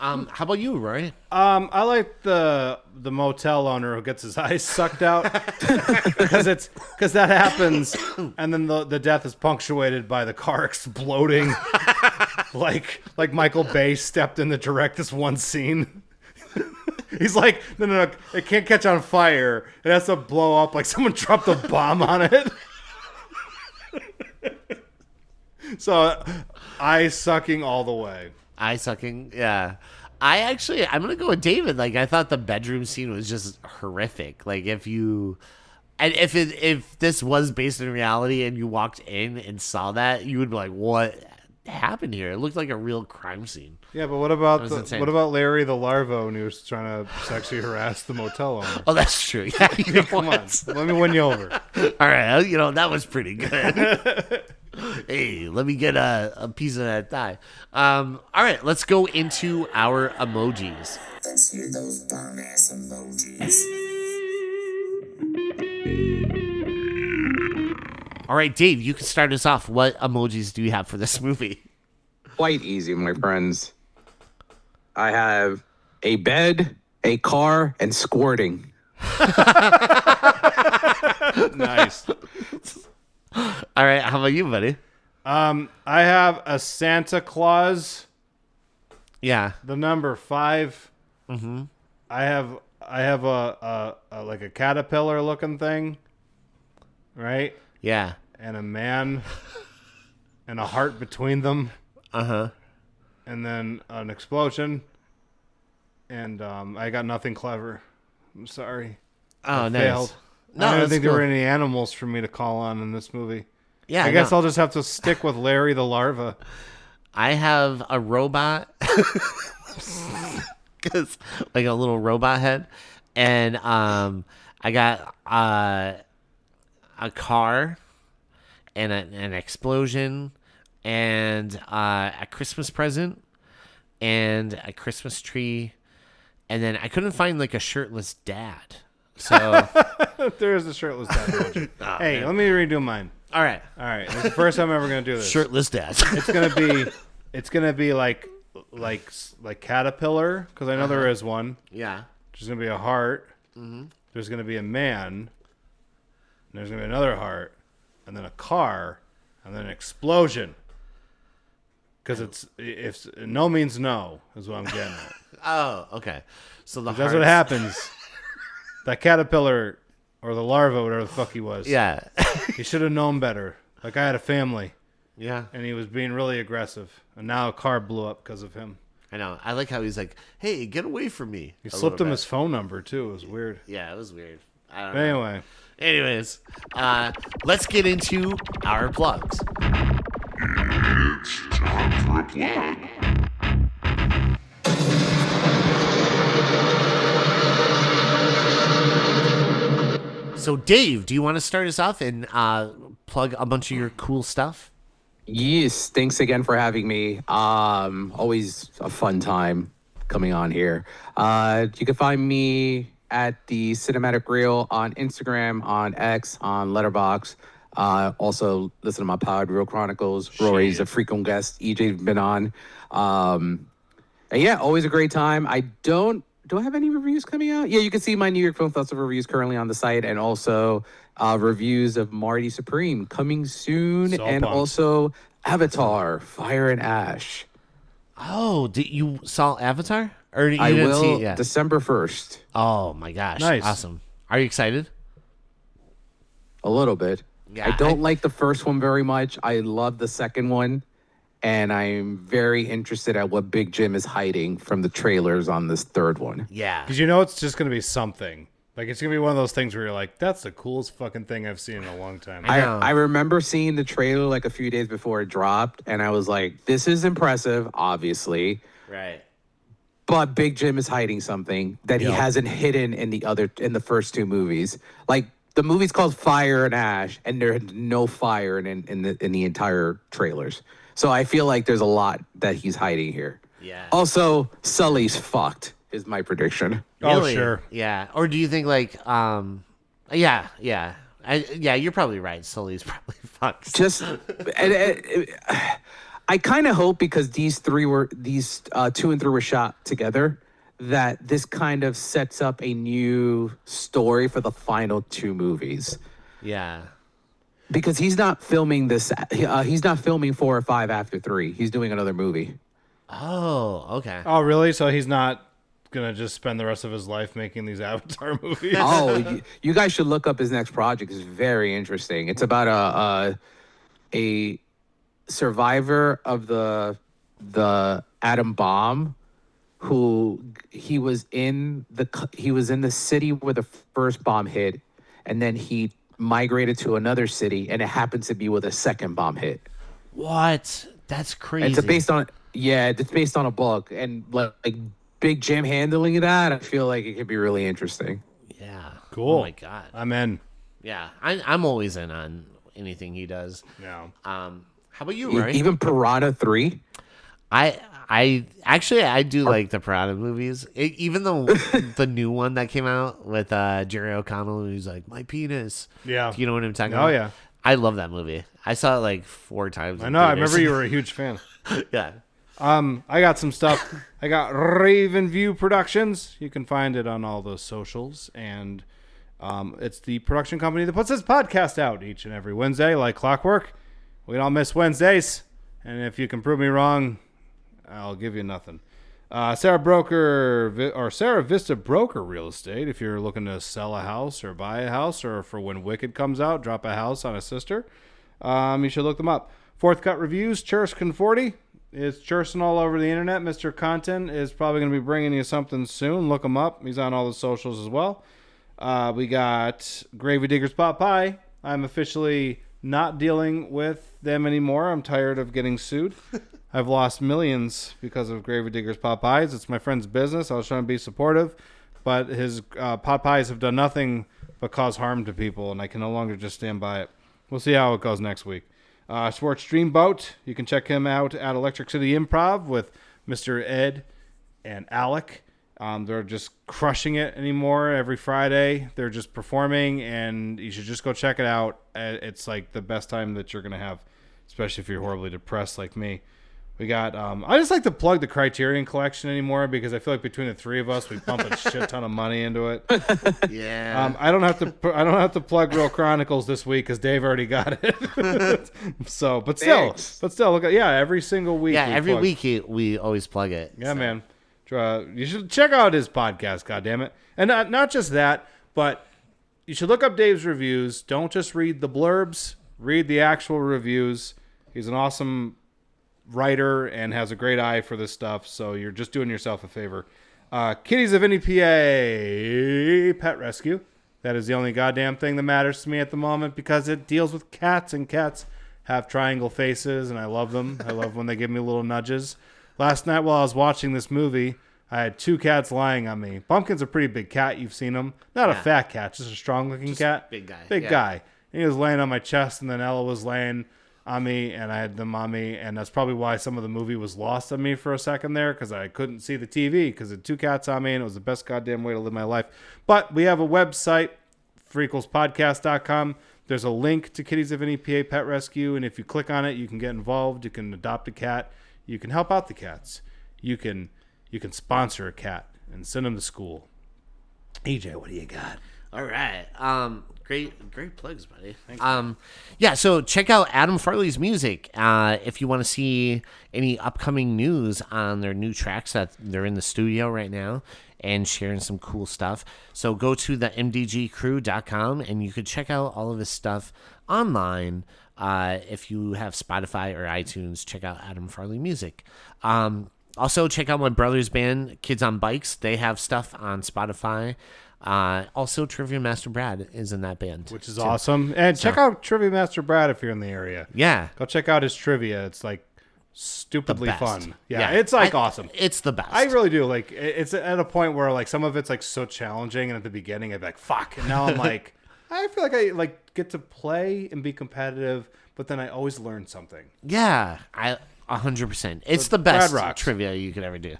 How about you, Rory? I like the motel owner who gets his eyes sucked out because that happens, and then the death is punctuated by the car exploding, like Michael Bay stepped in to direct this one scene. He's like, no, it can't catch on fire. It has to blow up like someone dropped a bomb on it. So, eye sucking all the way. Eye sucking, yeah. I'm gonna go with David. Like, I thought the bedroom scene was just horrific. Like, if this was based in reality and you walked in and saw that, you would be like, what happened here? It looked like a real crime scene. Yeah, but what about was insane. what about Larry the Larvo when he was trying to sexually harass the motel owner? Oh, that's true. Yeah, you know Come on, what? let me win you over. All right, that was pretty good. Hey, let me get a piece of that thigh. All right, let's go into our emojis. Let's hear those bomb ass emojis. All right, Dave, you can start us off. What emojis do you have for this movie? Quite easy, my friends. I have a bed a car, and squirting. Nice. All right, how about you, buddy? I have a Santa Claus, Yeah. the number 5. Mm-hmm. I have a like a caterpillar looking thing, right? Yeah. And a man and a heart between them. Uh-huh. And then an explosion. And I got nothing clever. I'm sorry. Oh, I nice. failed. No, I don't that's think there cool. were any animals for me to call on in this movie. Yeah, I guess no. I'll just have to stick with Larry the larva. I have a robot, cause like a little robot head, and I got a car, and an explosion, and a Christmas present, and a Christmas tree, and then I couldn't find like a shirtless dad. So There is a shirtless dad emoji. Oh, Hey, man. let me redo mine. all right, All right, this is the first time I'm ever gonna do this. shirtless dad. It's gonna be like caterpillar, because I know there is one. Yeah. There's gonna be a heart. Mm-hmm. There's gonna be a man. And there's gonna be another heart, and then a car, and then an explosion. Because if no means no is what I'm getting at. Oh, okay. So the That's what happens. That caterpillar or the larva, whatever the fuck he was. Yeah. He should have known better. Like, I had a family, Yeah. and he was being really aggressive, and now a car blew up because of him. I know. I like how he's like, "Hey, get away from me." He a slipped little him bit. his phone number too. It was weird. Yeah, it was weird. I don't But know. anyway, Anyways, let's get into our plugs. It's time for a plug. So, Dave, do you want to start us off and plug a bunch of your cool stuff? Yes, thanks again for having me. Always a fun time coming on here. You can find me at the Cinematic Reel on Instagram, on X, on Letterboxd. Also listen to my pod, Real Chronicles. Rory's a frequent guest. EJ's been on. And yeah, always a great time. Do I have any reviews coming out? Yeah, you can see my New York Film Festival reviews currently on the site, and also reviews of Marty Supreme coming soon, So and pumped. also Avatar, Fire and Ash. Oh, did you saw Avatar? Or you I didn't see will it yet? December 1st. Oh my gosh! Nice. Awesome. Are you excited? A little bit. Yeah, I don't like the first one very much. I love the second one. And I'm very interested at what Big Jim is hiding from the trailers on this third one. Yeah. because you know it's just gonna be something. Like, it's gonna be one of those things where you're like, "That's the coolest fucking thing I've seen in a long time." I know. I remember seeing the trailer like a few days before it dropped, and I was like, this is impressive, obviously. Right. But Big Jim is hiding something that he Yep. hasn't hidden in the first two movies. Like, the movie's called Fire and Ash, and there's no fire in the entire trailers. So I feel like there's a lot that he's hiding here. Yeah. Also, Sully's fucked, is my prediction. Oh, Really? sure. Yeah. Or do you think like yeah. Yeah, you're probably right. Sully's probably fucked. Just, I kind of hope, because these two and three were shot together, that this kind of sets up a new story for the final two movies. Yeah. Because he's not filming this. He's not filming 4 or 5 after 3. He's doing another movie. Oh, okay. Oh, really? So he's not gonna just spend the rest of his life making these Avatar movies? Oh, you guys should look up his next project. It's very interesting. It's about a survivor of the atom bomb, who he was in the city where the first bomb hit, and then he migrated to another city, and it happens to be where the second bomb hit. What? That's crazy. It's based on a book, and like Big Jim handling that, I feel like it could be really interesting. Yeah. Cool. Oh my god. I'm in. Yeah. I'm always in on anything he does. No. How about you, Rory? Even Piranha 3. I actually I do like the Piranha movies. Even though the new one that came out with Jerry O'Connell, who's like, my penis. Yeah. You know what I'm talking Oh, about? yeah. I love that movie. I saw it like 4 times. I in know. I theaters. remember you were a huge fan. Yeah. I got some stuff. I got Raven View Productions. You can find it on all those socials. And it's the production company that puts this podcast out each and every Wednesday like clockwork. We don't miss Wednesdays. And if you can prove me wrong, I'll give you nothing. Sarah Vista Broker Real Estate. If you're looking to sell a house or buy a house, or for when Wicked comes out, drop a house on a sister, you should look them up. Fourth Cut Reviews, Churskin 40. It's Chursin all over the internet. Mr. Content is probably going to be bringing you something soon. Look him up. He's on all the socials as well. We got Gravy Diggers Pot Pie. I'm officially not dealing with them anymore. I'm tired of getting sued. I've lost millions because of Gravy Diggers Pot Pies. It's my friend's business. I was trying to be supportive, but his pot pies have done nothing but cause harm to people, and I can no longer just stand by it. We'll see how it goes next week. Schwartz Dreamboat. You can check him out at Electric City Improv with Mr. Ed and Alec. They're just crushing it anymore every Friday. They're just performing, and you should just go check it out. It's like the best time that you're going to have, especially if you're horribly depressed like me. We got, I just like to plug the Criterion Collection anymore because I feel like between the three of us, we pump a shit ton of money into it. Yeah. I don't have to plug Real Chronicles this week because Dave already got it. So, but still, look at, every single week. Yeah, every week we always plug it. Yeah, so. Man. You should check out his podcast, goddammit. And not just that, but you should look up Dave's reviews. Don't just read the blurbs. Read the actual reviews. He's an awesome writer and has a great eye for this stuff, so you're just doing yourself a favor. Kitties of NEPA Pet Rescue. That is the only goddamn thing that matters to me at the moment because it deals with cats, and cats have triangle faces, and I love them. I love when they give me little nudges. Last night while I was watching this movie, I had two cats lying on me. Pumpkin's a pretty big cat. You've seen him. Not a fat cat, just a strong-looking cat. Big guy. Big guy. And he was laying on my chest, and then Ella was laying on me, and I had them on me, and that's probably why some of the movie was lost on me for a second there, because I couldn't see the TV, because the two cats on me, and it was the best goddamn way to live my life. But we have a website, freakquelspodcast.com. There's a link to Kitties of NEPA Pet Rescue, and if you click on it, you can get involved. You can adopt a cat. You can help out the cats. You can sponsor a cat and send them to school. EJ, what do you got? All right. Great plugs, buddy. So check out Adam Farley's music. If you want to see any upcoming news on their new tracks that they're in the studio right now and sharing some cool stuff. So go to the mdgcrew.com and you can check out all of his stuff online. If you have Spotify or iTunes, check out Adam Farley Music. Also check out my brother's band, Kids on Bikes. They have stuff on Spotify. Also, Trivia Master Brad is in that band, which is awesome. And check out Trivia Master Brad if you're in the area. Yeah, go check out his trivia. It's like stupidly fun. Yeah, it's like awesome. It's the best. I really do. Like, it's at a point where like some of it's like so challenging, and at the beginning I'd be like, "Fuck," and now I'm like, I feel like I like get to play and be competitive, but then I always learn something. Yeah, 100%. It's the best trivia you could ever do.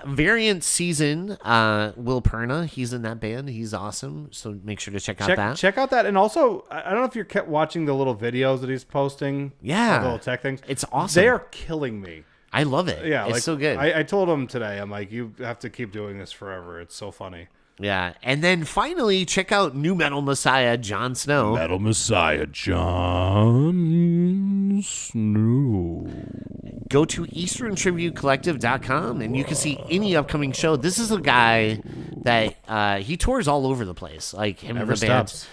Variant Season, Will Perna, he's in that band. He's awesome. So make sure to check out that. Check out that. And also, I don't know if you're kept watching the little videos that he's posting. Yeah. The little tech things. It's awesome. They are killing me. I love it. Yeah. It's so good. I told him today, I'm like, you have to keep doing this forever. It's so funny. Yeah. And then finally, check out New Metal Messiah, Jon Snow. Metal Messiah, Jon Snow. Go to easterntributecollective.com and you can see any upcoming show. This is a guy that he tours all over the place. Like him and the band.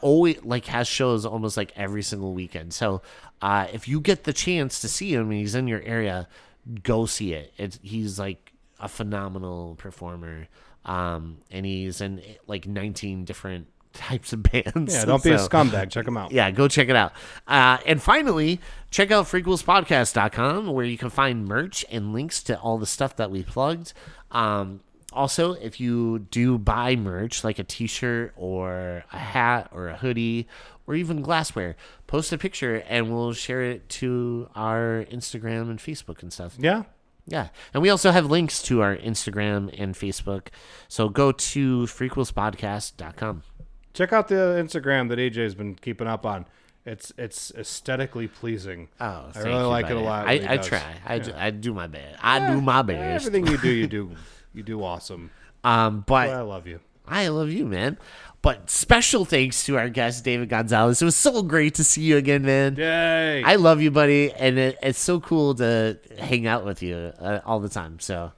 Always like has shows almost like every single weekend. So if you get the chance to see him and he's in your area, go see it. He's like a phenomenal performer. And he's in like 19 different types of bands. Yeah, don't be a scumbag. Check them out. Yeah, go check it out. And finally, check out freakquelspodcast.com where you can find merch and links to all the stuff that we plugged. Also, if you do buy merch like a t-shirt or a hat or a hoodie or even glassware, post a picture and we'll share it to our Instagram and Facebook and stuff. Yeah. Yeah, and we also have links to our Instagram and Facebook, so go to freakquelspodcast.com. Check out the Instagram that AJ's been keeping up on. It's aesthetically pleasing. Oh, I thank really you, like it buddy. a lot. It really I does. try. I do my best. I do my best. Everything you do awesome. But I love you. I love you, man. But special thanks to our guest, David Gonzalez. It was so great to see you again, man. Yay! I love you, buddy, and it's so cool to hang out with you all the time. So,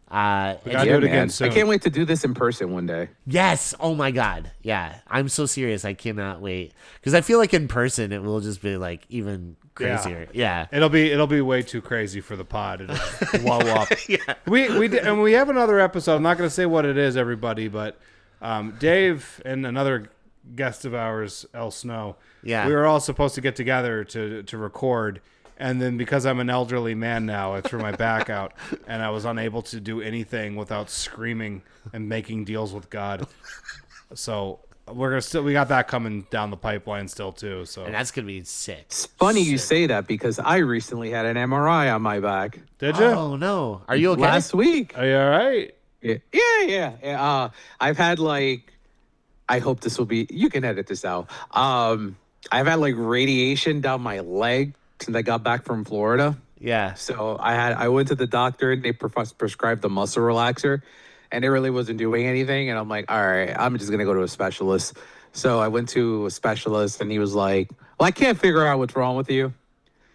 We gotta Yeah, do it again man. soon. I can't wait to do this in person one day. yes, oh my God, yeah, I'm so serious. I cannot wait because I feel like in person it will just be like even crazier. Yeah. It'll be way too crazy for the pod. It'll blow up. Yeah. We have another episode. I'm not going to say what it is, everybody, but Dave and another guest of ours, El Snow. Yeah. We were all supposed to get together to record, and then because I'm an elderly man now, I threw my back out, and I was unable to do anything without screaming and making deals with God. So we got that coming down the pipeline still too. So And that's gonna be sick. It's funny you say that because I recently had an MRI on my back did you? Oh no, are you okay? last week. Are you all right? Yeah. I've had I hope this will be. You can edit this out. I've had radiation down my leg since I got back from Florida. Yeah. So I went to the doctor and they prescribed the muscle relaxer, and it really wasn't doing anything. And I'm like, all right, I'm just gonna go to a specialist. So I went to a specialist, and he was like, well, I can't figure out what's wrong with you.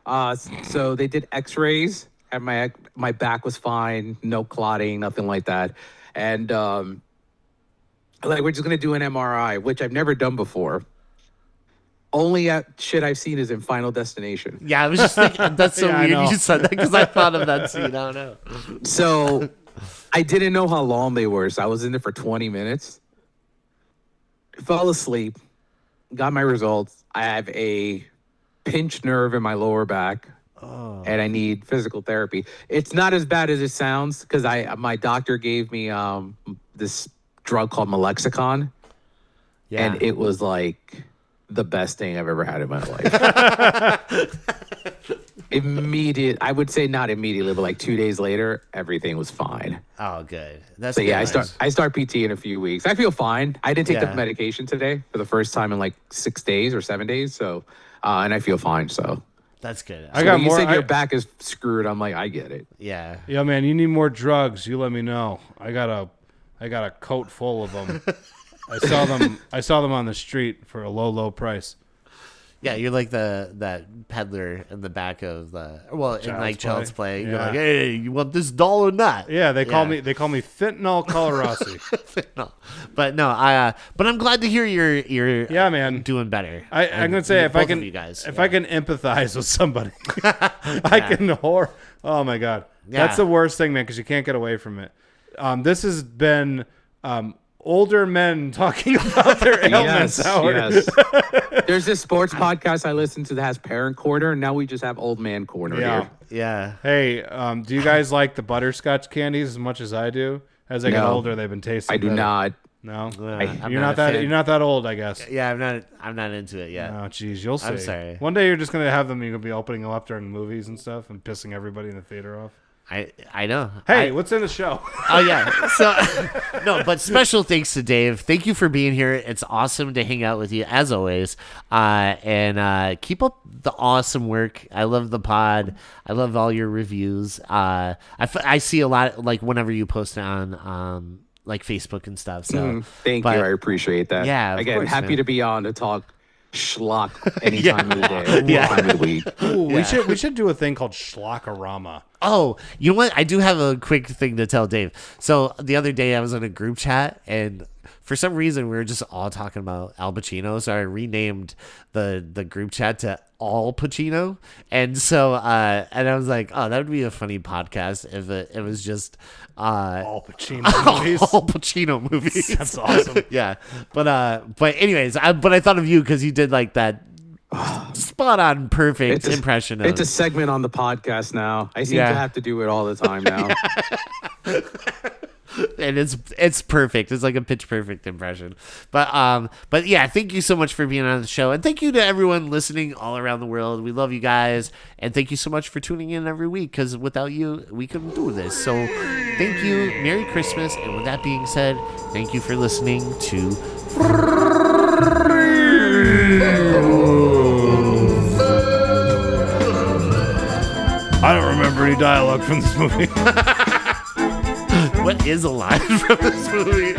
So they did X-rays, and my back was fine, no clotting, nothing like that. And we're just gonna do an MRI, which I've never done before. Only shit I've seen is in Final Destination. Yeah, I was just thinking that's so Yeah, I weird know. you said that because I thought of that scene. I don't know. So I didn't know how long they were, so I was in there for 20 minutes. Fell asleep, got my results. I have a pinched nerve in my lower back, and I need physical therapy. It's not as bad as it sounds because my doctor gave me this drug called Malexicon, Yeah. and it was like the best thing I've ever had in my life. I would say not immediately, but 2 days later, everything was fine. Oh, good. That's So yeah, good. I start PT in a few weeks. I feel fine. I didn't take Yeah. the medication today for the first time in 6 days or 7 days. So, and I feel fine. So That's good. I got when you more. said your back is screwed, I'm like, I get it. Yeah. Yeah, man, you need more drugs. You let me know. I got a coat full of them. I saw them on the street for a low price. Yeah, you're like that peddler in the back of in Child's Play. You're Yeah. like, hey, you want this doll or not? Yeah, they call me fentanyl Colorasi. No. But no, but I'm glad to hear you're Yeah, man. doing better. I'm gonna say if I Both can of you guys, if yeah. I can empathize with somebody, I can Oh my god, Yeah. that's the worst thing, man, because you can't get away from it. This has been older men talking about their ailments. Howard. There's this sports podcast I listen to that has parent corner, and now we just have old man corner Yeah. here. Yeah. Hey, do you guys like the butterscotch candies as much as I do? As I get No. older, they've been tasting. I do better. not. No, I'm you're not not a that. fan. You're not that old, I guess. Yeah, I'm not into it yet. Oh, geez, you'll see. I'm sorry. One day you're just gonna have them. You're gonna be opening them up during movies and stuff, and pissing everybody in the theater off. I know. Hey, what's in the show? Oh yeah. So no, but special thanks to Dave. Thank you for being here. It's awesome to hang out with you as always. And keep up the awesome work. I love the pod. I love all your reviews. I see a lot whenever you post on Facebook and stuff. So Thank you. I appreciate that. Yeah, of Again, course, happy man. to be on to talk schlock any time of the day, Yeah. time of the week. Ooh, we should do a thing called Schlockorama. Oh, you know what? I do have a quick thing to tell Dave. So the other day I was in a group chat and for some reason we were just all talking about Al Pacino. So I renamed the group chat to All Pacino. And so and I was like, oh, that would be a funny podcast if it was just All Pacino movies. All Pacino movies. That's awesome. Yeah. But anyways, I thought of you because you did that spot on perfect impression of It's a segment on the podcast now. I seem Yeah. to have to do it all the time now. and it's perfect. It's like a pitch perfect impression. But yeah, thank you so much for being on the show, and thank you to everyone listening all around the world. We love you guys, and thank you so much for tuning in every week. Because without you, we couldn't do this. So thank you. Merry Christmas. And with that being said, thank you for listening to. remember any dialogue from this movie. What is a line from this movie?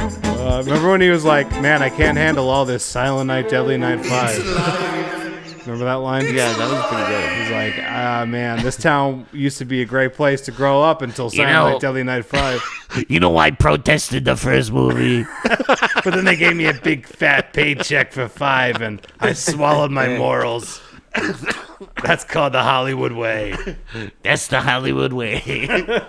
Remember when he was like, man, I can't handle all this Silent Night, Deadly Night 5. Remember that line? Yeah, that was pretty good. He's like, man, this town used to be a great place to grow up until Silent Night, Deadly Night 5. You know, I protested the first movie. But then they gave me a big fat paycheck for 5, and I swallowed my morals. That's called the Hollywood way. That's the Hollywood way.